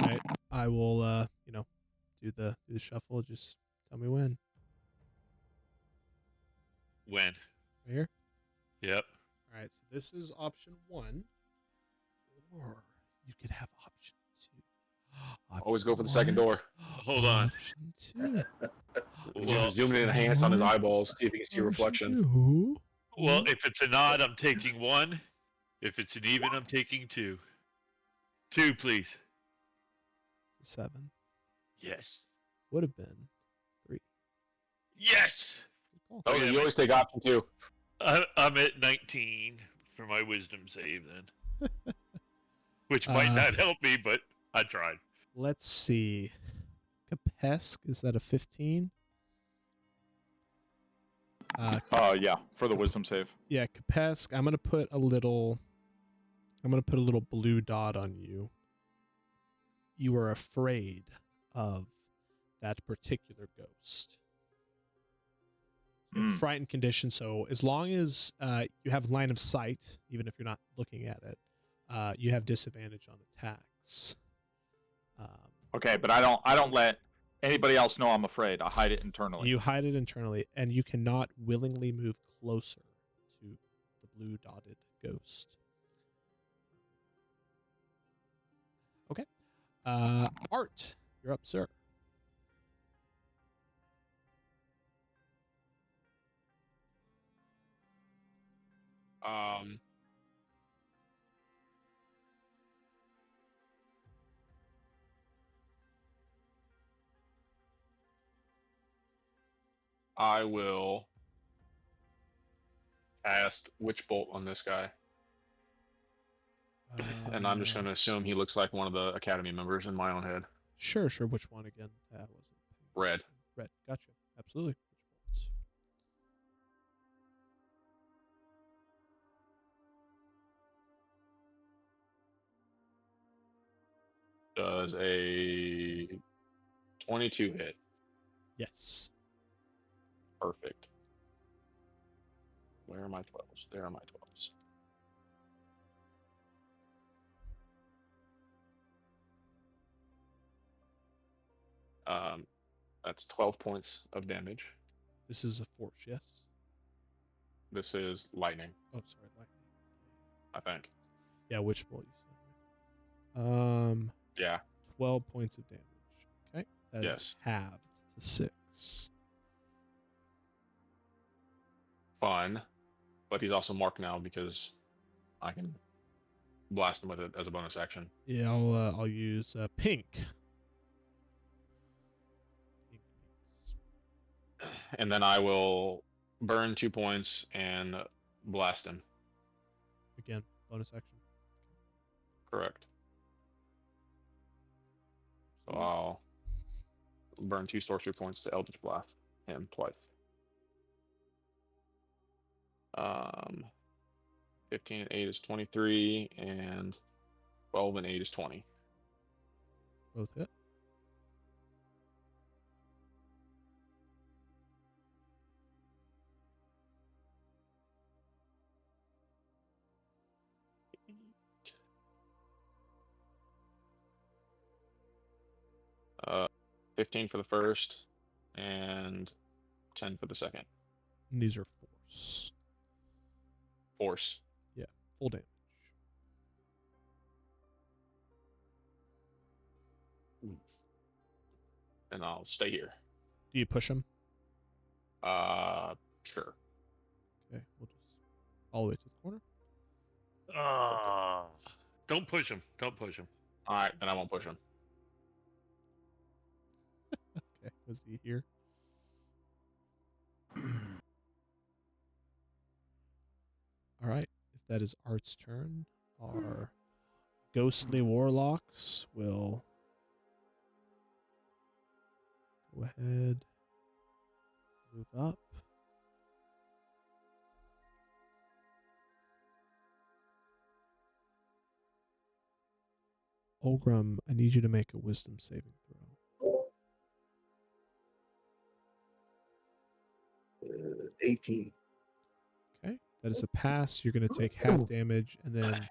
All right. I will do the shuffle. Just tell me when. When? Right here. Yep. All right. So this is option 1, or you could have option 2. Always go for the second door. Hold on. Option 2. Well, Zoom in and enhance on his eyeballs, see if he can see a reflection. Option 2. well, if it's an odd, I'm taking 1. If it's an even, I'm taking 2. 2, please. 7. Yes. Would have been 3. Yes. Good call. Oh, Okay, you always take option 2. I'm at 19 for my wisdom save then. Which might not help me, but I tried. Let's see. Capesk, is that a 15? Yeah, for the wisdom save. Yeah, Capesk, I'm gonna put a little blue dot on you. You are afraid of that particular ghost. It's frightened condition, so as long as you have line of sight, even if you're not looking at it, you have disadvantage on attacks. Okay, but I don't let anybody else know I'm afraid. I hide it internally. You hide it internally, and you cannot willingly move closer to the blue dotted ghost. Okay. Art, you're up, sir. I will cast Witch Bolt on this guy. And I'm just going to assume he looks like one of the Academy members in my own head. Sure. Which one again? That wasn't Red. Red. Gotcha. Absolutely. Which ones? Does a 22 hit? Yes. Perfect. Where are my 12s? There are my 12s. That's 12 points of damage. This is a force, yes? This is lightning, Oh, sorry, lightning. I think. Yeah, Witch Bolt you said. Yeah. 12 points of damage. Okay. That is Yes. halved to 6. Fun. But he's also marked now because I can blast him with it as a bonus action. Yeah, I'll use pink. Pink means and then I will burn 2 points and blast him. Again, bonus action. Correct. So I'll burn 2 sorcery points to Eldritch Blast him twice. 15 and 8 is 23, and 12 and 8 is 20. Both hit. Uh, 15 for the first, and 10 for the second. And these are force. Force. Yeah, full damage. And I'll stay here. Do you push him? Sure. Okay, we'll just all the way to the corner. Don't push him. Don't push him. All right, then I won't push him. Okay, was he here? All right, if that is Art's turn, our ghostly warlocks will go ahead, move up. Olgrim, I need you to make a wisdom saving throw. 18. Okay, that is a pass. You're going to take half damage, and then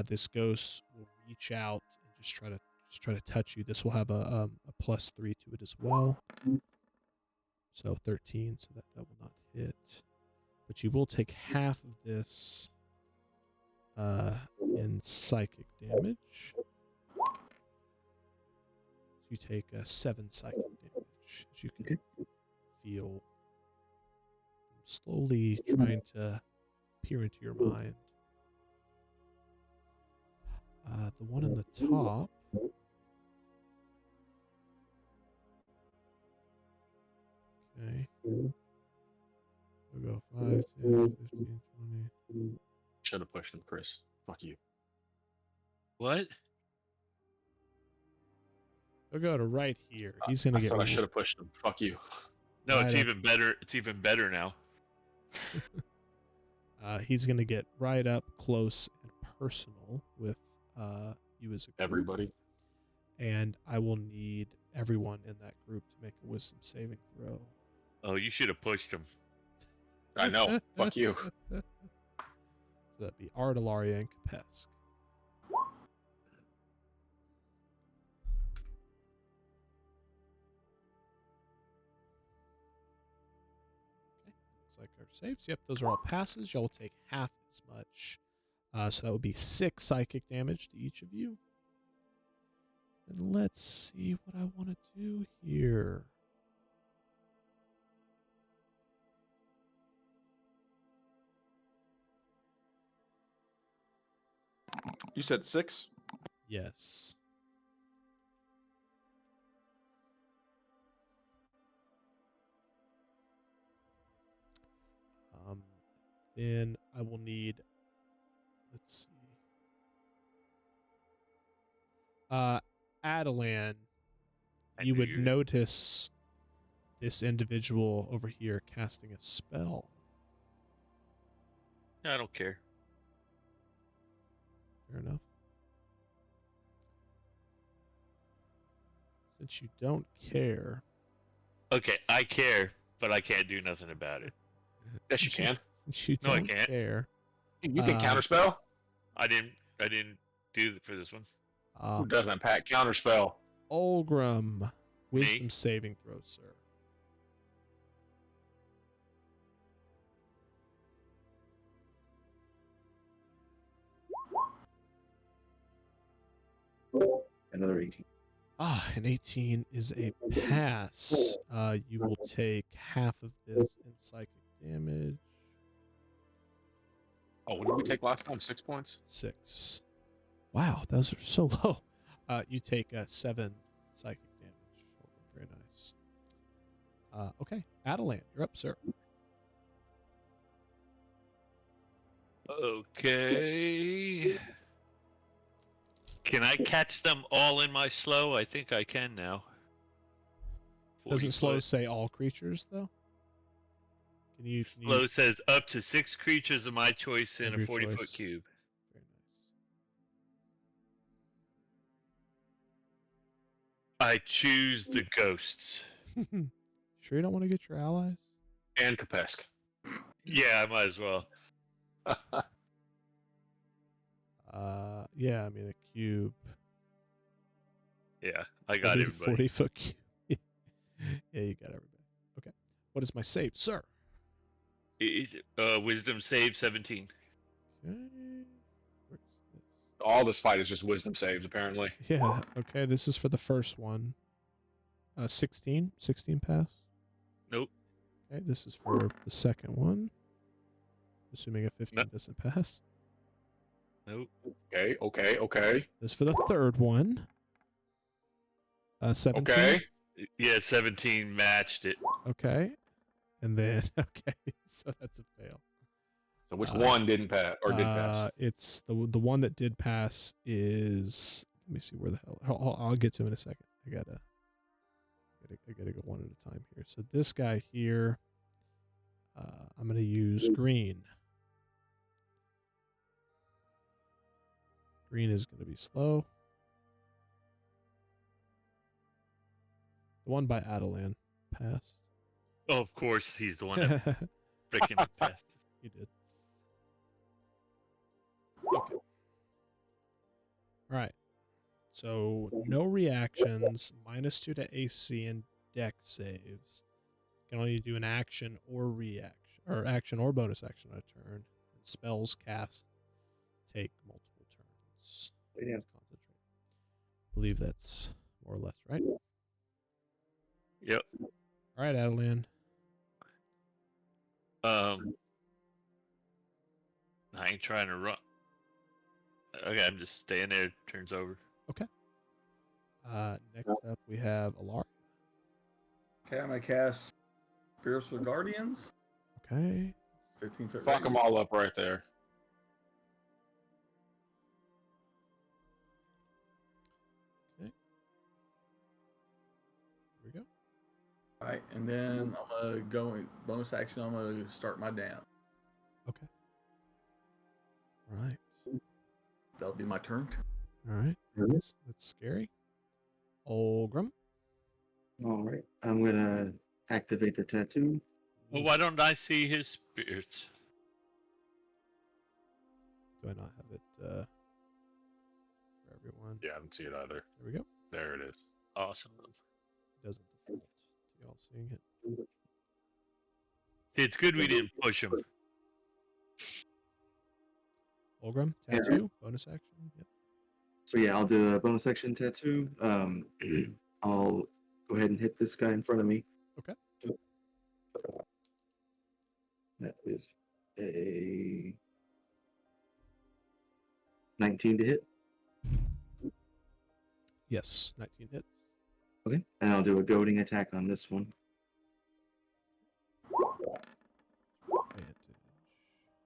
this ghost will reach out and just try to touch you. This will have a +3 to it as well. So 13, so that will not hit. But you will take half of this in psychic damage. So you take 7 psychic damage, as you can feel them slowly trying to peer into your mind. The one in the top. Okay. We'll go 5, 10, 15, 20. Should have pushed him, Chris. Fuck you. What? We'll go to right here. He's gonna I get. thought I should have pushed him. Fuck you. No, Right it's up. even better. It's even better now. He's gonna get right up close and personal with you as a group. Everybody. And I will need everyone in that group to make a wisdom saving throw. Oh, you should have pushed him. I know. Fuck you. So that'd be Ardalaria and Kapesk. Looks like our saves. Yep, those are all passes. Y'all will take half as much. So that would be 6 psychic damage to each of you. And let's see what I want to do here. You said 6? Yes. Then I will need, let's see. Adelan, you would notice this individual over here casting a spell. I don't care. Fair enough. Since you don't care. Okay, I care, but I can't do nothing about it. Yes, you can. Since you No, I don't can't. care. You can counterspell. I didn't do it for this one. Who doesn't, Pat? Counterspell. Olgrim, wisdom saving throw, sir. Another 18. An 18 is a pass. You will take half of this in psychic damage. Oh, what did we take last time? 6 points? 6. Wow, those are so low. You take 7 psychic damage. Very nice. Okay, Adelan, you're up, sir. Okay. Can I catch them all in my slow? I think I can now. 40 Doesn't slow foot. say all creatures though? Can you Slow says up to 6 creatures of my choice in Of a your 40-foot choice. cube. Very I choose the ghosts. nice. Sure you don't want to get your allies? And Kapesk. Yeah, I might as well. Yeah, I mean a cube. Yeah, I got everybody. 40-foot cube. Yeah, you got everybody. Okay. What is my save, sir? Wisdom save 17. Okay. Where's this? All this fight is just wisdom saves, apparently. Yeah, okay, this is for the first one. 16? 16 pass? Nope. Okay, this is for the second one. Assuming a 15 No. doesn't pass. Nope. Okay. This is for the third one. 17. Okay. Yeah, 17 matched it. Okay. And then, okay, so that's a fail. So which one didn't pass or did pass? It's the one that did pass is, let me see where the hell, I'll get to him in a second. I gotta go one at a time here. So this guy here, I'm gonna use green. Green is gonna be slow. The one by Adelan passed. Oh, of course, he's the one that freaking passed. You did. Okay. All right. So no reactions, -2 to AC and deck saves. Can only do an action or reaction, or action or bonus action on a turn. And spells cast take multiple turns. Yeah. Concentrate. Believe that's more or less right. Yep. All right, Adelan. I ain't trying to run. Okay, I'm just staying there. Turns over. Next up we have Alar. Okay, I'm gonna cast Spiritual Guardians. Okay. 15-foot Fuck them all up right there. Here we go. All right, and then I'm gonna go bonus action. I'm gonna start my dance. Okay. All right. That'll be my turn. All right. Mhm. That's scary. Olgrim. All right. I'm gonna activate the tattoo. Well, why don't I see his spirits? Do I not have it for everyone? Yeah, I didn't see it either. There we go. There it is. Awesome. It doesn't default to y'all seeing it. It's good we didn't push him. Olgrim, Yeah. tattoo, bonus action. Yep. So yeah, I'll do a bonus action tattoo. I'll go ahead and hit this guy in front of me. Okay. That is a 19 to hit. Yes, 19 hits. Okay. And I'll do a goading attack on this one.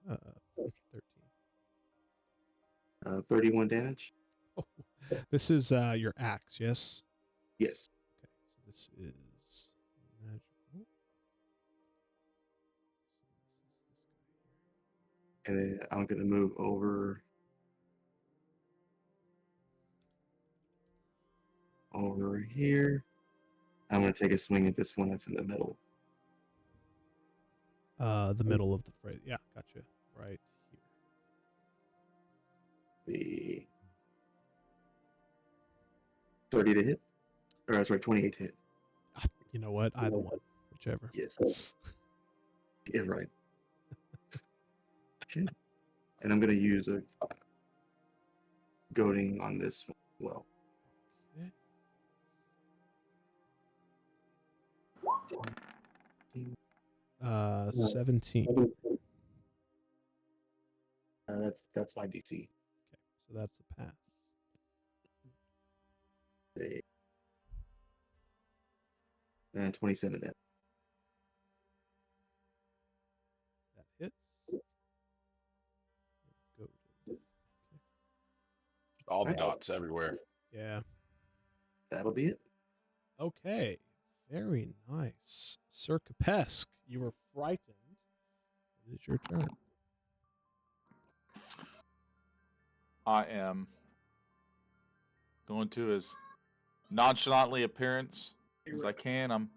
Advantage. 13. 31 damage. Oh, this is your axe, yes? Yes. Okay, so this is magical. And then I'm gonna move over here. I'm gonna take a swing at this one that's in the middle. The middle of the phrase. Yeah, gotcha. Right here. The 30 to hit. Or sorry, 28 to hit. You know what? Either one, whichever. Yes. Yeah, right. Okay. And I'm gonna use a goading on this one as well. Okay. 17. That's my DC. Okay, so that's a pass. 27 then. hits. Go. All the Right. dots everywhere. Yeah. That'll be it. Okay. Very nice. Sir Capesque, you were frightened. It is your turn. I am going to as nonchalantly appearance as I can. I'm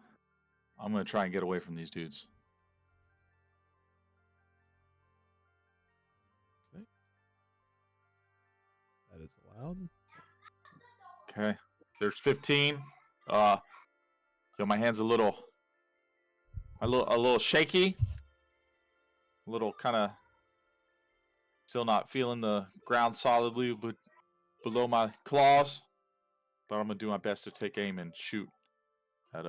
going to try and get away from these dudes. Okay. That is allowed. Okay. There's 15. My hand's a little shaky. A little kind of still not feeling the ground solidly, but below my claws. But I'm gonna do my best to take aim and shoot at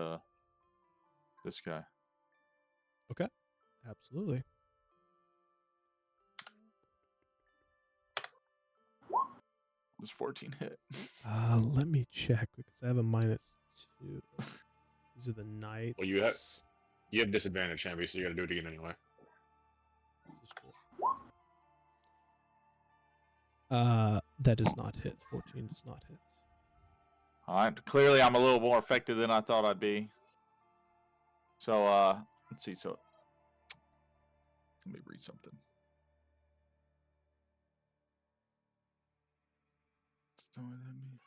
this guy. Absolutely. This 14 hit. Let me check because I have a -2. These are the knights. Well, you have disadvantage, Shambi, so you got to do it again anyway. This is cool. That does not hit. 14 does not hit. All right. Clearly, I'm a little more effective than I thought I'd be. So, let's see. So, let me read something. Storm enemy.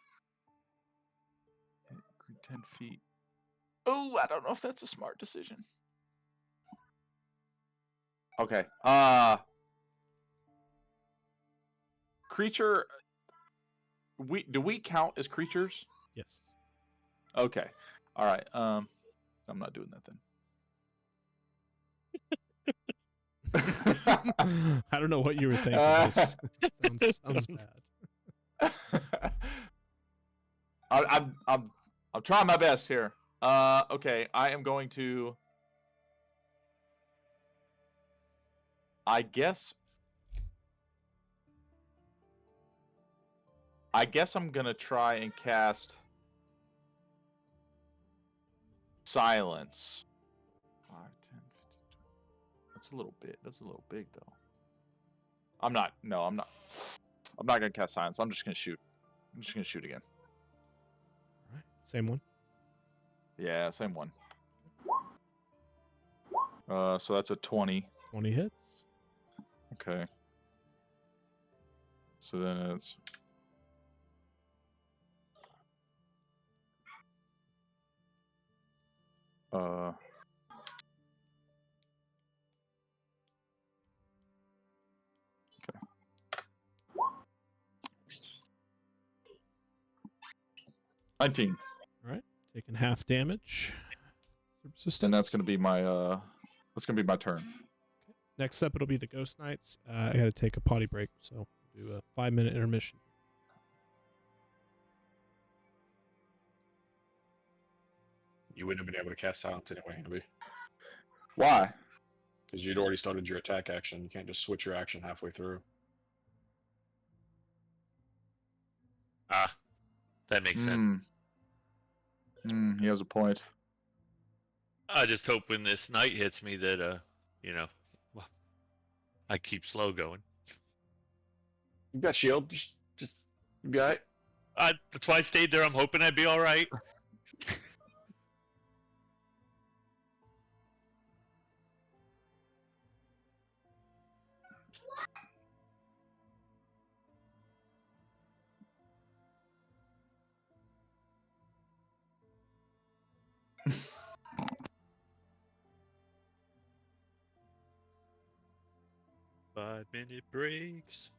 10 feet. Oh, I don't know if that's a smart decision. Okay. Creature. Do we count as creatures? Yes. Okay. All right. I'm not doing that then. I don't know what you were thinking. This sounds bad. I'm trying my best here. Okay, I am going to. I guess I'm gonna try and cast silence. 5, 10, 15, 20. That's a little bit. That's a little big though. I'm not. No, I'm not. I'm not gonna cast silence. I'm just gonna shoot. I'm just gonna shoot again. All right. Same one. Yeah, same one. So that's a 20. 20 hits. Okay. So then it's okay. 19. All right. Taking half damage. Resistance. And that's gonna be my turn. Next up, it'll be the Ghost Knights. I got to take a potty break, so we'll do a 5-minute intermission. You wouldn't have been able to cast silence anyway, Hamby, Why? because you'd already started your attack action. You can't just switch your action halfway through. Ah, that makes sense. He has a point. I just hope when this knight hits me that well, I keep slow going. You got shield. Just you got it. That's why I stayed there. I'm hoping I'd be all right. Five-minute breaks.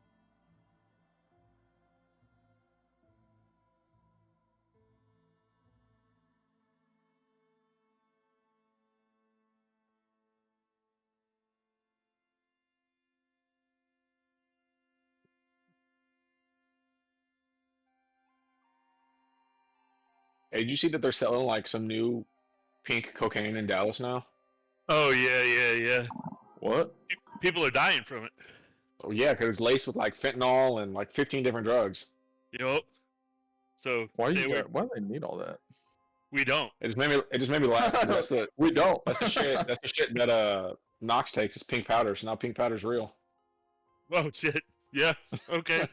Hey, did you see that they're selling like some new pink cocaine in Dallas now? Oh yeah. What? People are dying from it. Oh yeah, because it's laced with like fentanyl and like 15 different drugs. Yup. So Why do they need all that? we don't. It just made me laugh. 'Cause that's the We don't. That's the shit. That's the shit that Nox takes is pink powder, so now pink powder's real. Oh shit. Yeah. Okay.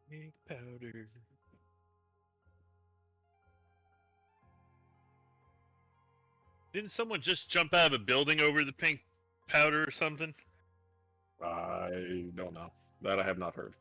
Pink powder. Didn't someone just jump out of a building over the pink powder or something? I don't know. That I have not heard.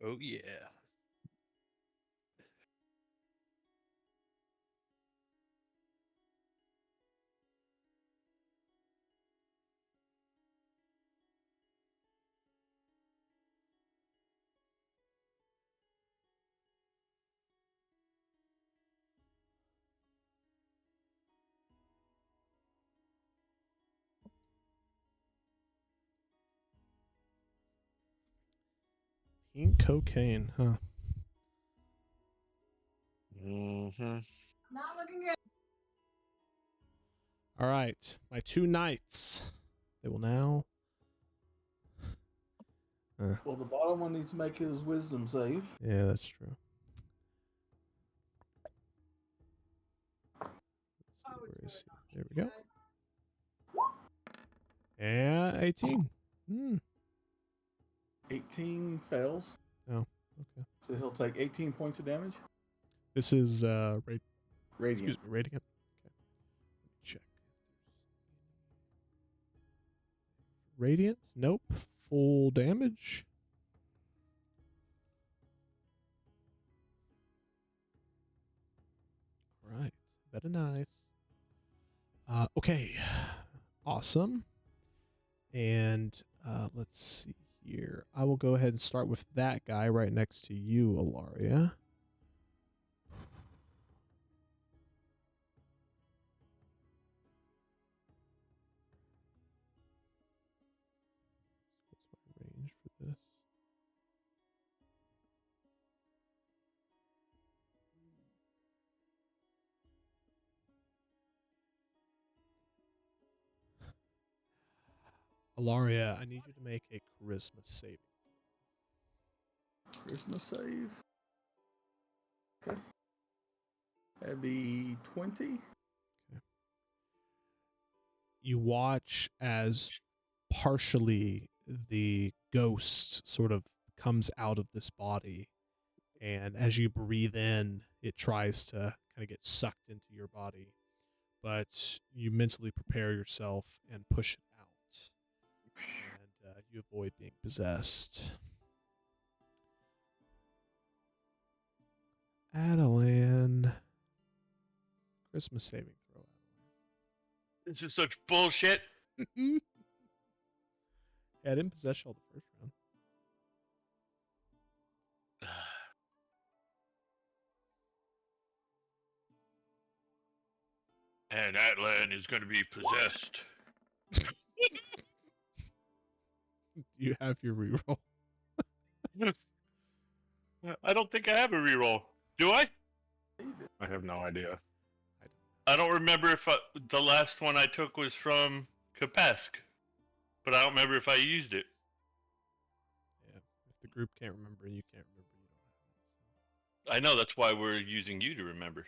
Oh yeah. Pink cocaine, huh? Mm-hmm. All right, my 2 knights. They will now. Well, the bottom one needs to make his wisdom save. Yeah, that's true. Let's see, where is he? There we go. Yeah, 18. 18 fails. Oh, okay. So he'll take 18 points of damage. This is Radiant. excuse me, radiant. Okay. Let me check. Radiant? Nope. Full damage. All right. Very nice. Okay. Awesome. And let's see here. I will go ahead and start with that guy right next to you, Alaria. What's my range for this? Alaria, I need you to make a charisma saving. Charisma save. Okay. That'd be 20. You watch as partially the ghost sort of comes out of this body, and as you breathe in, it tries to kind of get sucked into your body, but you mentally prepare yourself and push it out, and you avoid being possessed. Adelan. Christmas saving throw, This is such bullshit. Adelan. Yeah, I didn't possess y'all the first round. And that land is going to be possessed. Do you have your reroll? I don't think I have a reroll. Do I? I have no idea. I don't remember if the last one I took was from Kapesk, but I don't remember if I used it. Yeah. If the group can't remember, you can't remember. You don't have it. So. I know, that's why we're using you to remember.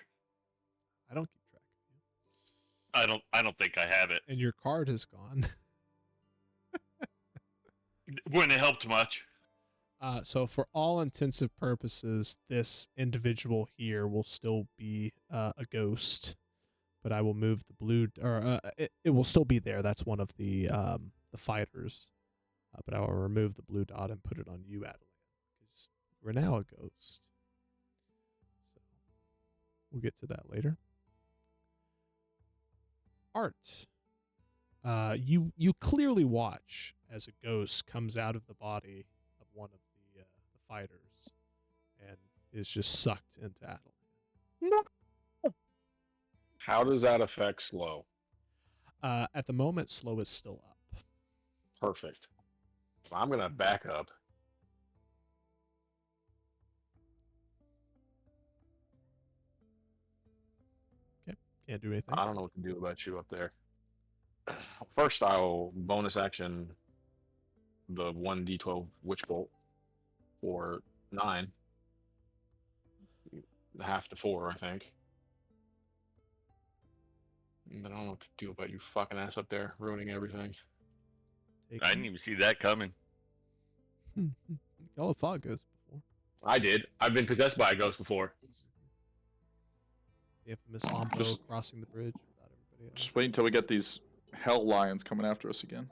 I don't keep track of you. I don't think I have it. And your card is gone. Wouldn't have helped much. So for all intensive purposes, this individual here will still be a ghost, but I will move the blue, or it will still be there. That's one of the fighters, but I will remove the blue dot and put it on you, Adeline, because we're now a ghost. So we'll get to that later. Art. You clearly watch as a ghost comes out of the body of one of the fighters and is just sucked into Adel. How does that affect slow? At the moment, slow is still up. Perfect. I'm gonna back up. Can't do anything. I don't know what to do about you up there. First, I'll bonus action the 1d12 Witch Bolt for 9. Half to 4, I think. And then I don't know what to do about you fucking ass up there, ruining everything. I didn't even see that coming. Y'all have fought ghosts before. I did. I've been possessed by a ghost before. The infamous Ombo Just- crossing the bridge without everybody else. Just wait until we get these hell lions coming after us again.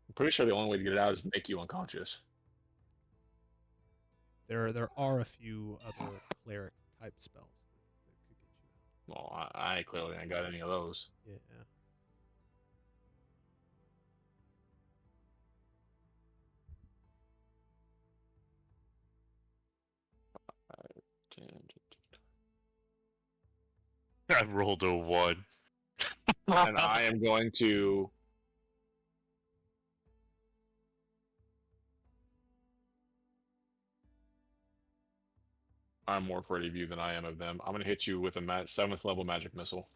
I'm pretty sure the only way to get it out is to make you unconscious. There are a few other cleric type spells that could get you out. Well, I clearly ain't got any of those. Yeah. 10, I rolled a 1. and I am going to. I'm more afraid of you than I am of them. I'm going to hit you with a 7th level magic missile.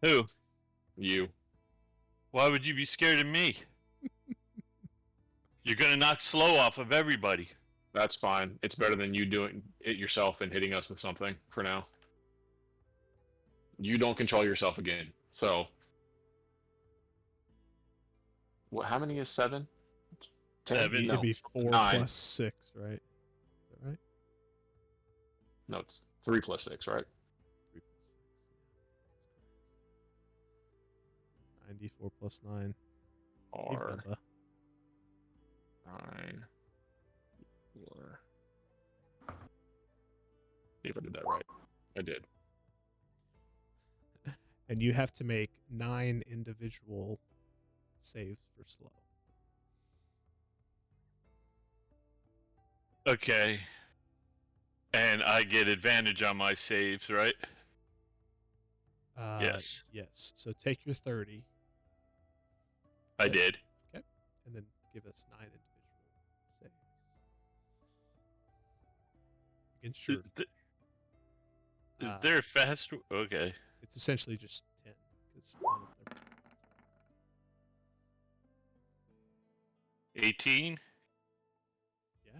Who? You. Why would you be scared of me? You're gonna knock slow off of everybody. That's fine. It's better than you doing it yourself and hitting us with something for now. You don't control yourself again. So. What? How many is 7? 10? Seven. No. It'd be 4 9. plus 6, right? Is that right? No, it's 3 plus 6, right? 3 plus 6. 94 plus 9. Or 9. 4. See if I did that right. I did. And you have to make 9 individual saves for slow. Okay. And I get advantage on my saves, right? Yes. Yes. So take your 30 I did. and then give us 9 individual saves. Against your, Is there a fast? Okay. it's essentially just 10 because none of them. 18 Yeah.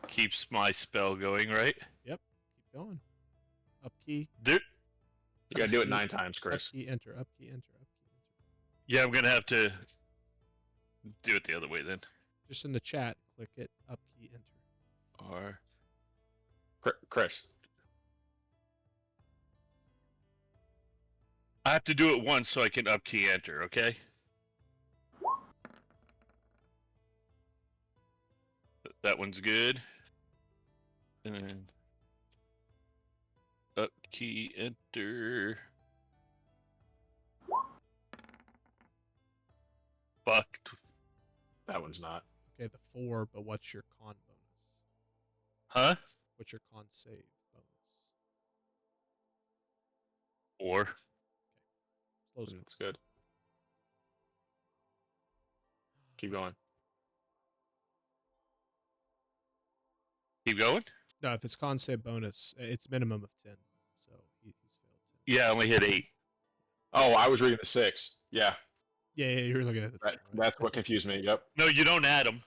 keeps my spell going, right? Keep going. Up key. There. You gotta do it 9 times, Chris. Up key. Enter. Up key. Enter. Up key. Enter. Yeah, I'm gonna have to do it the other way then. Just in the chat, click it. Up key. Enter. Or Chris. I have to do it once so I can up key enter. Okay. That one's good. And then up key enter. Fucked. That one's not. Okay, the 4, but what's your con bonus? Huh? What's your con save bonus? 4. Slow score. That's good. Keep going. Keep going? No, if it's con save bonus, it's minimum of 10. So he's failed 10. Yeah, I only hit 8. Oh, I was reading the 6. Yeah, Yeah, you're looking at the 10, right? that's what confused me. Yep. No, you don't add them.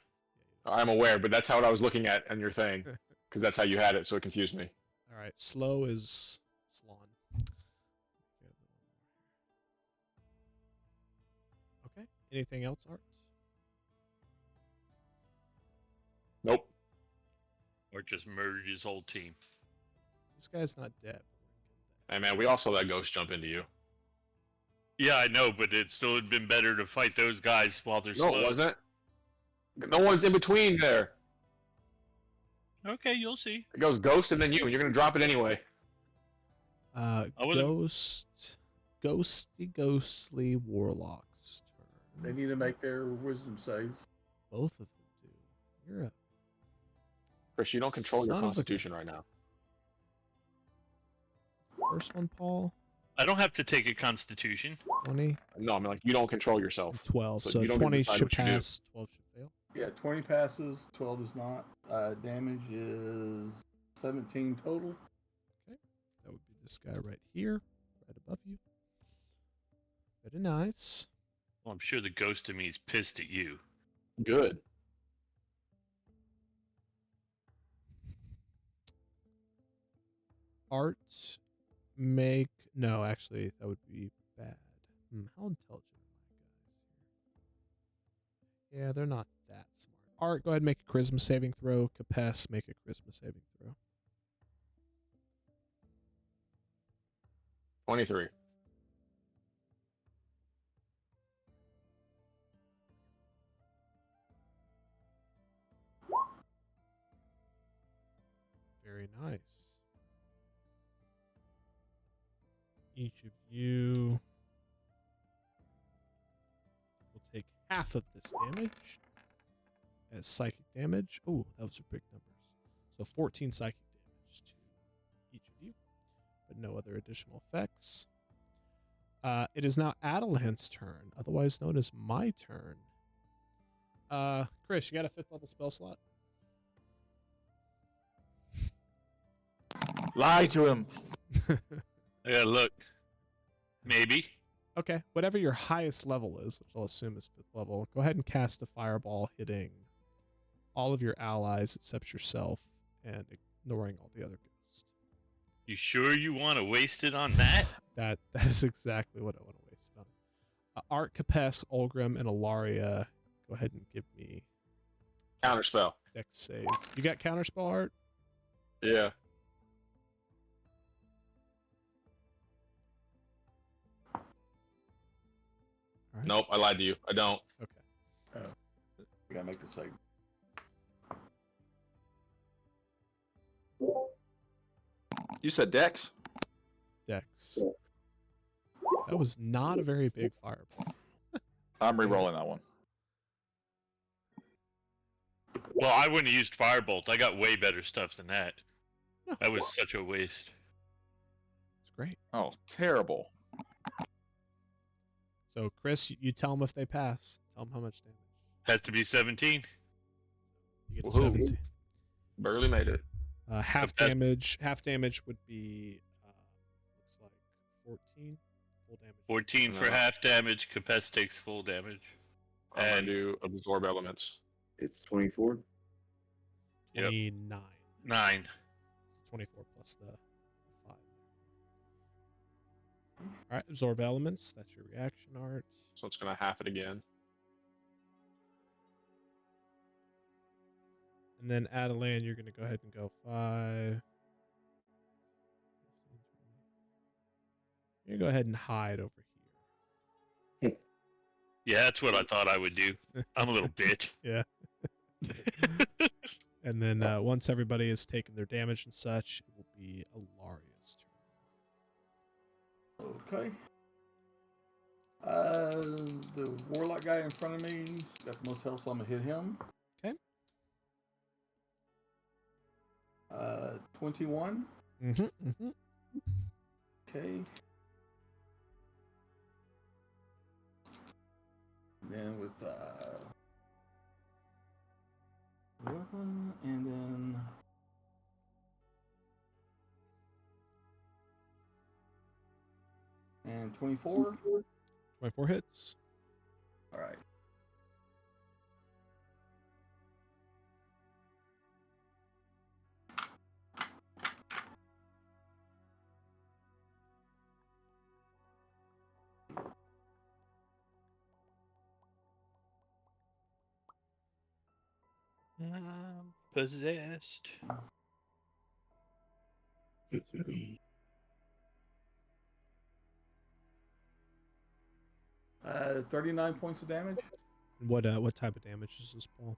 I'm aware, but that's how I was looking at on your thing, because that's how you had it, so it confused me. All right, slow is Slon. Okay, anything else, Art? Nope. Or just merge his whole team. This guy's not dead. Hey man, we all saw that ghost jump into you. Yeah, I know, but it still had been better to fight those guys while they're No, slow. it wasn't. No one's in between there. Okay, you'll see. It goes ghost and then you, and you're gonna drop it anyway. wasn't- Ghostly warlocks turn. They need to make their wisdom saves. Both of them do. You're a Chris, you don't control your Son of a constitution right now. first one, Paul. I don't have to take a constitution. 20 No, I mean like you don't control yourself. and 12. So So you don't get to 20 decide should what you do. pass, 12 should fail. Yeah, 20 passes, 12 does not. Damage is 17 total. That would be this guy right here, right above you. Very nice. Well, I'm sure the ghost of me is pissed at you. Good. Art make no, actually that would be bad. How intelligent are my guys here? Yeah, they're not that smart. Art, go ahead and make a charisma saving throw. Capes, make a charisma saving throw. 23. Very nice. Each of you will take half of this damage as psychic damage. Oh, those are big numbers. So 14 psychic damage to each of you, but no other additional effects. It is now Adelan's turn, otherwise known as my turn. Chris, you got a 5th level spell slot? Lie to him. Yeah, look. Maybe. Okay, whatever your highest level is, which I'll assume is 5th level, go ahead and cast a fireball hitting all of your allies except yourself and ignoring all the other ghosts. You sure you want to waste it on that? That is exactly what I want to waste it on. Art, Capes, Olgrim, and Ilaria, go ahead and give me Counterspell. dex saves. You got counterspell, Art? Yeah. All right. Nope, I lied to you. I don't. Okay. We gotta make the save. You said Dex? Dex. That was not a very big fireball. I'm re-rolling that one. Well, I wouldn't have used Firebolt. I got way better stuff than that. No. That was such a waste. It's great. Oh, terrible. So, Chris, you tell them if they pass. Tell them how much damage. Has to be 17. You get a Woohoo. 17. Barely made it. Half But that- damage. Half damage would be looks like 14 full damage. 14 for No. half damage. Capes takes full damage. I'm gonna And- do absorb elements. It's 24. Yep. 29. 9. 24 plus the 5. All right, absorb elements. That's your reaction, Art. So it's gonna half it again. And then Adelan, you're going to go ahead and go 5. You're going to go ahead and hide over here. Yeah, that's what I thought I would do. I'm a little bitch. Yeah. And then once everybody has taken their damage and such, it will be Ilaria's turn. Okay. The warlock guy in front of me's got the most health, so I'm gonna hit him. Okay. 21. Okay. Then with weapon, and then and 24. 24 hits. All right. I'm possessed. 39 points of damage. What type of damage is this, Paul?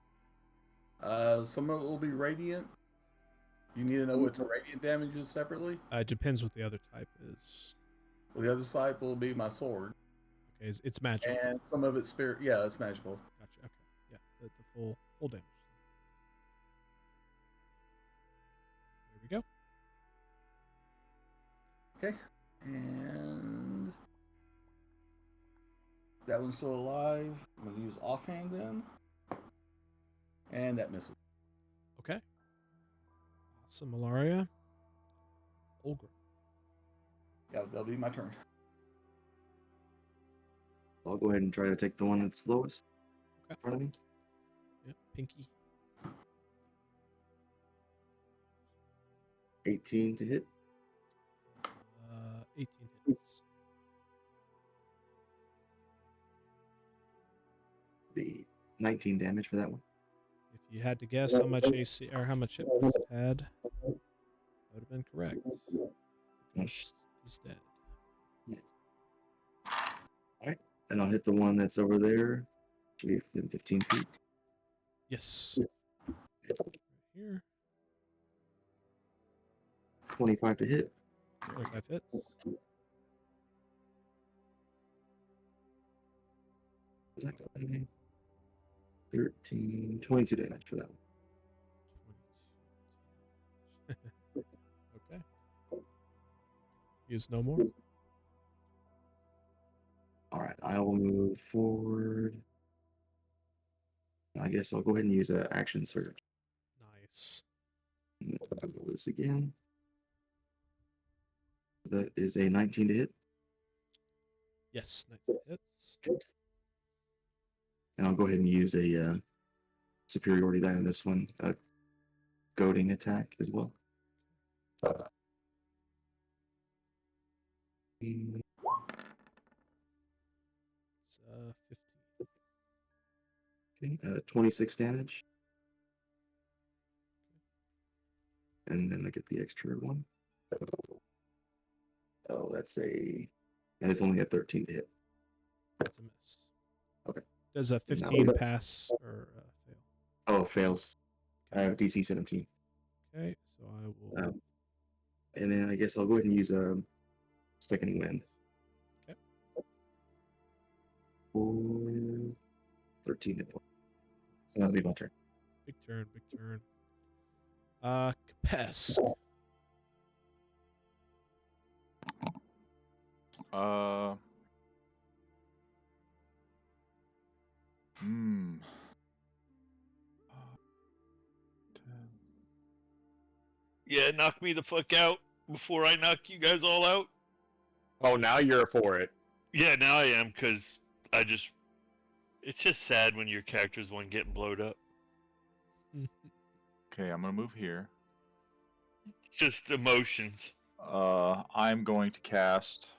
Some of it will be radiant, You need to know what the radiant damage is separately. It depends what the other type is. Well, the other side will be my sword, Okay, it's magic. and some of it's spirit. Yeah, it's magical. Gotcha. Okay. Yeah, the full damage. There we go. Okay, and that one's still alive. I'm gonna use offhand then, and that misses. Okay. Awesome, Malaria. Olgrim. Yeah, that'll be my turn. I'll go ahead and try to take the one that's lowest in Okay. front of me. Yep, Pinky. 18 to hit. 18 hits. Be 19 damage for that one. If you had to guess how much AC or how much hit points it had, that would have been correct. The ghost is dead. Yes. Alright. And I'll hit the one that's over there. Should be within 15 feet. Yes. Right here. 25 to hit. 25 hits. Is that 13, 22 damage for that one. 22. Okay. Use no more. Alright, I will move forward. I guess I'll go ahead and use an action surge. Nice. And I'll do this again. That is a 19 to hit. Yes, 19 hits. And I'll go ahead and use a superiority die on this one. A goading attack as well. It's 15. Okay, 26 damage. And then I get the extra one. Oh, and it's only a 13 to hit. That's a miss. Okay. Does a 15 pass or fail? Oh, it fails. I have DC 17. Okay, so I will. And then I guess I'll go ahead and use a second wind. Okay. For 13 hit points. And that'll be my turn. Big turn, big turn. Capesk. Hmm. Yeah, knock me the fuck out before I knock you guys all out. Oh, now you're for it. Yeah, now I am, because it's just sad when your character's one getting blowed up. Okay, I'm gonna move here. Just emotions. I'm going to cast.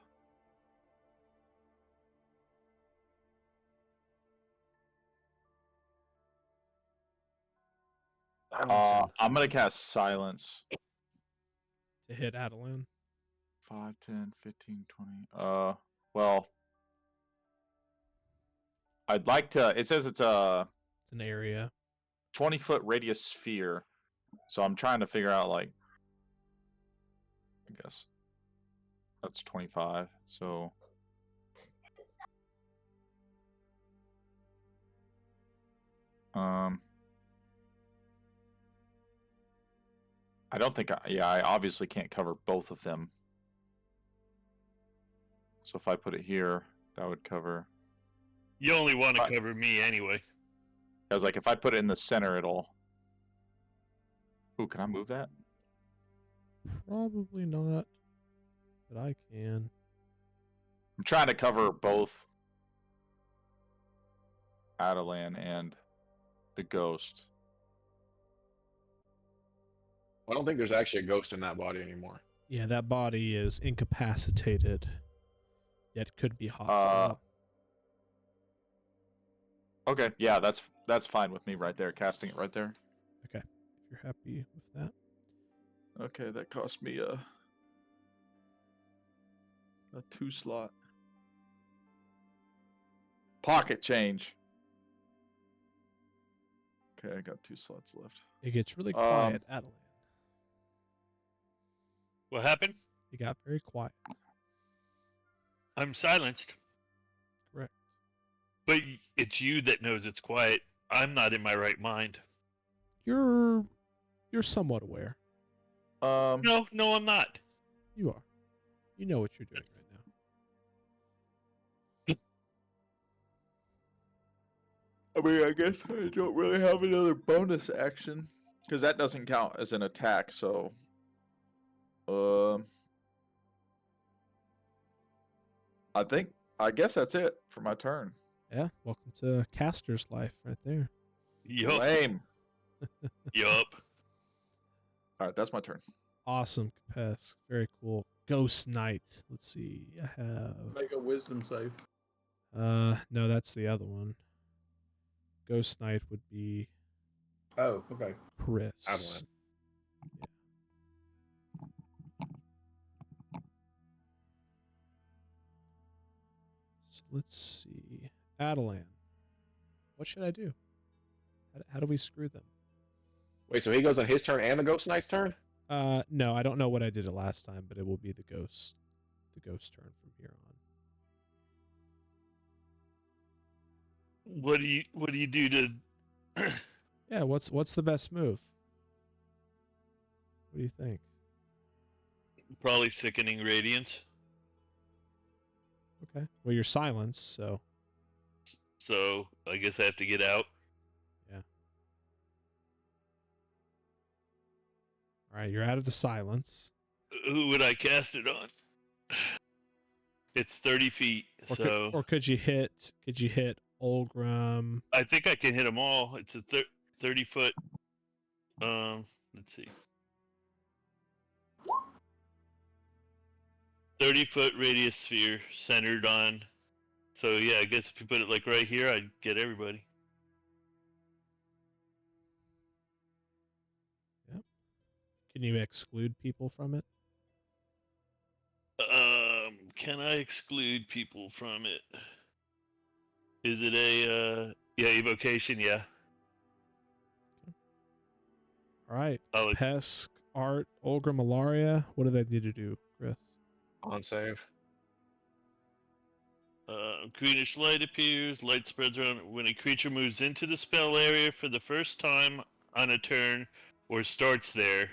I'm gonna cast Silence. To hit Adeline. 5, 10, 15, 20. Well, I'd like to. It says it's a It's an area. 20-foot radius sphere, so I'm trying to figure out, like, I guess that's 25. So I don't think I obviously can't cover both of them. So if I put it here, that would cover. You only want to cover me anyway. I was like, if I put it in the center, it'll. Ooh, can I move that? Probably not, but I can. I'm trying to cover both Adelan and the ghost. I don't think there's actually a ghost in that body anymore. Yeah, that body is incapacitated, yet could be hostile. Okay, yeah, that's fine with me right there, casting it right there. Okay, if you're happy with that. Okay, that cost me a 2-slot. Pocket change. Okay, I got 2 slots left. It gets really quiet, Adeline. What happened? It got very quiet. I'm silenced, Correct. but it's you that knows it's quiet. I'm not in my right mind. You're somewhat aware. No, I'm not. You are. You know what you're doing right now. I mean, I guess I don't really have another bonus action because that doesn't count as an attack. So, I guess that's it for my turn. Yeah. Welcome to caster's life, right there. Yup. Lame. Yup. All right, that's my turn. Awesome, Capes. Very cool. Ghost Knight. Let's see. I have. Make a wisdom save. No, that's the other one. Ghost Knight would be Oh, okay. Chris. Adeline. So let's see. Adelan. What should I do? How do we screw them? Wait, so he goes on his turn and the Ghost Knight's turn? No, I don't know what I did it last time, but it will be the ghost turn from here on. What do you do to? Yeah, what's the best move? What do you think? Probably sickening radiance. Okay. Well, you're silenced, so So I guess I have to get out. yeah. All right, you're out of the silence. Who would I cast it on? It's 30 feet, so Could you hit Olgrim? I think I can hit them all. It's a 30 foot. Let's see. 30-foot radius sphere centered on. So yeah, I guess if you put it like right here, I'd get everybody. Yep. Can you exclude people from it? Can I exclude people from it? Is it a yeah, evocation? Yeah. All right. Oh, Pesk, Art, Olgrim, Ilaria. What do they need to do, Chris? On save. greenish light appears. Light spreads around when a creature moves into the spell area for the first time on a turn or starts there.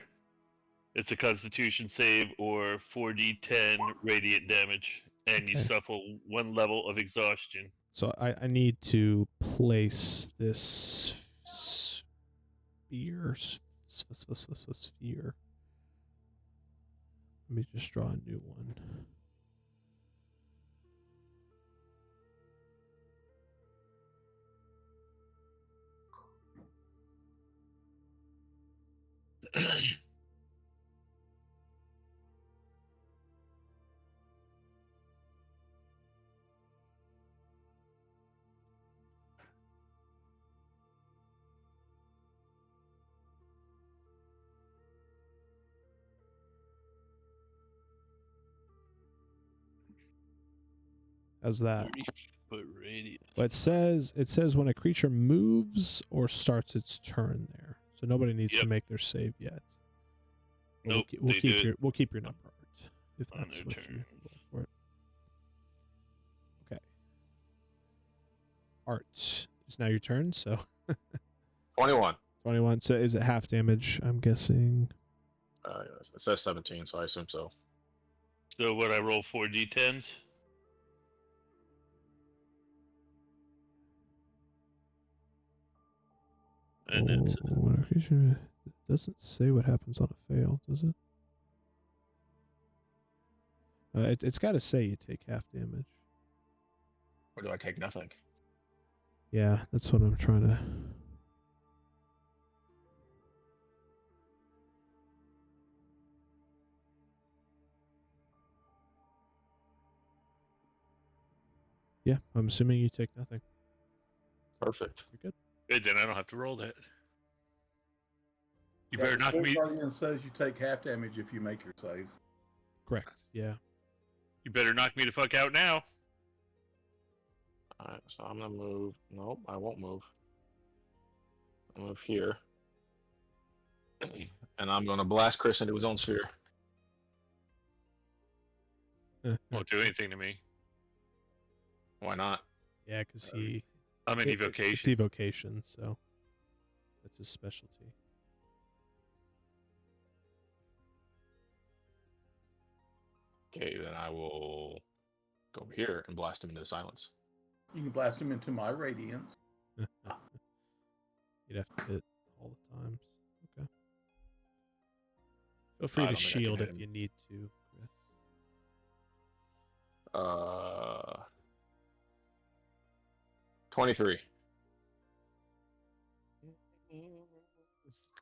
It's a Constitution save or 4d10 radiant damage, and you Okay. suffer 1 level of exhaustion. So I need to place this sphere. Sphere. Let me just draw a new one. How's that? 30-foot radius. But it says when a creature moves or starts its turn there. So nobody needs to Yep. make their save yet. But Nope, we'll they keep do your it we'll keep your number, Art, if on that's their what turn. you roll for it. Okay. Art, it's now your turn. So 21. 21. So is it half damage? I'm guessing. It says 17, so I assume so. So what, I roll 4d10s? And it's When a creature it doesn't say what happens on a fail, does it? It's got to say you take half damage. Or do I take nothing? Yeah, that's what I'm trying to. Yeah, I'm assuming you take nothing. Perfect. You're good. good, then I don't have to roll that. You Yeah, better the knock Spirit me. Guardian says you take half damage if you make your save. Correct. Yeah. You better knock me the fuck out now. Alright, so I'm gonna move. Nope, I won't move. I'll move here. And I'm gonna blast Chris into his own sphere. Won't do anything to me. Why not? Yeah, because he. I'm an It's evocation. evocation, so that's his specialty. Okay, then I will go over here and blast him into silence. You can blast him into my radiance. You'd have to hit all the times. Okay. Feel free I to don't think I can shield hit if him. you need to, Chris. 23.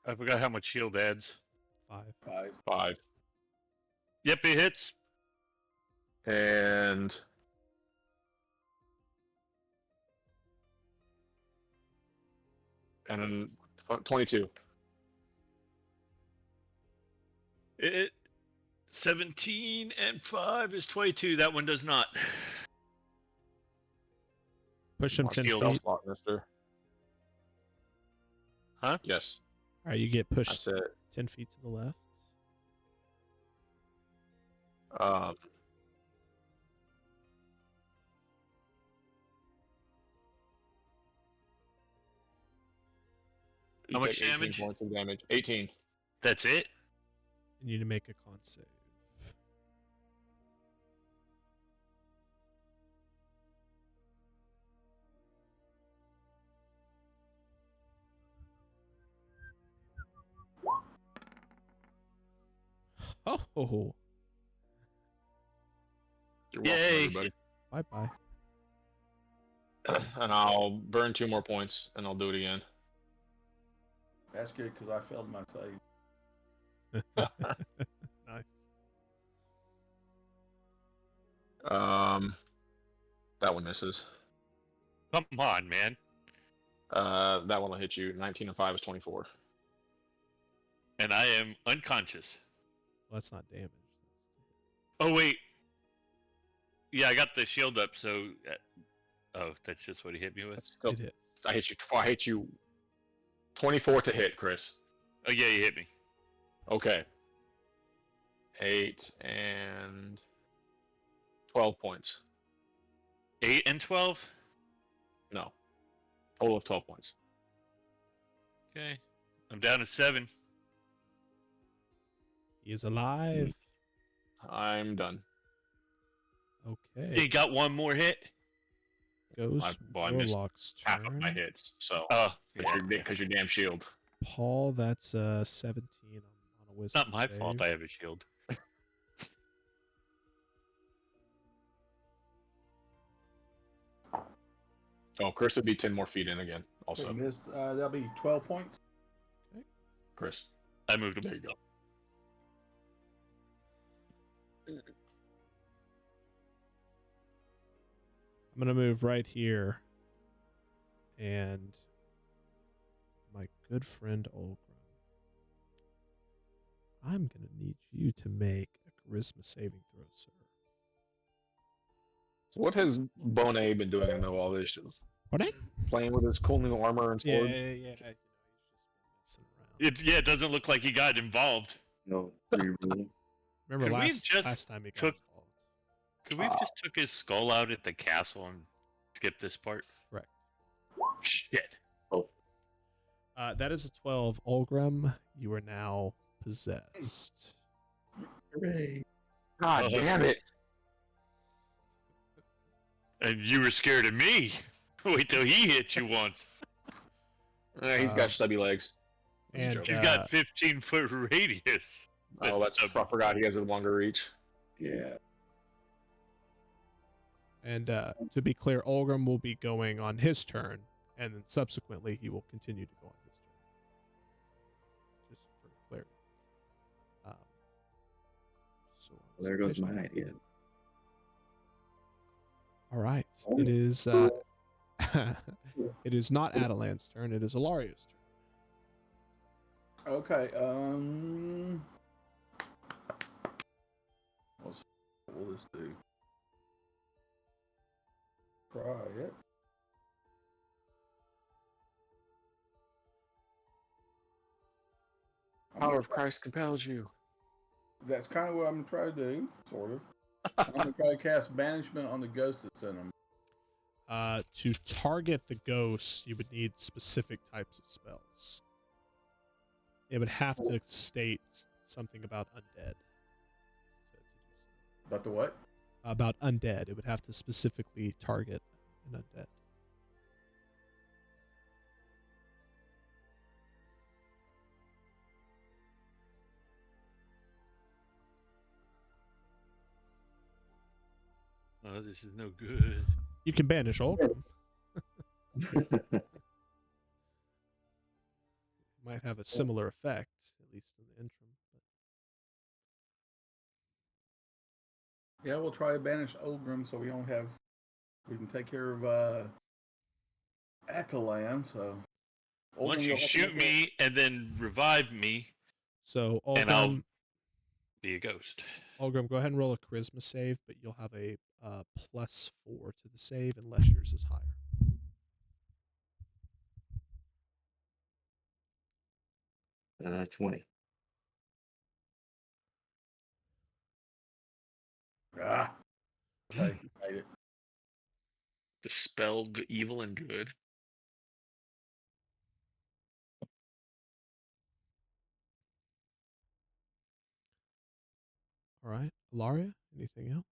I forgot how much shield adds. 5. 5. 5. Yep, it hits. And then 22. 17 and 5 is 22. That one does not. Push him On 10 steal feet. spot, mister. Huh? Yes. All right, you get I pushed said 10 feet to the left. um you How much take 18 damage? points of damage. 18. That's it? You need to make a con save. Oh, You're welcome, Yay. everybody. bye bye. And I'll burn 2 more points, and I'll do it again. That's good because I failed my save. Nice. That one misses. Come on, man. That one will hit you. 19 and 5 is 24. And I am unconscious. Well, that's not damage. Oh, wait. Yeah, I got the shield up, so... oh, that's just what he hit me with? That's still, It hits. I hit you 24 to hit, Chris. Oh, yeah, you hit me. Okay. 8 and 12 points. 8 and 12? No. Total of 12 points. Okay. I'm down to 7. He is alive. I'm done. Okay. You got one more hit? Ghost I missed Warlock's half of my turn. hits, so Oh, because your damn shield. Paul, that's 17 on a wisdom not my save. fault I have a shield. Oh, Chris would be 10 more feet in again. Also, Okay, miss, that'll be 12 points. Chris. I moved him. There you go. I'm going to move right here. And my good friend Olgrim, I'm going to need you to make a charisma saving throw, sir. So what has Bonet been doing in all this? What? Playing with his cool new armor and Yeah, sword? yeah. He's just been messing around. It doesn't look like he got involved. No, reroll. Remember Could we last just time he got took- involved. Could we have just took his skull out at the castle and skip this part? Correct. Shit. That is a 12. Olgrim, you are now possessed. Hooray. God damn it! And you were scared of me. Wait till he hits you once. He's got stubby legs. That's a And joke. He's got 15-foot radius. Oh, that's I forgot he has a longer reach. Yeah. And to be clear, Olgrim will be going on his turn, and then subsequently he will continue to go on his turn. Just for clarity. So Well, there goes my idea. All right. It is it is not Adelan's turn, it is Alario's turn. Okay, what will this do? Try it. Power of Christ compels you. That's kind of what I'm trying to do, sort of. I'm gonna try to cast banishment on the ghost that's in them. To target the ghost, you would need specific types of spells. It would have to state something about undead. About the what? About undead. It would have to specifically target an undead. Oh, this is no good. You can banish Olgrim. Might have a similar effect, at least in the interim. Yeah, we'll try to banish Ogrim so we can take care of Atalan. So Once you you'll have to shoot make me and then revive me, So and I'll Olgrim, be a ghost. Olgrim, go ahead and roll a charisma save, but you'll have a +4 to the save unless yours is higher. Uh, 20. Ah, okay, made it. Dispel evil and good. All right, Ilaria, anything else?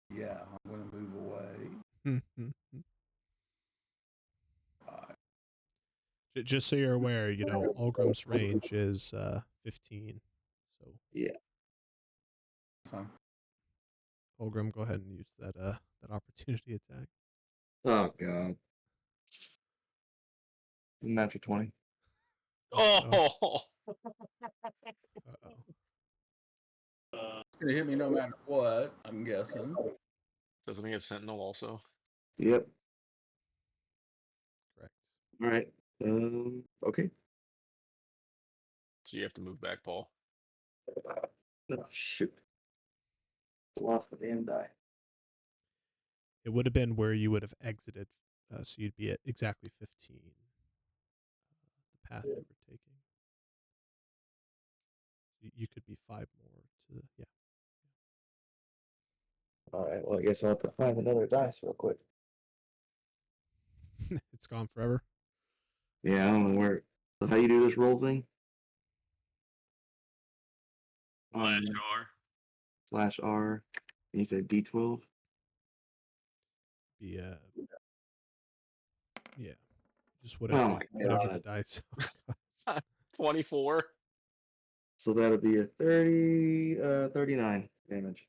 Yeah, I'm going to move away. Just so you're aware, Olgrim's range is 15. So Yeah. Fine. Olgrim, go ahead and use that opportunity attack. Oh god. Natural 20. Oh, Uh-oh. It's going to hit me no matter what, I'm guessing. Doesn't he have Sentinel also? Yep. Correct. All right. Okay. So you have to move back, Paul. Oh, shoot. Lost the damn die. It would have been where you would have exited, so you'd be at exactly 15. The path you were taking. You could be 5 more to the, yeah. All right. Well, I guess I'll have to find another dice real quick. It's gone forever. Yeah, I don't know where. How you do this roll thing? /R. And you said D12. Be yeah, just Oh whatever my whatever the god. dice. 24. So that'll be a 39 damage.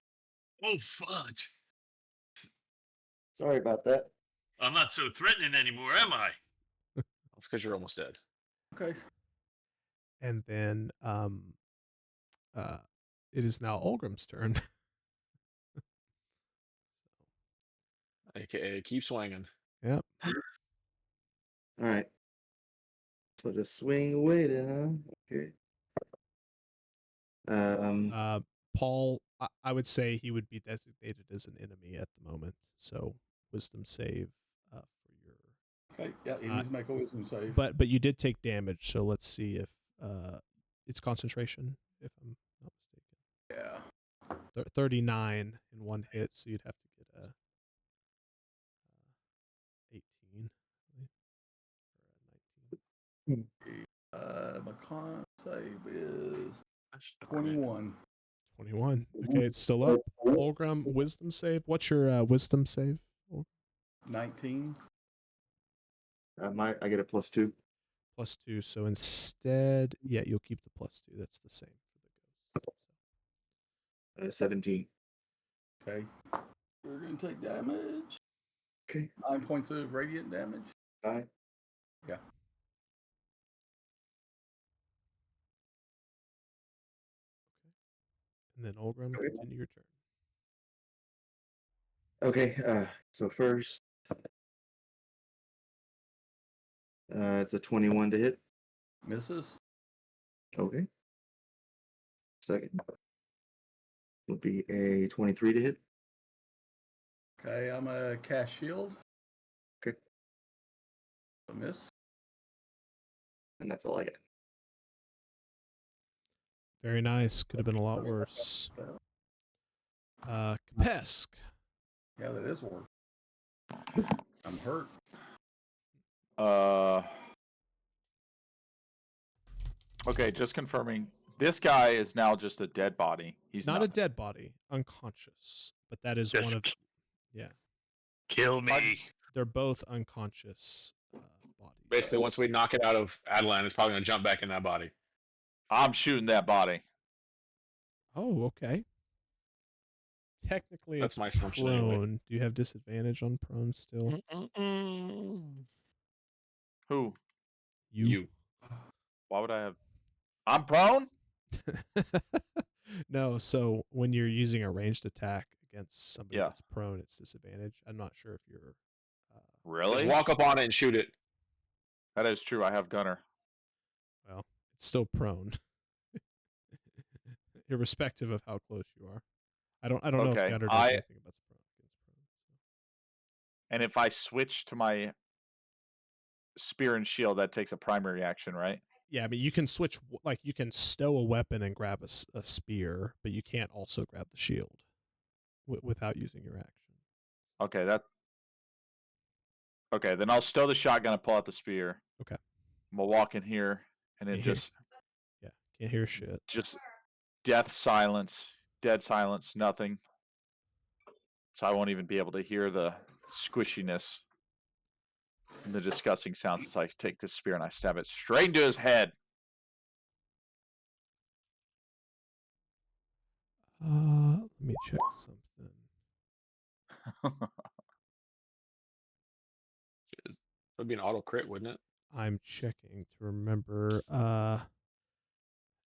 oh fudge! Sorry about that. I'm not so threatening anymore, am I? That's because you're almost dead. Okay. And then it is now Olgrim's turn. AKA keep swinging. Yep. All right. So just swing away then, huh? Okay. Paul, I would say he would be designated as an enemy at the moment. So wisdom save for your. Okay. Yeah, he needs to make a wisdom save. But you did take damage, so let's see if it's concentration, if I'm not mistaken. Yeah. 39 in one hit, so you'd have to get a 18 or a 19. My con save is 21. 21. Okay, it's still up. Olgrim, wisdom save. What's your wisdom save? 19. I get a +2. +2. So instead, yeah, you'll keep the +2. That's the same for the ghost. 17. Okay. We're going to take damage. Okay. 9 points of radiant damage. 9. Yeah. And then Olgrim, Okay. continue your turn. Okay. So first, it's a 21 to hit. Misses. Okay. Second will be a 23 to hit. Okay, I'm a cast shield. Okay. A miss. And that's all I get. Very nice. Could have been a lot worse. Kapesk. Yeah, that is worse. I'm hurt. Okay, just confirming. This guy is now just a dead body. He's Not a nothing. dead body, unconscious. But that is Just one of. Yeah. kill me. They're both unconscious bodies. Basically, once we knock it out of Adeline, it's probably gonna jump back in that body. I'm shooting that body. Oh, okay. Technically, That's it's my assumption prone. anyway. Do you have disadvantage on prone still? Who? You. Why would I have? I'm prone? No, so when you're using a ranged attack against somebody Yeah. that's prone, it's disadvantage. I'm not sure if you're. Really? Just walk up on it and shoot it. That is true. I have gunner. Well, it's still prone, irrespective of how close you are. I don't know if Okay, gunner does anything about prone. And if I switch to my spear and shield, that takes a primary action, right? Yeah, I mean, you can switch, like, you can stow a weapon and grab a spear, but you can't also grab the shield without using your action. Okay, Okay, then I'll stow the shotgun and pull out the spear. Okay. We'll walk in here and then Yeah, can't hear shit. just death silence, dead silence, nothing. So I won't even be able to hear the squishiness and the disgusting sounds as I take this spear and I stab it straight into his head. Let me check something. It would be an auto crit, wouldn't it? I'm checking to remember.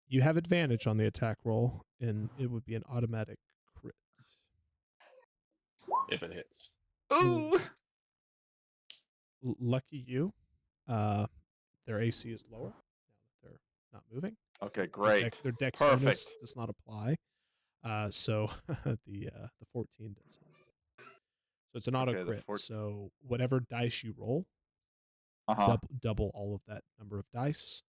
You have advantage on the attack roll, and it would be an automatic crit. If it hits. Ooh. Lucky you. Their AC is lower now that they're not moving. Okay, great. Their dex Perfect. bonus does not apply. So the 14 does hit. So it's an auto Okay, the crit. 14. So whatever dice you roll, Uh-huh. double all of that number of dice.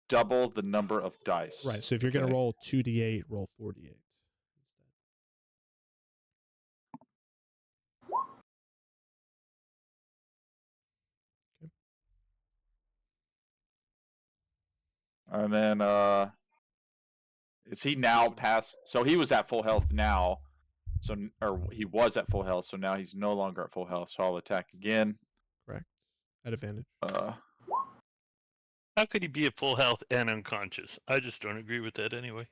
Double the number of dice. Right. So if you're going to roll 2d8, roll 4d8 instead. Okay. And then is he now past? So he was at full health now. So or he was at full health, so now he's no longer at full health. So I'll attack again. Correct. At advantage. How could he be at full health and unconscious? I just don't agree with that anyway.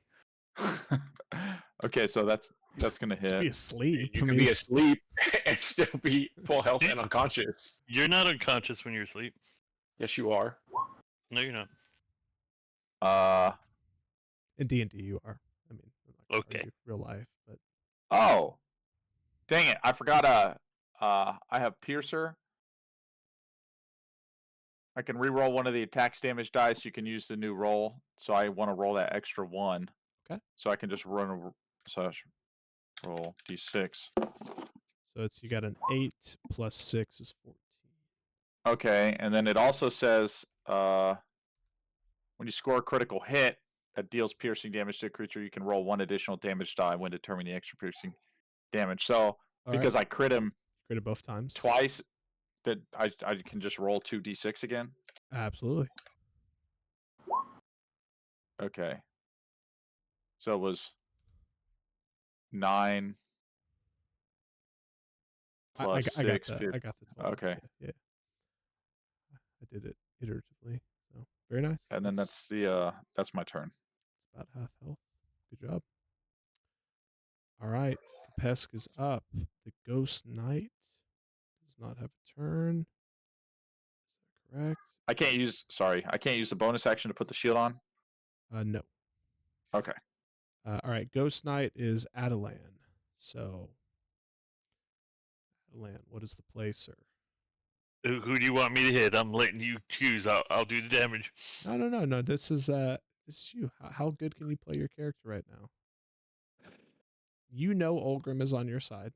Okay, so that's gonna hit. Be asleep. You can be asleep and still be full health and unconscious. You're not unconscious when you're asleep. Yes, you are. No, you're not. In D&D, you are. I mean, I'm not gonna Okay. argue real life, but Oh, dang it! I forgot. I have Piercer. I can re-roll one of the attacks damage dice. You can use the new roll. So I want to roll that extra one. Okay. So I can just roll d6. so it's you got an 8 plus 6 is 14. Okay, and then it also says when you score a critical hit that deals piercing damage to a creature, you can roll one additional damage die when determining the extra piercing damage. So because I crit him Crit it both times. twice, that I can just roll 2d6 again. Absolutely. Okay. So it was 9 plus 6. I got the 12. Okay. Yeah. I did it iteratively. So very nice. And then that's my turn. It's about half health. Good job. All right. Kapesk is up. The Ghost Knight does not have a turn. Is that correct? I can't use the bonus action to put the shield on. No. Okay. All right. Ghost Knight is Adelan. So, Adelan, what is the placer? Who do you want me to hit? I'm letting you choose. I'll do the damage. No. This is you. How good can you play your character right now? You know Olgrim is on your side.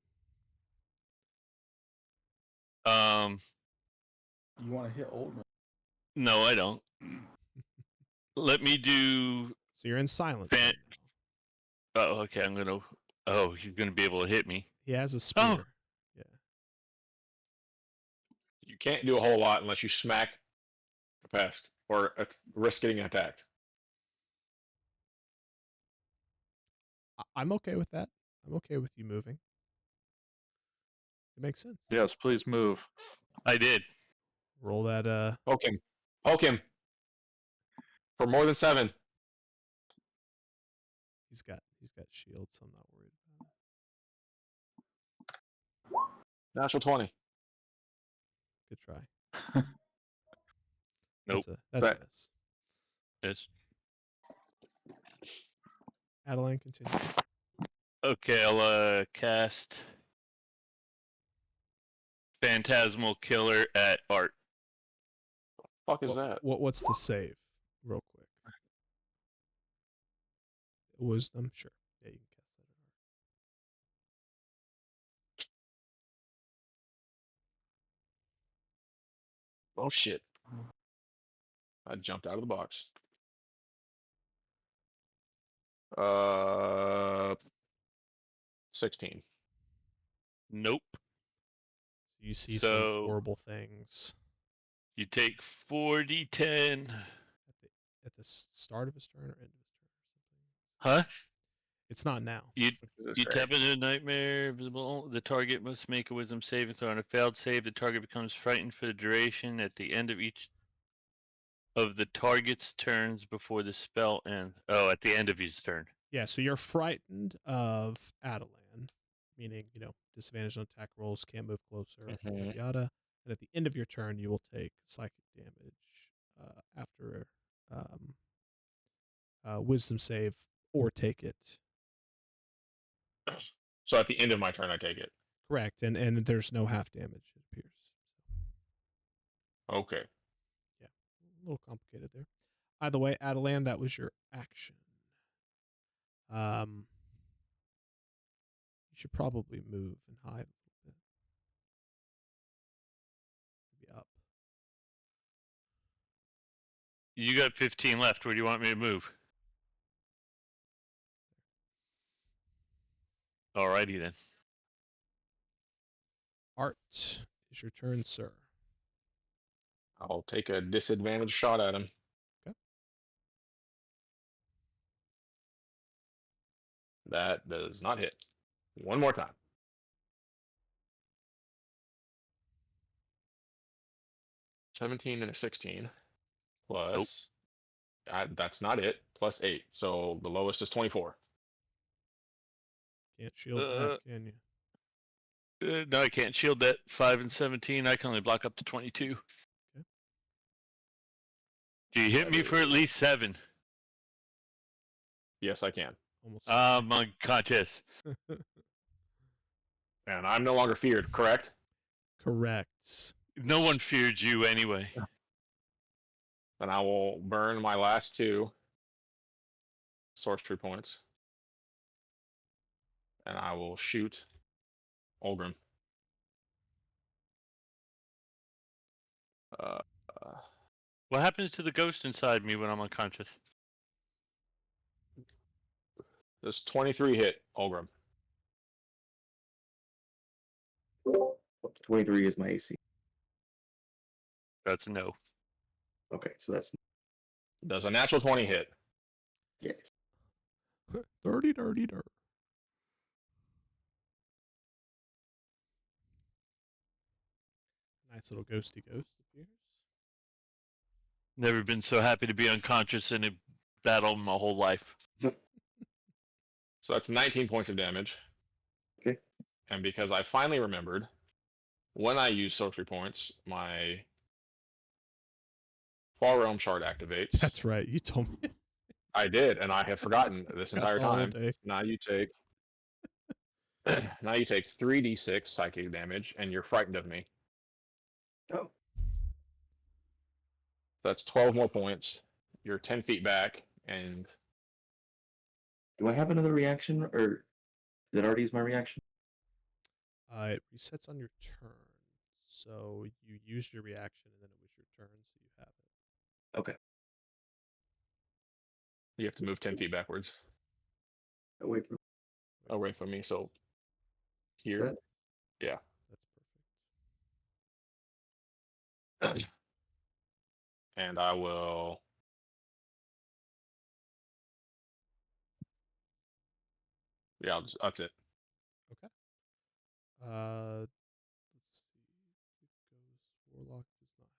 You want to hit Oldman? No, I don't. Let me do. So you're in silent Fan- mode now. Oh, okay. I'm gonna. Oh, you're gonna be able to hit me. He has a spear. Yeah. You can't do a whole lot unless you smack a pest or risk getting attacked. I'm okay with that. I'm okay with you moving. It makes sense. Yes, please move. I did. Roll that. Poke him. Poke him. For more than 7. He's got shields, so I'm not worried about it. Natural 20. Good try. Nope. That's a That- miss. Yes. Adeline, continue. Okay, I'll cast Phantasmal Killer at Art. Fuck is that? What's the save? Real quick. Wisdom, sure. Yeah, you can cast that at Art. Oh shit. I jumped out of the box. 16. Nope. So you see So- some horrible things You take 4d10. at the start of his turn or end of his turn or something. Huh? It's not now. You Jesus you Christ. tap into a nightmare visible. The target must make a wisdom saving throw. On a failed save, the target becomes frightened for the duration at the end of each of the target's turns before the spell ends. Oh, at the end of his turn. Yeah, so you're frightened of Adelan, meaning, disadvantage on attack rolls, can't move closer, yada Mhm. yada. And at the end of your turn, you will take psychic damage after wisdom save or take it. So at the end of my turn, I take it. Correct, and there's no half damage, it appears. Okay. Yeah, a little complicated there. Either way, Adelan, that was your action. You should probably move and hide a little bit. Maybe up. You got 15 left. Where do you want me to move? Alrighty then. Art, is your turn, sir. I'll take a disadvantaged shot at him. Okay. That does not hit. One more time. 17 and a 16 plus. That's not it. Plus 8. So the lowest is 24. Can't shield Uh, that, can you? No, I can't shield that. 5 and 17. I can only block up to 22. Okay. Do you hit me for at least 7? Yes, I can. Almost. I'm unconscious. And I'm no longer feared, correct? Correct. No one feared you anyway. Then I will burn my last 2 sorcery points. And I will shoot Olgrim. What happens to the ghost inside me when I'm unconscious? Does 23 hit Olgrim? 23 is my AC. That's a no. Okay, so that's Does a natural 20 hit? yes. Dirty, dirty, dirt. Nice little ghosty ghost appears. Never been so happy to be unconscious in a battle my whole life. So that's 19 points of damage. Okay. And because I finally remembered, when I use sorcery points, my Far Realm Shard activates. That's right. You told me. I did, and I have forgotten this entire All time. day. Now you take 3d6 psychic damage, and you're frightened of me. Oh, That's 12 more points. You're 10 feet back, and do I have another reaction, or did I already use my reaction? It resets on your turn. So you used your reaction and then it was your turn, so you have it. Okay. You have to move 10 feet backwards Away from away from me. So here, that. yeah. That's perfect. And I will. Yeah, that's it. Okay. Let's see. It goes. Warlock does not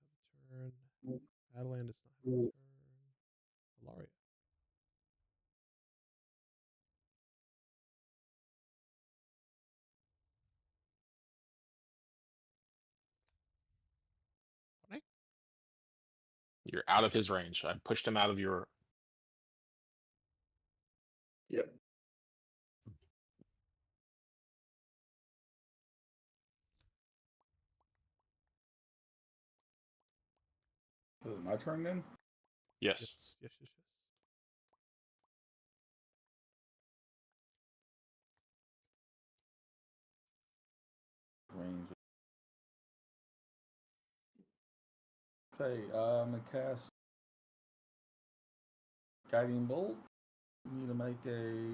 have a turn. Adelan does not have a turn. Alaria. Okay. You're out of his range. I pushed him out of your. Yep. Is it my turn then? Yes. Yes. Range. Okay, I'm gonna cast Guiding Bolt. You need to make a.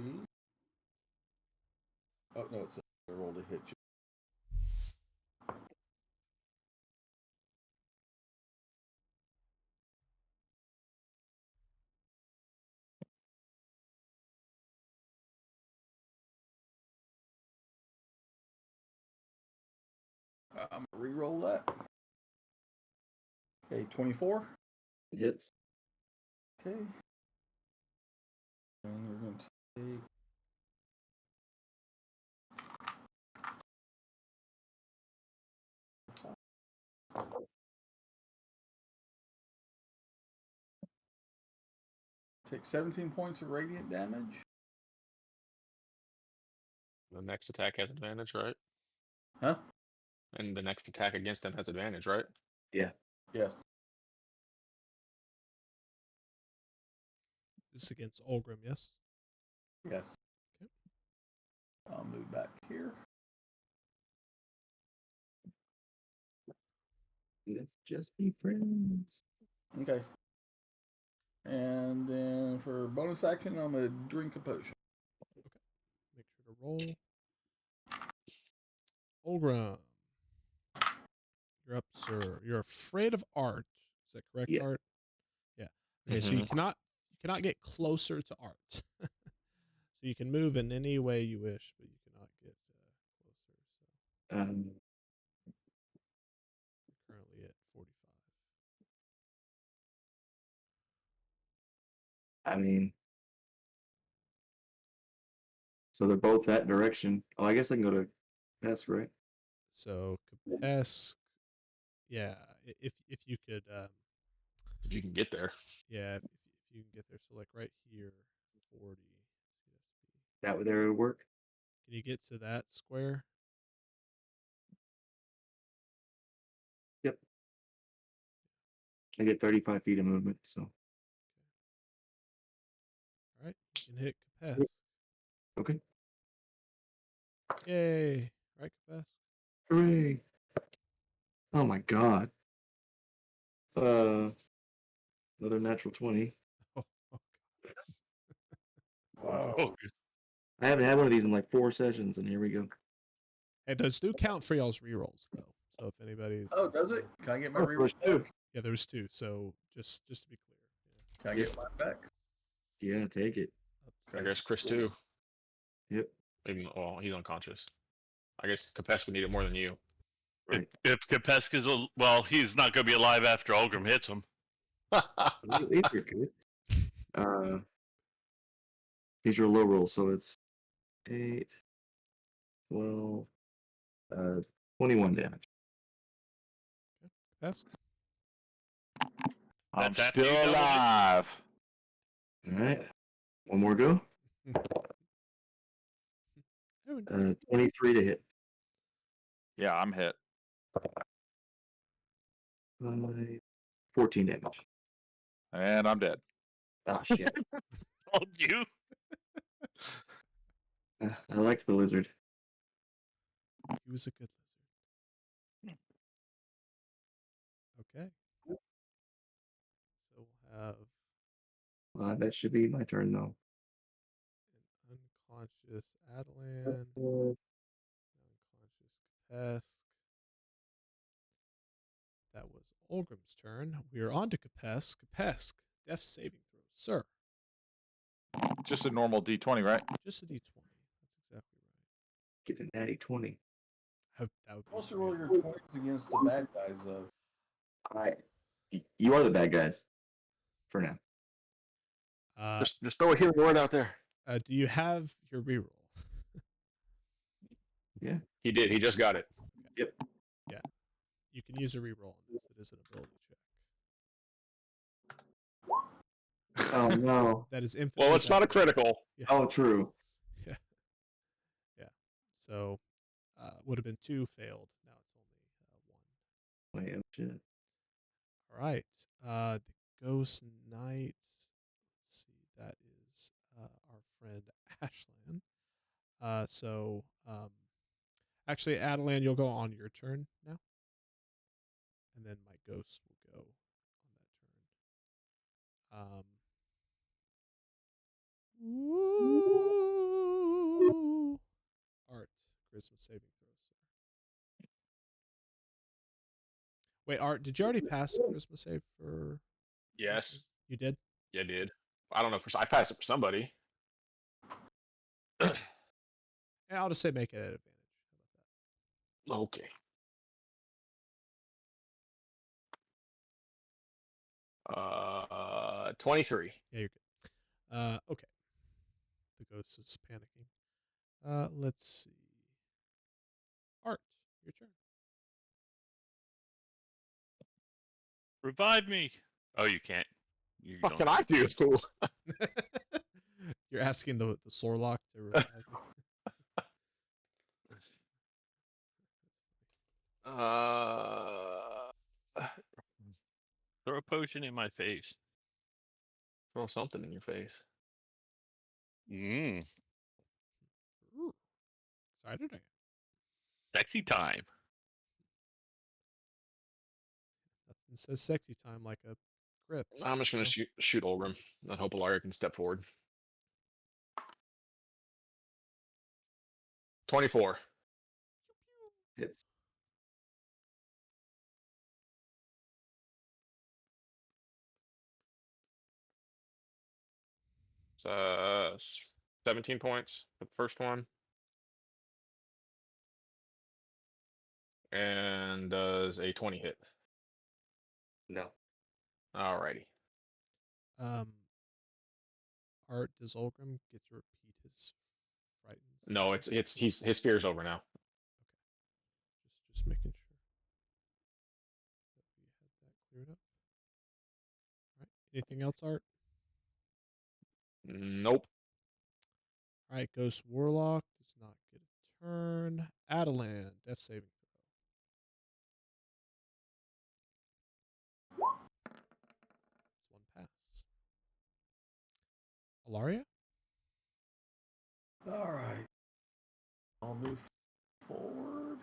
Oh no, it's a roll to hit you. I'm gonna re-roll that. Okay, 24. Hits. Okay. And you're going to take. Take 17 points of radiant damage. The next attack has advantage, right? Huh? And the next attack against him has advantage, right? Yeah. Yes. This is against Olgrim, yes? Yes. Okay. I'll move back here. Let's just be friends. Okay. And then for bonus action, I'm gonna drink a potion. Make sure to roll. Olgrim. You're up, sir. You're afraid of art. Is that correct, Yeah. Art? Yeah. Okay, so you cannot get closer to Art. So you can move in any way you wish, but you cannot get closer. So Um, you're currently at 45. I mean, so they're both that direction. Oh, I guess I can go to Pest, right? So Kapesk, yeah, if you could, If you can get there. yeah, if you can get there. So like right here, 40. That there would work. Can you get to that square? Yep. I get 35 feet of movement, so. All right, you can hit Kapesk. Okay. Yay! Right, Kapesk. Hooray! Oh my god. Another natural 20. Oh, Wow. Oh, I haven't had one of these in like 4 sessions, and here we go. Hey, those do count for y'all's rerolls though. So if anybody's Oh, does it? Can I get my Oh, reroll first two. back? yeah, there's 2. So just to be clear, yeah. Can I get mine back? Yeah, take it. I guess Chris cool. too. Yep. Even well, he's unconscious. I guess Capes would need it more than you. Right. if Kapesk is well, he's not going to be alive after Olgrim hits him. These are good. These are low rolls, so it's 8, 12, 21 damage. Kapesk. I'm That's after you still doubled it? alive. All right. One more go. Oh, 23 to hit. Yeah, I'm hit. 14 damage. And I'm dead. Oh, shit. Told you. I liked the lizard. he was a good lizard. Okay. So we'll have That should be my turn though. An unconscious Adelan. Uh, Unconscious Kapesk. That was Olgrim's turn. We are on to Kapesk. Kapesk, death saving throw, sir. Just a normal D20, right? Just a D20. That's exactly right. Get a natty 20. That would be Most of great. roll your 20s against the bad guys, though. You are the bad guys. For now. Just throw a healing word out there. Do you have your reroll? Yeah. He did. He just got it. Yep. Yeah. You can use a reroll on this. It is an ability check. Oh no. That is infinitely. Well, it's not a critical. Yeah. Oh, true. Yeah. Yeah. So, would have been 2 failed. Now it's only 1. Wait, oh shit. All right. The Ghost Knight. Let's see. That is our friend Ashland. Actually, Adelan, you'll go on your turn now, and then my ghost will go on that turn. Art, charisma saving throws. Wait, Art, did you already pass a charisma save for? Yes. You did? Yeah, I did. I don't know. I passed it for somebody. Yeah, I'll just say make it an advantage. How about Okay. 23. that? Yeah, you're good. Okay. The ghost is panicking. Let's see. Art, your turn. Revive me. Oh, you can't. You What don't. can I do? You're asking the Sorlock to revive you. Throw a potion in my face. Throw something in your face. Mmm. Ooh, excited I am. Sexy time. Nothing says sexy time like a crypt. I'm just gonna shoot Olgrim. I hope Alaria can step forward. 24. Hits. Uh, 17 points for the first one. And does a 20 hit? No. Alrighty. Art, does Olgrim get to repeat his frightened? No, his fear's over now. Just making sure that we had that cleared up. All right. Anything else, Art? Nope. All right. Ghost Warlock does not get a turn. Adelan, death saving throw. It's 1 pass. Alaria? All right. I'll move forward.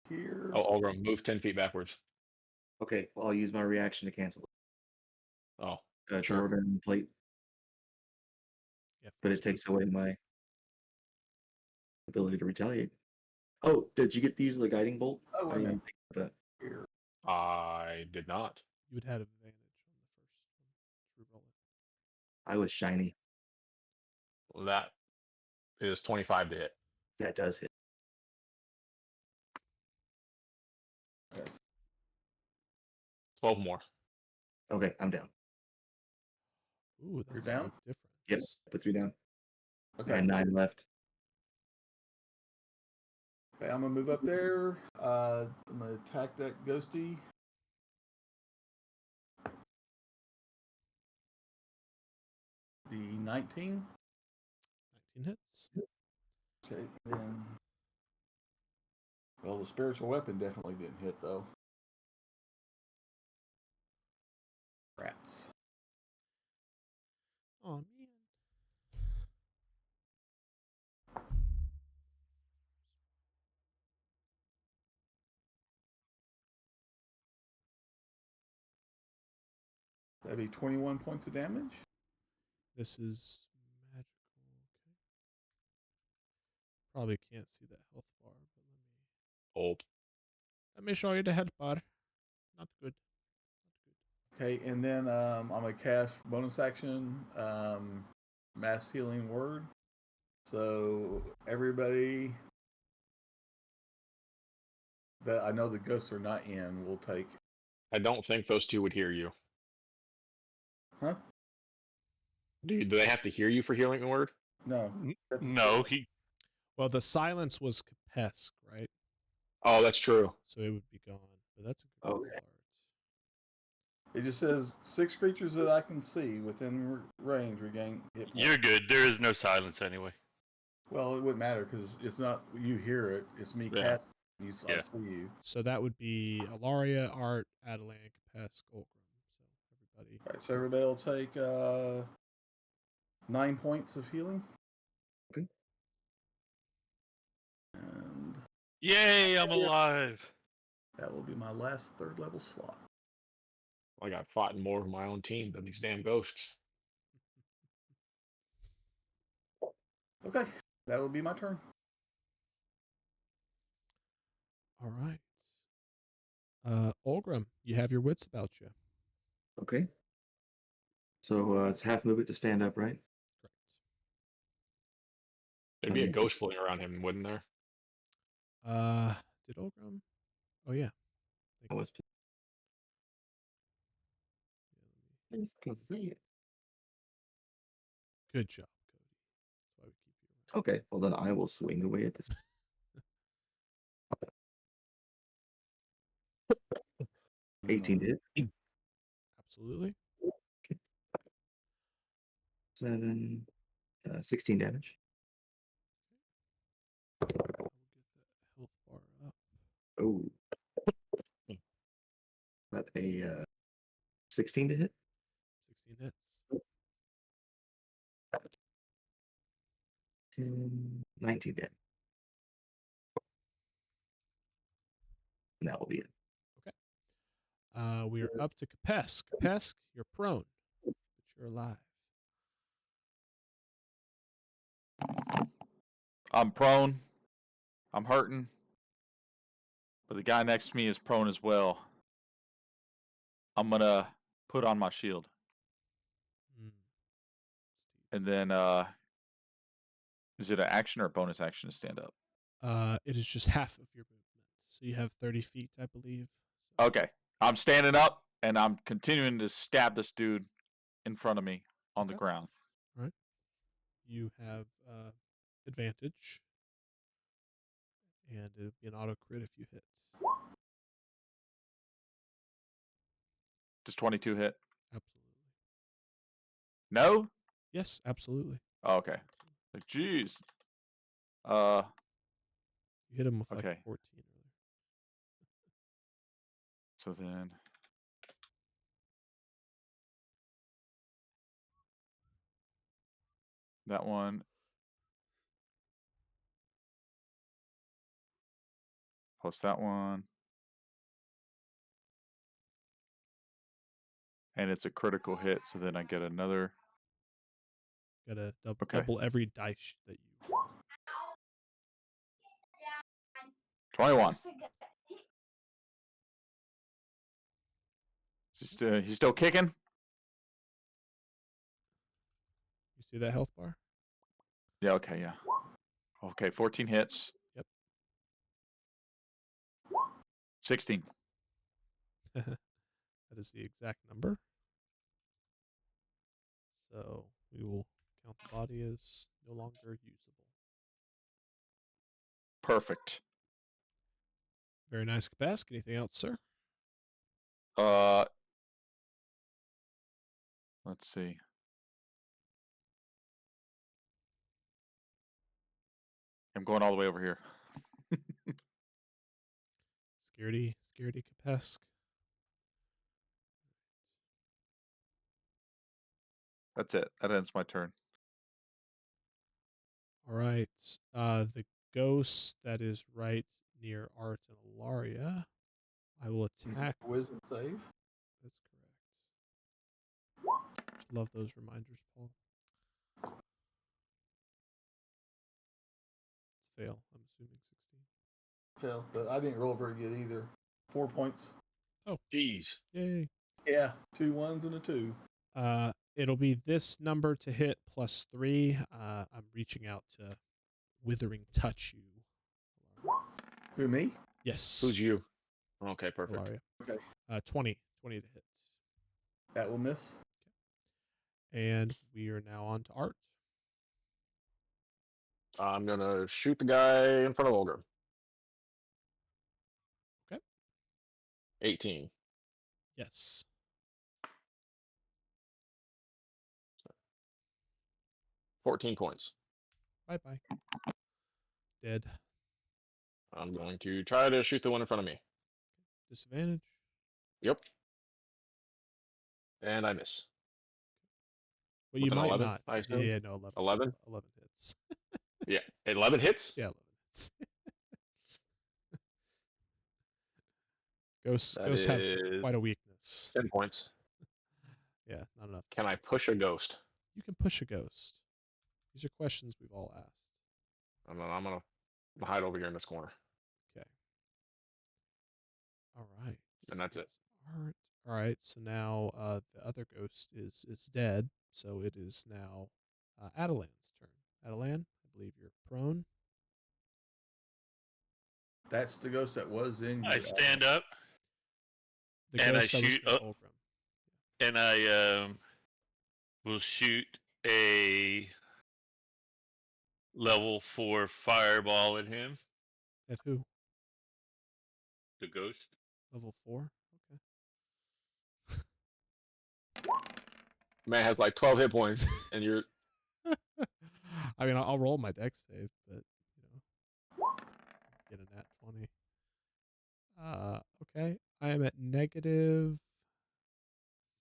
Here. Oh, Olgrim, move 10 feet backwards. Okay, well, I'll use my reaction to cancel it. Oh, Throw sure. it in the plate, Yeah, but it first takes move. away my ability to retaliate. Oh, did you get to use the guiding bolt? Oh, I wait a didn't minute. think of that. Here. I did not. You would have advantage on the first one. Reroll it. I was shiny. Well, that is 25 to hit. That does hit. Yes. 12 more. Okay, I'm down. Ooh, that's You're a down? big Yep, difference. puts me down. I Okay. had 9 left. Okay, I'm gonna move up there. I'm gonna attack that ghosty. The 19. 19 hits. Okay, then. Well, the spiritual weapon definitely didn't hit though. Rats. Oh man. That'd be 21 points of damage. This is magical. Okay. Probably can't see that health bar, but Old. let me show you the health bar. Not good. Okay, and then I'm gonna cast bonus action mass healing word. So everybody that I know the ghosts are not in will take. I don't think those two would hear you. Huh? Do they have to hear you for healing word? No. That's No, still- Well, the silence was Capesk, right? Oh, that's true. So it would be gone. But that's a good Okay. part. It just says 6 creatures that I can see within range regain hit points. you're good. There is no silence anyway. Well, it wouldn't matter because it's not you hear it. It's me Yeah. casting. I Yeah. see you. So that would be Alaria, Art, Adelan, Capesk, Olgrim. So everybody. All right, so everybody will take 9 points of healing. Okay. And Yay, I'm alive. that will be my last 3rd level slot. I got fought in more of my own team than these damn ghosts. Okay, that will be my turn. All right. Olgrim, you have your wits about you. Okay. So it's half move it to stand up, right? Correct. There'd be a ghost floating around him, wouldn't there? Did Olgrim? Oh yeah. I was. Let's go see it. Good job, Cody. That's why we keep you around. Okay, well then I will swing away at this. 18 to hit. Absolutely. 7, 16 damage. We'll get that health bar up. Oh. That a 16 to hit? 16 hits. 10, 19 damage. And that will be it. We are up to Capesk. Capesk, you're prone, but you're alive. I'm prone. I'm hurting. But the guy next to me is prone as well. I'm gonna put on my shield. Mm. And then is it an action or a bonus action to stand up? It is just half of your movement. So you have 30 feet, I believe. So Okay. I'm standing up and I'm continuing to stab this dude in front of me on the Okay. ground. you have advantage. And it would be an auto crit if you hit. Does 22 hit? Absolutely. No? Yes, absolutely. Oh, okay. Like, jeez. You hit him with like Okay. 14 earlier. So then that one. Plus that one. And it's a critical hit, so then I get another. Gotta Okay. double every dice that you. 21. He's still kicking? You see that health bar? Yeah, okay, yeah. Okay, 14 hits. Yep. 16. That is the exact number. So we will count the body as no longer usable. Perfect. Very nice, Capesk. Anything else, sir? Let's see. I'm going all the way over here. Scaredy Capesk. That's it. That ends my turn. All right. The ghost that is right near Art and Alaria. I will He's attack. wisdom save. That's correct. Just love those reminders, Paul. It's fail. I'm assuming 16. Fail, but I didn't roll very good either. 4 points. Jeez. Yay. Yeah, 2 1s and a 2. It'll be this number to hit plus 3. I'm reaching out to withering touch you. Who, me? Yes. Who's you? Okay, perfect. Hilaria. Okay. 20 to hit. That will miss. And we are now on to Art. I'm gonna shoot the guy in front of Olga. Okay. 18. Yes. 14 points. Bye-bye. Dead. I'm going to try to shoot the one in front of me. Disadvantage. Yep. And I miss. Well, With you an might 11, not. I assume? Yeah, no, 11. 11? 11 hits. Yeah. 11 hits? Yeah, 11 hits. Ghosts That have is quite a weakness. 10 points. Yeah, not enough. Can I push a ghost? You can push a ghost. These are questions we've all asked. I'm gonna hide over here in this corner. Okay. All right. And that's it. Art. All right. So now the other ghost is dead. So it is now Adelan's turn. Adelan, I believe you're prone. That's the ghost that was in I your stand up The And I ghost that was shoot in up. Ulgrim. and I will shoot a level 4 fireball at him, At who? the ghost. Level 4? Man has like 12 hit points, and you're Okay. I mean, I'll roll my dex save, but, get a nat 20. Okay. I am at negative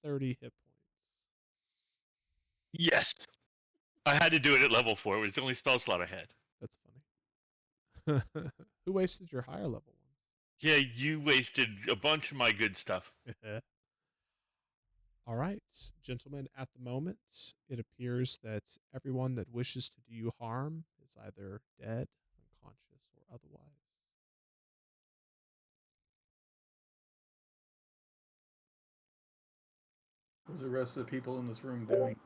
30 hit points. Yes. I had to do it at level 4. It was the only spell slot I had. That's funny. Who wasted your higher level Yeah, you wasted a bunch of my good stuff. one? All right, gentlemen, at the moment, it appears that everyone that wishes to do you harm is either dead, unconscious, or otherwise. What's the rest of the people in this room doing?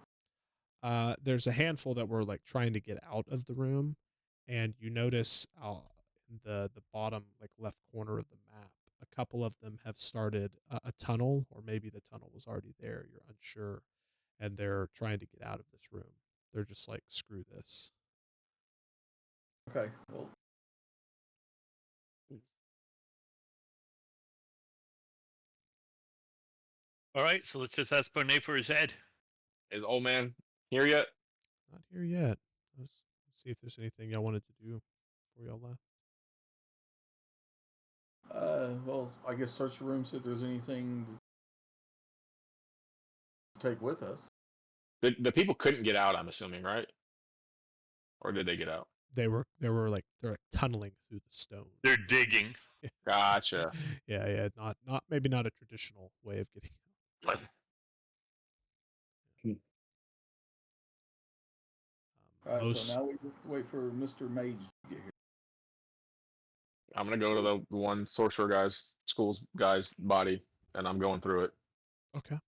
There's a handful that were like trying to get out of the room, and you notice in the bottom like left corner of the map, a couple of them have started a tunnel, or maybe the tunnel was already there. You're unsure, and they're trying to get out of this room. They're just like, screw this. Okay, well, All right, so let's just ask Bonet for his head. is old man here yet? Not here yet. Let's see if there's anything y'all wanted to do before y'all left. well, I guess search the room, see if there's anything to take with us. The people couldn't get out, I'm assuming, right? Or did they get out? They're like tunneling through the stone. They're digging. Gotcha. Yeah, not maybe not a traditional way of getting out. All right, Most so now we just wait for Mr. Mage to get here. I'm gonna go to the one sorcerer school's guy's body, and I'm going through it. okay.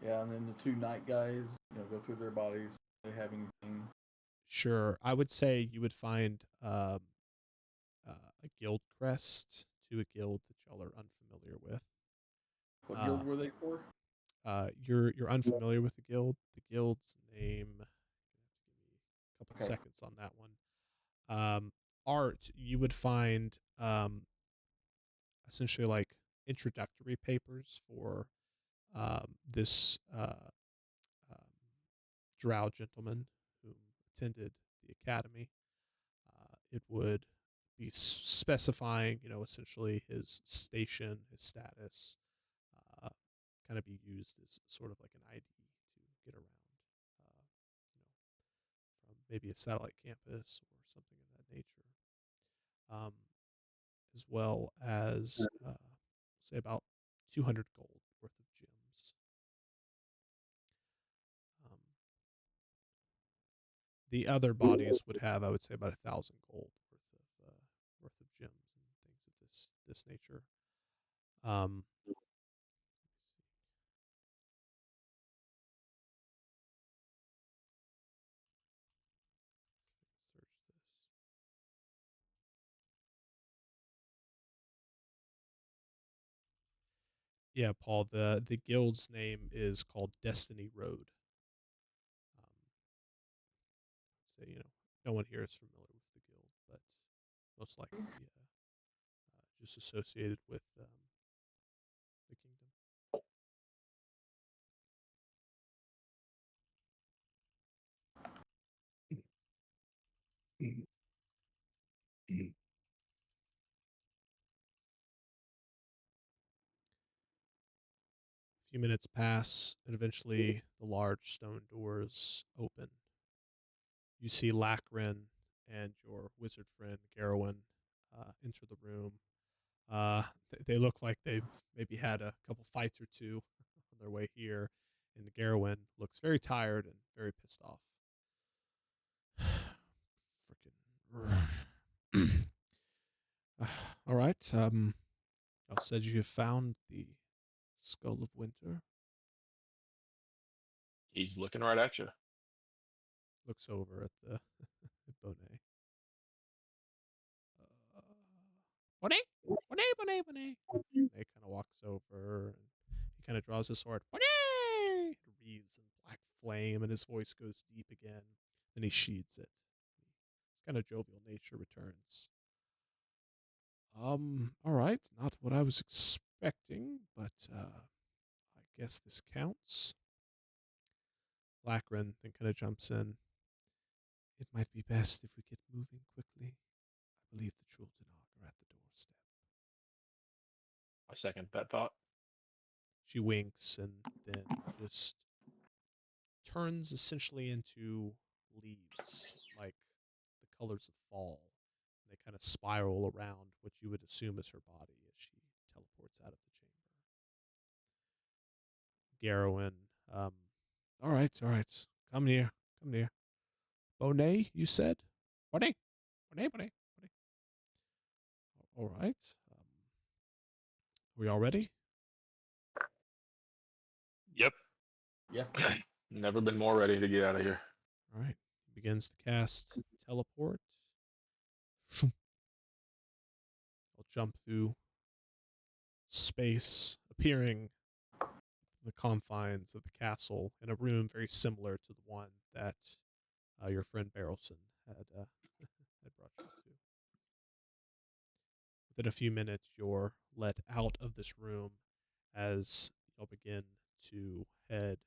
Yeah, and then the 2 night guys, go through their bodies. Do they have anything? Sure, I would say you would find a guild crest to a guild that y'all are unfamiliar with. What guild were they for? You're unfamiliar with the guild. The guild's name. Give me a couple Okay. seconds on that one. Art, you would find essentially like introductory papers for this drow gentleman who attended the academy. It would be specifying, essentially his station, his status, kind of be used as sort of like an ID to get around, from maybe a satellite campus or something of that nature, as well as say about 200 gold worth of gems. The other bodies would have, I would say, about 1,000 gold worth of gems and things of this nature. Um, search this. Yeah, Paul. The guild's name is called Destiny Road. So no one here is familiar with the guild, but most likely just associated with the kingdom. A few minutes pass, and eventually the large stone doors open. You see Lachlan and your wizard friend Garowin enter the room. They look like they've maybe had a couple fights or two on their way here, and Garowin looks very tired and very pissed off. Freaking. All right. Y'all said you have found the Skull of Winter. He's looking right at you. Looks over at the Bonet. Bonet, Bonet, Bonet, Bonet. Bonet kind of walks over and he kind of draws his sword. Bonet! It wreathes in black flame, and his voice goes deep again. Then he sheathes it. His kind of jovial nature returns. All right, not what I was expecting, but I guess this counts. Lachlan then kind of jumps in. It might be best if we get moving quickly. I believe the Chultanog are at the doorstep. I second that thought. She winks and then just turns essentially into leaves, like the colors of fall. They kind of spiral around what you would assume is her body as she teleports out of the chamber. Garowin, all right. Come near. Bonet, you said? Bonet. All right. Are we all ready? Yep. Yeah. Never been more ready to get out of here. All right. He begins to cast teleport. I'll jump through space, appearing the confines of the castle in a room very similar to the one that your friend Barrelson had brought you to. Within a few minutes, you're let out of this room as you'll begin to head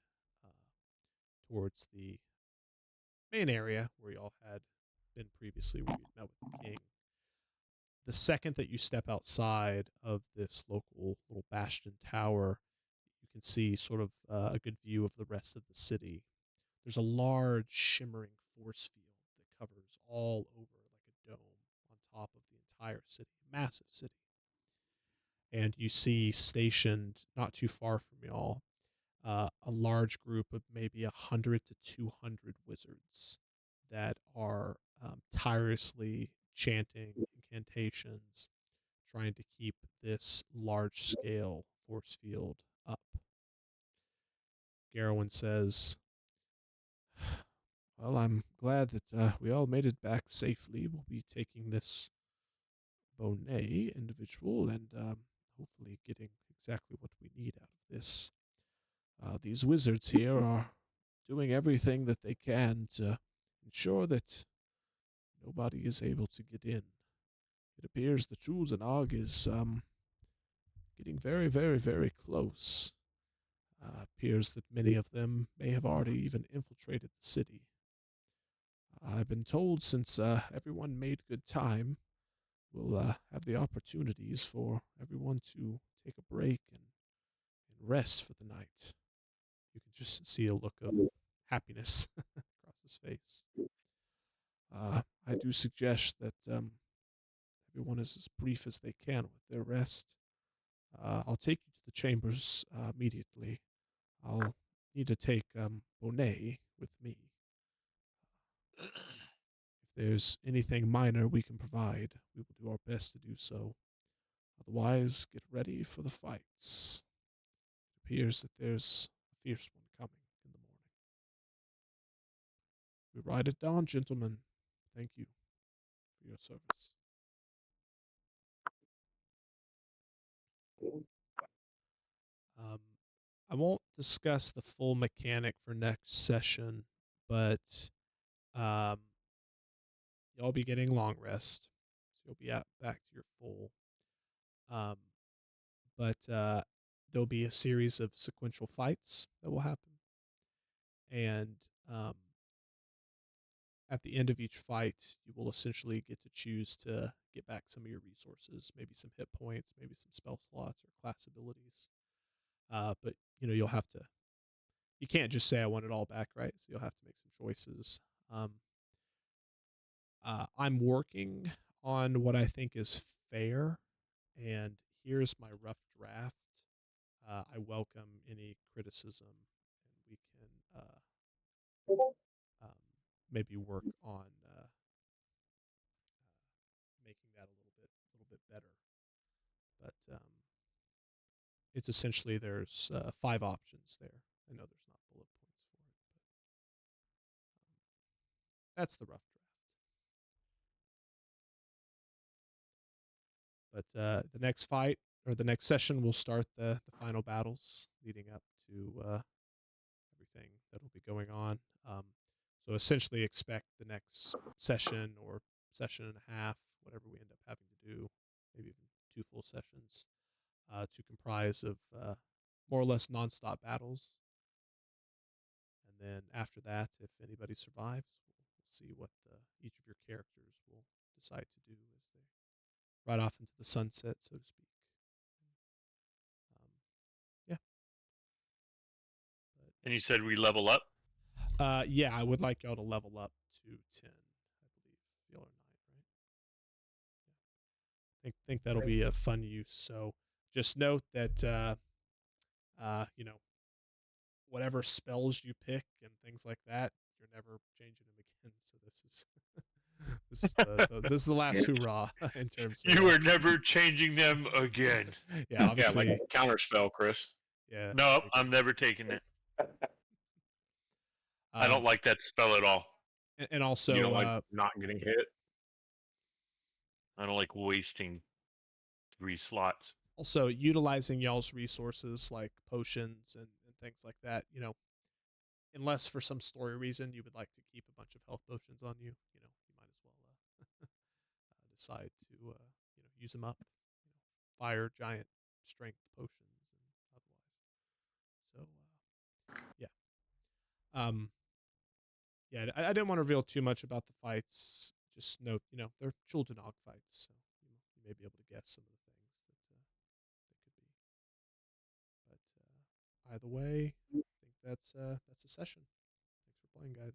towards the main area where y'all had been previously, where you'd met with the king. The second that you step outside of this local little bastion tower, you can see sort of a good view of the rest of the city. There's a large shimmering force field that covers all over like a dome on top of the entire city, massive city. And you see stationed not too far from y'all a large group of maybe 100 to 200 wizards that are tirelessly chanting incantations, trying to keep this large scale force field up. Garowin says, well, I'm glad that we all made it back safely. We'll be taking this Bonet individual and hopefully getting exactly what we need out of this. These wizards here are doing everything that they can to ensure that nobody is able to get in. It appears the Chultanog is getting very, very, very close. Appears that many of them may have already even infiltrated the city. I've been told since everyone made good time, we'll have the opportunities for everyone to take a break and rest for the night. You can just see a look of happiness across his face. I do suggest that everyone is as brief as they can with their rest. I'll take you to the chambers immediately. I'll need to take Bonet with me. If there's anything minor we can provide, we will do our best to do so. Otherwise, get ready for the fights. It appears that there's a fierce one coming in the morning. We ride at dawn, gentlemen. Thank you for your service. Um, I won't discuss the full mechanic for next session, but um, y'all be getting long rest, so you'll be back to your full. Um, but there'll be a series of sequential fights that will happen, and at the end of each fight, you will essentially get to choose to get back some of your resources, maybe some hit points, maybe some spell slots or class abilities. But you'll have to. You can't just say I want it all back, right? So you'll have to make some choices. I'm working on what I think is fair, and here's my rough draft. I welcome any criticism, and we can um, maybe work on making that a little bit better. But it's essentially there's 5 options there. I know there's not bullet points for it, but that's the rough draft. But the next fight or the next session will start the final battles leading up to everything that will be going on. So essentially, expect the next session or session and a half, whatever we end up having to do, maybe even 2 full sessions, to comprise of more or less nonstop battles. And then after that, if anybody survives, we'll see what each of your characters will decide to do as they ride off into the sunset, so to speak. Yeah. And you said we level up? Yeah, I would like y'all to level up to 10, I believe. Y'all are 9, right? Yeah. Think that'll be a fun use. So just note that whatever spells you pick and things like that, you're never changing them again. So this is the last hoorah in terms of You are never changing them again. yeah, Yeah, obviously. like counterspell, Chris. Yeah. Nope, I'm never taking it. I don't like that spell at all. And also You don't like not getting hit? I don't like wasting 3 slots. also utilizing y'all's resources like potions and things like that, unless for some story reason you would like to keep a bunch of health potions on you, you might as well decide to use them up. Fire giant strength potions and otherwise. So yeah. Yeah, I didn't want to reveal too much about the fights. Just note, they're Chultanog fights, so you may be able to guess some of the things that could be. But either way, I think that's a session. Thanks for playing, guys.